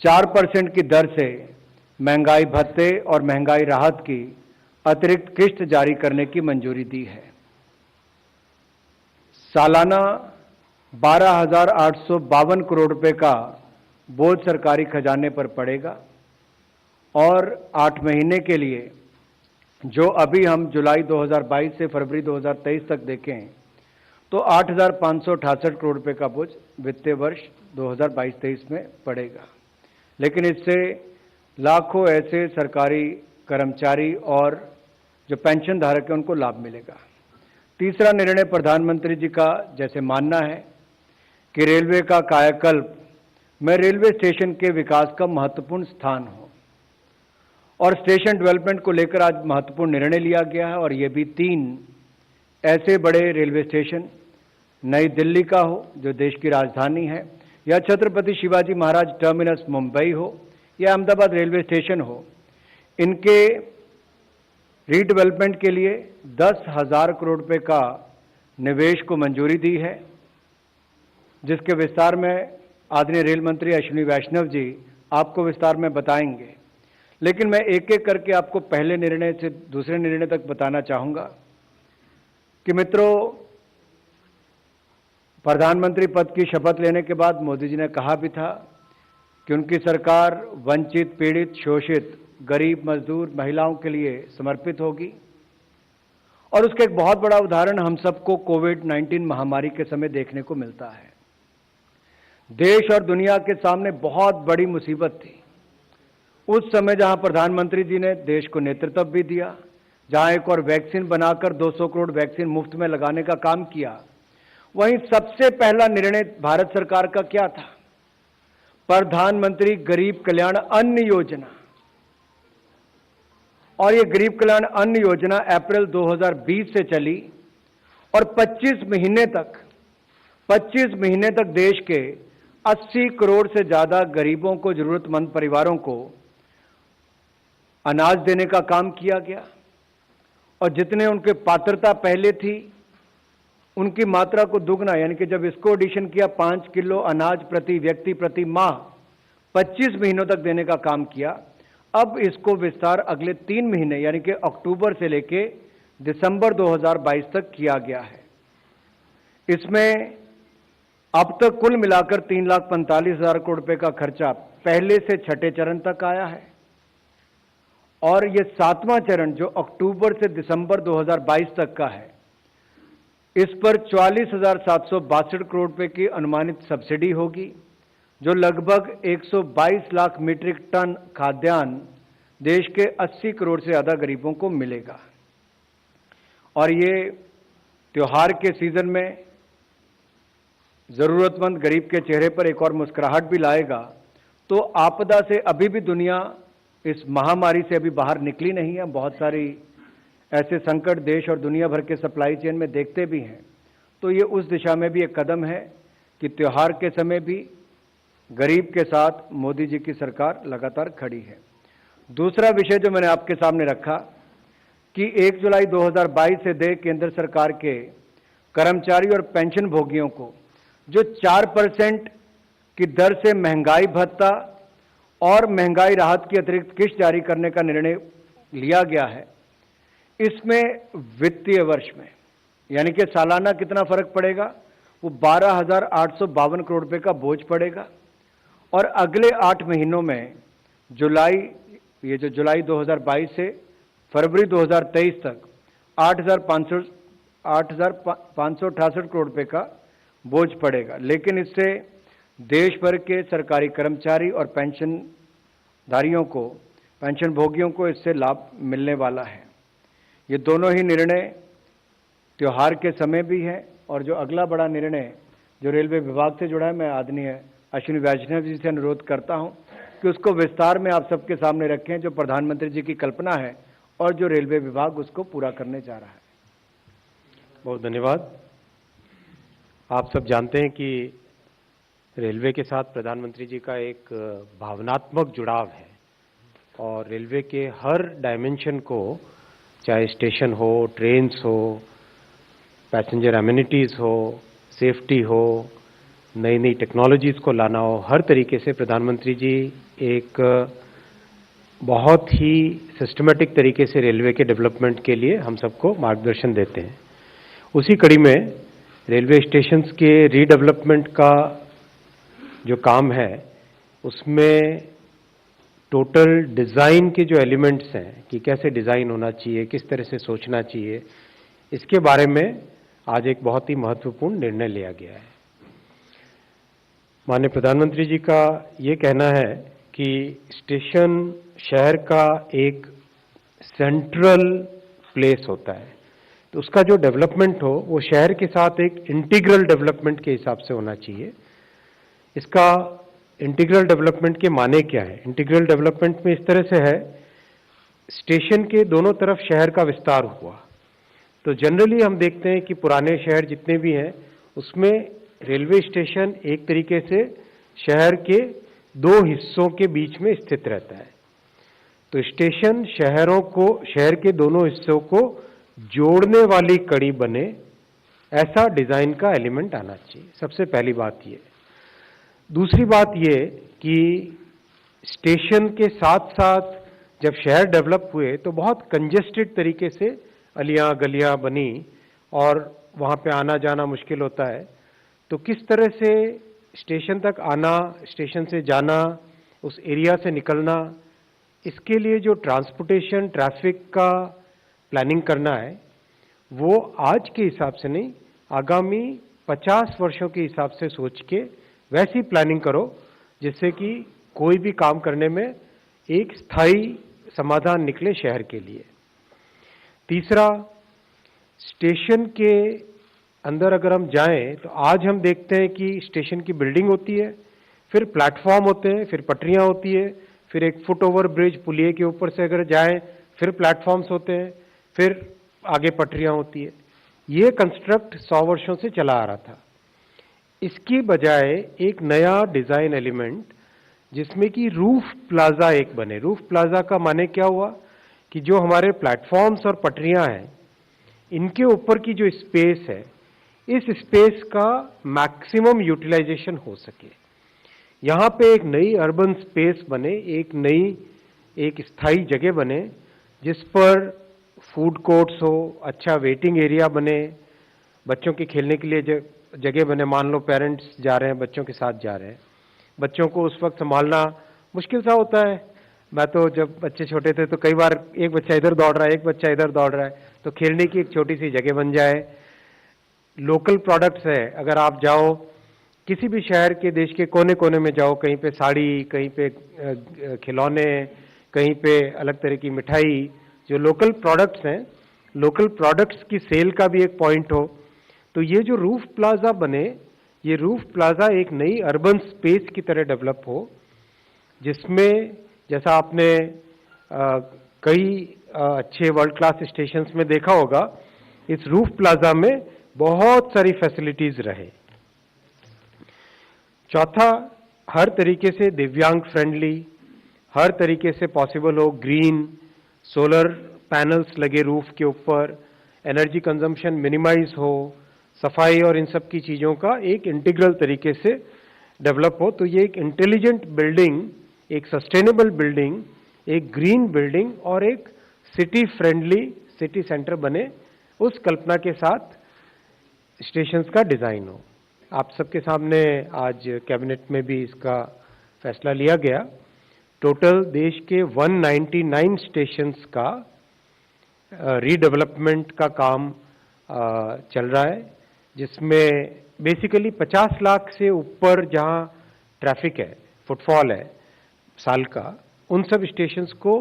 4% की दर से महंगाई भत्ते और महंगाई राहत की अतिरिक्त किस्त जारी करने की मंजूरी दी है। सालाना 12,852 करोड़ रुपए का बोझ सरकारी खजाने पर पड़ेगा और 8 महीने के लिए, जो अभी हम जुलाई 2022 से फरवरी 2023 तक देखें तो 8,568 करोड़ रुपए का बोझ वित्तीय वर्ष 2022-23 में पड़ेगा। लेकिन इससे लाखों ऐसे सरकारी कर्मचारी और जो पेंशन धारक हैं उनको लाभ मिलेगा। तीसरा निर्णय प्रधानमंत्री जी का जैसे मानना है कि रेलवे का कायाकल्प में रेलवे स्टेशन के विकास का महत्वपूर्ण स्थान हो और स्टेशन डेवलपमेंट को लेकर आज महत्वपूर्ण निर्णय लिया गया है और ये भी 3 ऐसे बड़े रेलवे स्टेशन, नई दिल्ली का हो जो देश की राजधानी है, या छत्रपति शिवाजी महाराज टर्मिनस मुंबई हो, या अहमदाबाद रेलवे स्टेशन हो, इनके रीडेवलपमेंट के लिए 10,000 करोड़ रुपए का निवेश को मंजूरी दी है, जिसके विस्तार में आदरणीय रेल मंत्री अश्विनी वैष्णव जी आपको विस्तार में बताएंगे। लेकिन मैं एक एक करके आपको पहले निर्णय से दूसरे निर्णय तक बताना चाहूंगा कि मित्रों, प्रधानमंत्री पद की शपथ लेने के बाद मोदी जी ने कहा भी था कि उनकी सरकार वंचित, पीड़ित, शोषित, गरीब, मजदूर, महिलाओं के लिए समर्पित होगी। और उसका एक बहुत बड़ा उदाहरण हम सबको कोविड-19 महामारी के समय देखने को मिलता है। देश और दुनिया के सामने बहुत बड़ी मुसीबत थी। उस समय जहां प्रधानमंत्री जी ने देश को नेतृत्व भी दिया, जहां एक और वैक्सीन बनाकर 200 करोड़ वैक्सीन मुफ्त में लगाने का काम किया, वहीं सबसे पहला निर्णय भारत सरकार का क्या था? प्रधानमंत्री गरीब कल्याण अन्न योजना। और ये गरीब कल्याण अन्न योजना अप्रैल 2020 से चली और 25 महीने तक देश के 80 करोड़ से ज्यादा गरीबों को, जरूरतमंद परिवारों को अनाज देने का काम किया गया। और जितने उनके पात्रता पहले थी उनकी मात्रा को दुगना, यानी कि जब इसको एडिशन किया 5 किलो अनाज प्रति व्यक्ति प्रति माह 25 महीनों तक देने का काम किया। अब इसको विस्तार अगले 3 महीने यानी कि अक्टूबर से लेके दिसंबर 2022 तक किया गया है। इसमें अब तक कुल मिलाकर 3,45,000 करोड़ रुपए का खर्चा पहले से छठे चरण तक आया है और ये 7वां चरण जो अक्टूबर से दिसंबर 2022 तक का है, इस पर 44,762 करोड़ रुपए की अनुमानित सब्सिडी होगी, जो लगभग 122 लाख मीट्रिक टन खाद्यान्न देश के 80 करोड़ से ज्यादा गरीबों को मिलेगा। और ये त्योहार के सीजन में जरूरतमंद गरीब के चेहरे पर एक और मुस्कुराहट भी लाएगा। तो आपदा से अभी भी दुनिया, इस महामारी से अभी बाहर निकली नहीं है। बहुत सारी ऐसे संकट देश और दुनिया भर के सप्लाई चेन में देखते भी हैं। तो ये उस दिशा में भी एक कदम है कि त्योहार के समय भी गरीब के साथ मोदी जी की सरकार लगातार खड़ी है। दूसरा विषय जो मैंने आपके सामने रखा कि 1 जुलाई 2022 से दे केंद्र सरकार के कर्मचारी और पेंशन भोगियों को जो 4% की दर से महंगाई भत्ता और महंगाई राहत की अतिरिक्त किस्त जारी करने का निर्णय लिया गया है, इसमें वित्तीय वर्ष में यानी कि सालाना कितना फर्क पड़ेगा? वो 12,852 करोड़ रुपए का बोझ पड़ेगा। और अगले 8 महीनों में जुलाई 2022 से फरवरी 2023 तक 8,568 करोड़ रुपए का बोझ पड़ेगा। लेकिन इससे देश भर के सरकारी कर्मचारी और पेंशनधारियों को, पेंशन भोगियों को इससे लाभ मिलने वाला है। ये दोनों ही निर्णय त्योहार के समय भी है। और जो अगला बड़ा निर्णय जो रेलवे विभाग से जुड़ा है, मैं आदरणीय अश्विनी वैष्णव जी से अनुरोध करता हूं कि उसको विस्तार में आप सबके सामने रखें, जो प्रधानमंत्री जी की कल्पना है और जो रेलवे विभाग उसको पूरा करने जा रहा है। बहुत धन्यवाद। आप सब जानते हैं कि रेलवे के साथ प्रधानमंत्री जी का एक भावनात्मक जुड़ाव है और रेलवे के हर डायमेंशन को, चाहे स्टेशन हो, ट्रेन्स हो, पैसेंजर एमिनिटीज़ हो, सेफ्टी हो, नई नई टेक्नोलॉजीज़ को लाना हो, हर तरीके से प्रधानमंत्री जी एक बहुत ही सिस्टमेटिक तरीके से रेलवे के डेवलपमेंट के लिए हम सबको मार्गदर्शन देते हैं। उसी कड़ी में रेलवे स्टेशंस के रीडेवलपमेंट का जो काम है उसमें टोटल डिज़ाइन के जो एलिमेंट्स हैं कि कैसे डिज़ाइन होना चाहिए, किस तरह से सोचना चाहिए, इसके बारे में आज एक बहुत ही महत्वपूर्ण निर्णय लिया गया है। माननीय प्रधानमंत्री जी का ये कहना है कि स्टेशन शहर का एक सेंट्रल प्लेस होता है, तो उसका जो डेवलपमेंट हो वो शहर के साथ एक इंटीग्रल डेवलपमेंट के हिसाब से होना चाहिए। इसका इंटीग्रल डेवलपमेंट के माने क्या है? इंटीग्रल डेवलपमेंट में इस तरह से है, स्टेशन के दोनों तरफ शहर का विस्तार हुआ। तो जनरली हम देखते हैं कि पुराने शहर जितने भी हैं उसमें रेलवे स्टेशन एक तरीके से शहर के दो हिस्सों के बीच में स्थित रहता है। तो स्टेशन शहर के दोनों हिस्सों को जोड़ने वाली कड़ी बने, ऐसा डिजाइन का एलिमेंट आना चाहिए। सबसे पहली बात ये। दूसरी बात ये कि स्टेशन के साथ साथ जब शहर डेवलप हुए तो बहुत कंजेस्टेड तरीके से अलियां गलियां बनी और वहाँ पे आना जाना मुश्किल होता है। तो किस तरह से स्टेशन तक आना, स्टेशन से जाना, उस एरिया से निकलना, इसके लिए जो ट्रांसपोर्टेशन ट्रैफिक का प्लानिंग करना है वो आज के हिसाब से नहीं, आगामी 50 वर्षों के हिसाब से सोच के वैसी प्लानिंग करो जिससे कि कोई भी काम करने में एक स्थायी समाधान निकले शहर के लिए। तीसरा, स्टेशन के अंदर अगर हम जाएं तो आज हम देखते हैं कि स्टेशन की बिल्डिंग होती है, फिर प्लेटफॉर्म होते हैं, फिर पटरियां होती है, फिर एक फुट ओवर ब्रिज पुलिये के ऊपर से अगर जाएं फिर प्लेटफॉर्म्स होते हैं, फिर आगे पटरियां होती है। ये कंस्ट्रक्ट 100 वर्षों से चला आ रहा था। इसकी बजाय एक नया डिजाइन एलिमेंट जिसमें कि रूफ प्लाजा एक बने। रूफ प्लाजा का माने क्या हुआ कि जो हमारे प्लेटफॉर्म्स और पटरियां हैं इनके ऊपर की जो स्पेस है, इस स्पेस का मैक्सिमम यूटिलाइजेशन हो सके। यहाँ पे एक नई अर्बन स्पेस बने, एक स्थायी जगह बने जिस पर फूड कोर्ट्स हो, अच्छा वेटिंग एरिया बने, बच्चों के खेलने के लिए जगह बने। मान लो पेरेंट्स जा रहे हैं, बच्चों के साथ जा रहे हैं, बच्चों को उस वक्त संभालना मुश्किल सा होता है। मैं तो जब बच्चे छोटे थे तो कई बार एक बच्चा इधर दौड़ रहा है, एक बच्चा इधर दौड़ रहा है, तो खेलने की एक छोटी सी जगह बन जाए। लोकल प्रोडक्ट्स है, अगर आप जाओ किसी भी शहर के, देश के कोने कोने में जाओ, कहीं पे साड़ी, कहीं पे खिलौने, कहीं पे अलग तरह की मिठाई, जो लोकल प्रोडक्ट्स हैं, लोकल प्रोडक्ट्स की सेल का भी एक पॉइंट हो। तो ये जो रूफ प्लाजा बने, ये रूफ प्लाजा एक नई अर्बन स्पेस की तरह डेवलप हो, जिसमें जैसा आपने कई अच्छे वर्ल्ड क्लास स्टेशंस में देखा होगा, इस रूफ प्लाजा में बहुत सारी फैसिलिटीज रहे। चौथा, हर तरीके से दिव्यांग फ्रेंडली, हर तरीके से पॉसिबल हो, ग्रीन, सोलर पैनल्स लगे रूफ के ऊपर, एनर्जी कंजम्पशन मिनिमाइज हो, सफाई और इन सब की चीज़ों का एक इंटीग्रल तरीके से डेवलप हो। तो ये एक इंटेलिजेंट बिल्डिंग, एक सस्टेनेबल बिल्डिंग, एक ग्रीन बिल्डिंग और एक सिटी फ्रेंडली सिटी सेंटर बने, उस कल्पना के साथ स्टेशंस का डिज़ाइन हो। आप सबके सामने आज कैबिनेट में भी इसका फैसला लिया गया। टोटल देश के 199 स्टेशंस का रीडेवलपमेंट का काम चल रहा है, जिसमें बेसिकली 50 लाख से ऊपर जहां ट्रैफिक है, फुटफॉल है साल का, उन सब स्टेशंस को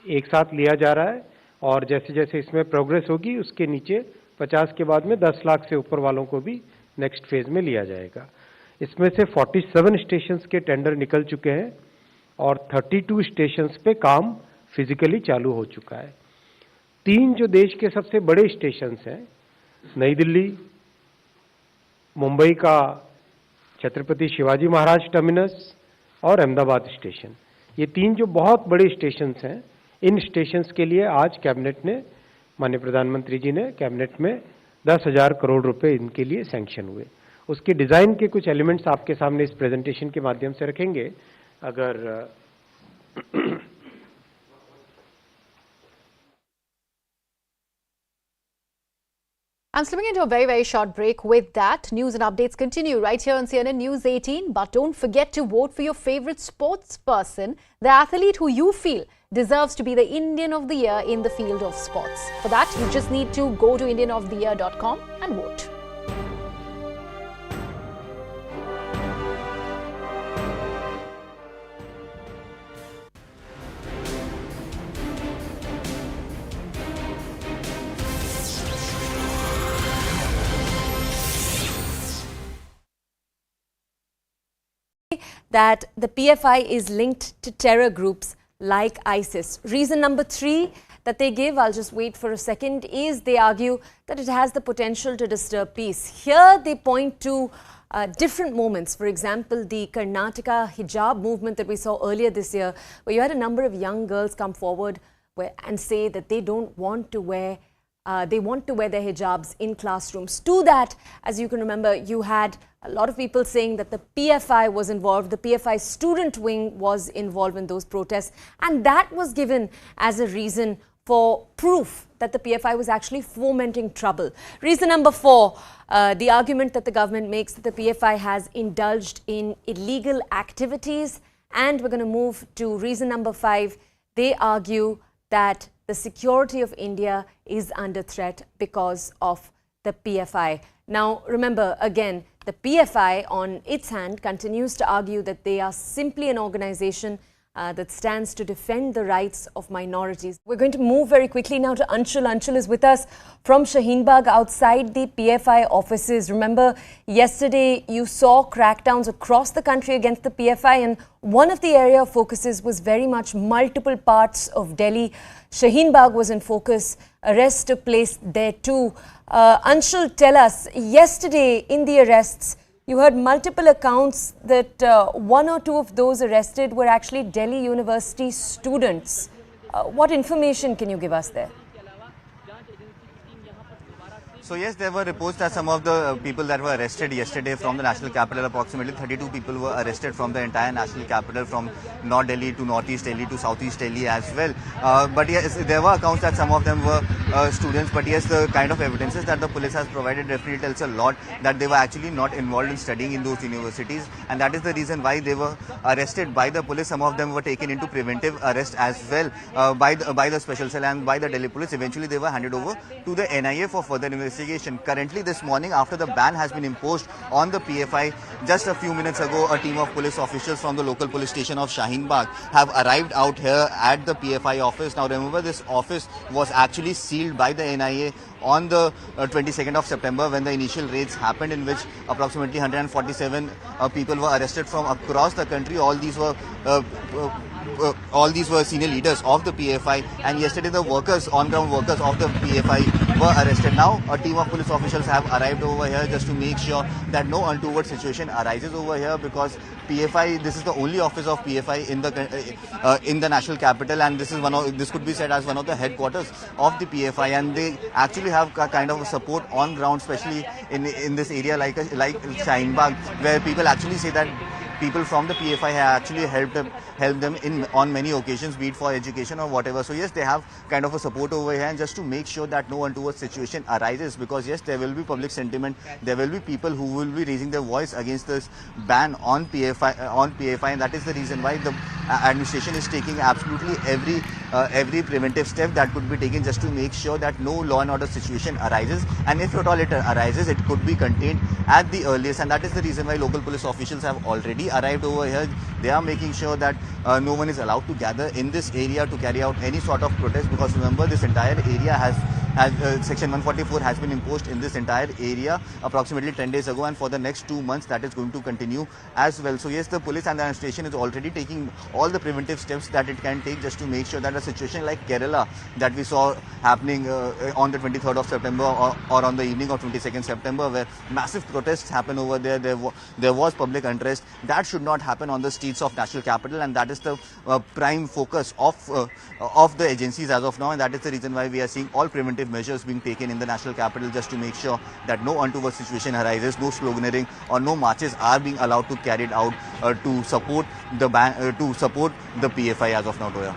एक साथ लिया जा रहा है। और जैसे जैसे इसमें प्रोग्रेस होगी उसके नीचे 50 के बाद में 10 लाख से ऊपर वालों को भी नेक्स्ट फेज में लिया जाएगा। इसमें से 47 स्टेशंस के टेंडर निकल चुके हैं और 32 स्टेशंस पे काम फिजिकली चालू हो चुका है। 3 जो देश के सबसे बड़े स्टेशंस हैं, नई दिल्ली, मुंबई का छत्रपति शिवाजी महाराज टर्मिनस और अहमदाबाद स्टेशन। ये 3 जो बहुत बड़े स्टेशंस हैं, इन स्टेशंस के लिए आज कैबिनेट ने, माननीय प्रधानमंत्री जी ने कैबिनेट में 10,000 करोड़ रुपए इनके लिए सैंक्शन हुए। उसके डिज़ाइन के कुछ एलिमेंट्स आपके सामने इस प्रेजेंटेशन के माध्यम से रखेंगे। अगर I'm slipping into a very, very short break. With that, news and updates continue right here on CNN News 18. But don't forget to vote for your favorite sports person, the athlete who you feel deserves to be the Indian of the Year in the field of sports. For that, you just need to go to indianoftheyear.com and vote. That the PFI is linked to terror groups like ISIS. Reason number 3 that they give, I'll just wait for a second, is they argue that it has the potential to disturb peace. Here they point to different moments. For example, the Karnataka hijab movement that we saw earlier this year, where you had a number of young girls come forward and say that they don't want to wear they want to wear their hijabs in classrooms. To that, as you can remember, you had a lot of people saying that the PFI was involved, the PFI student wing was involved in those protests, and that was given as a reason for proof that the PFI was actually fomenting trouble. Reason number 4, the argument that the government makes that the PFI has indulged in illegal activities. And we're going to move to reason number 5. They argue that the security of India is under threat because of the PFI. Now, remember, again, the PFI on its hand continues to argue that they are simply an organization that stands to defend the rights of minorities. We're going to move very quickly now to Anshul. Anshul is with us from Shaheen Bagh outside the PFI offices. Remember, yesterday you saw crackdowns across the country against the PFI, and one of the area of focuses was very much multiple parts of Delhi. Shaheen Bagh was in focus. Arrests took place there too. Anshul, tell us, yesterday in the arrests, you heard multiple accounts that 1 or 2 of those arrested were actually Delhi University students. What information can you give us there? So yes, there were reports that some of the people that were arrested yesterday from the national capital, approximately 32 people were arrested from the entire national capital, from North Delhi to Northeast Delhi to Southeast Delhi as well. But yes, there were accounts that some of them were students. But yes, the kind of evidences that the police has provided definitely tells a lot that they were actually not involved in studying in those universities, and that is the reason why they were arrested by the police. Some of them were taken into preventive arrest as well by the special cell and by the Delhi police. Eventually, they were handed over to the NIA for further investigation. Currently, this morning, after the ban has been imposed on the PFI, just a few minutes ago, a team of police officials from the local police station of Shaheen Bagh have arrived out here at the PFI office. Now, remember, this office was actually sealed by the NIA on the 22nd of September when the initial raids happened, in which approximately 147 people were arrested from across the country. All these were senior leaders of the PFI, and yesterday the workers, on-ground workers of the PFI were arrested. Now a team of police officials have arrived over here just to make sure that no untoward situation arises over here, because PFI, this is the only office of PFI in the national capital, and this could be said as one of the headquarters of the PFI, and they actually have a kind of support on ground, especially in this area like Shaheen Bagh, where people actually say that people from the PFI have actually helped them on many occasions, be it for education or whatever. So yes, they have kind of a support over here, and just to make sure that no untoward situation arises, because yes, there will be public sentiment, there will be people who will be raising their voice against this ban on PFI, and that is the reason why the administration is taking absolutely every preventive step that could be taken just to make sure that no law and order situation arises, and if at all it arises, it could be contained at the earliest. And that is the reason why local police officials have already arrived over here. They are making sure that no one is allowed to gather in this area to carry out any sort of protest, because remember, this entire area has Section 144 has been imposed in this entire area approximately 10 days ago, and for the next 2 months that is going to continue as well. So yes, the police and the administration is already taking all the preventive steps that it can take just to make sure that a situation like Kerala that we saw happening on the 23rd of September or on the evening of 22nd September, where massive protests happen over there, there was public unrest, that should not happen on the streets of national capital, and that is the prime focus of the agencies as of now, and that is the reason why we are seeing all preventive measures being taken in the national capital just to make sure that no untoward situation arises, no sloganeering or no marches are being allowed to carried out to support the PFI as of now, Toya.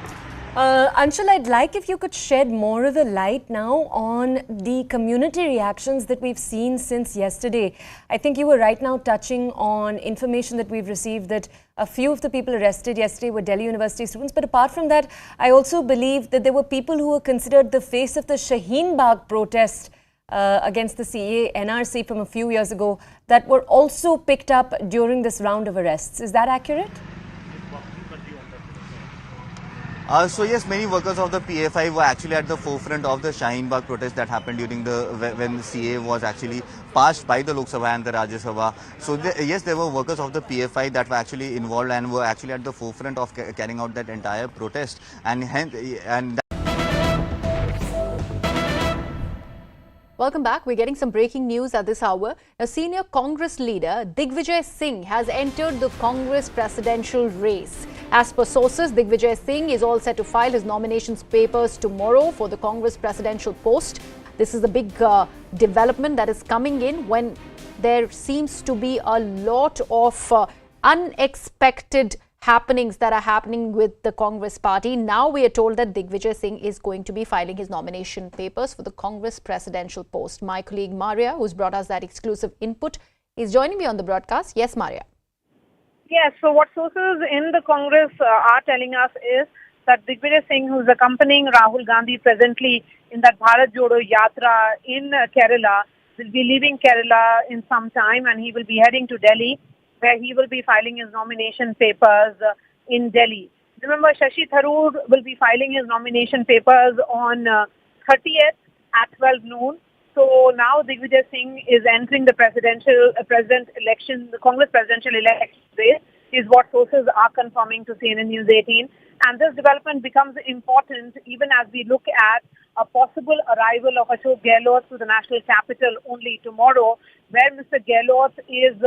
Anshul, I'd like if you could shed more of the light now on the community reactions that we've seen since yesterday. I think you were right now touching on information that we've received that a few of the people arrested yesterday were Delhi University students. But apart from that, I also believe that there were people who were considered the face of the Shaheen Bagh protest against the CA NRC from a few years ago that were also picked up during this round of arrests. Is that accurate? So yes, many workers of the PFI were actually at the forefront of the Shaheen Bagh protest that happened during when the CA was actually passed by the Lok Sabha and the Rajya Sabha. So yes, there were workers of the PFI that were actually involved and were actually at the forefront of carrying out that entire protest, and Welcome back. We're getting some breaking news at this hour. A senior Congress leader, Digvijay Singh, has entered the Congress presidential race. As per sources, Digvijay Singh is all set to file his nominations papers tomorrow for the Congress presidential post. This is the big development that is coming in when there seems to be a lot of unexpected happenings that are happening with the Congress party. Now we are told that Digvijay Singh is going to be filing his nomination papers for the Congress presidential post. My colleague Maria, who's brought us that exclusive input, is joining me on the broadcast. Yes, Maria. Yes, so what sources in the Congress are telling us is that Digvijay Singh, who's accompanying Rahul Gandhi presently in that Bharat Jodo Yatra in Kerala, will be leaving Kerala in some time, and he will be heading to Delhi, where he will be filing his nomination papers in Delhi. Remember, Shashi Tharoor will be filing his nomination papers on 30th at 12 noon. So now Digvijay Singh is entering the Congress presidential election race, is what sources are confirming to CNN News 18. And this development becomes important even as we look at a possible arrival of Ashok Gehlot to the national capital only tomorrow, where Mr. Gehlot is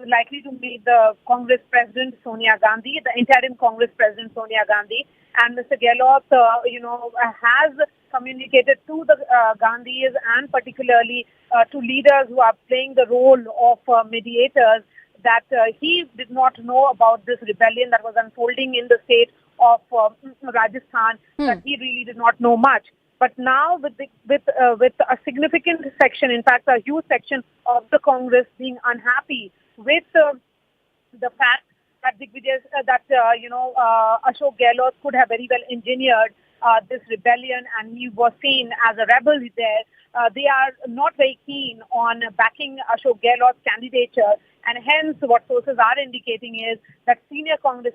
likely to meet the Congress President Sonia Gandhi, the interim Congress President Sonia Gandhi, and Mr. Gehlot, has communicated to the Gandhis and particularly to leaders who are playing the role of mediators that he did not know about this rebellion that was unfolding in the state of Rajasthan, that he really did not know much. But now with a significant section, in fact, a huge section of the Congress being unhappy with the fact that Ashok Gehlot could have very well engineered this rebellion and he was seen as a rebel there, they are not very keen on backing Ashok Gehlot's candidature, and hence what sources are indicating is that senior Congress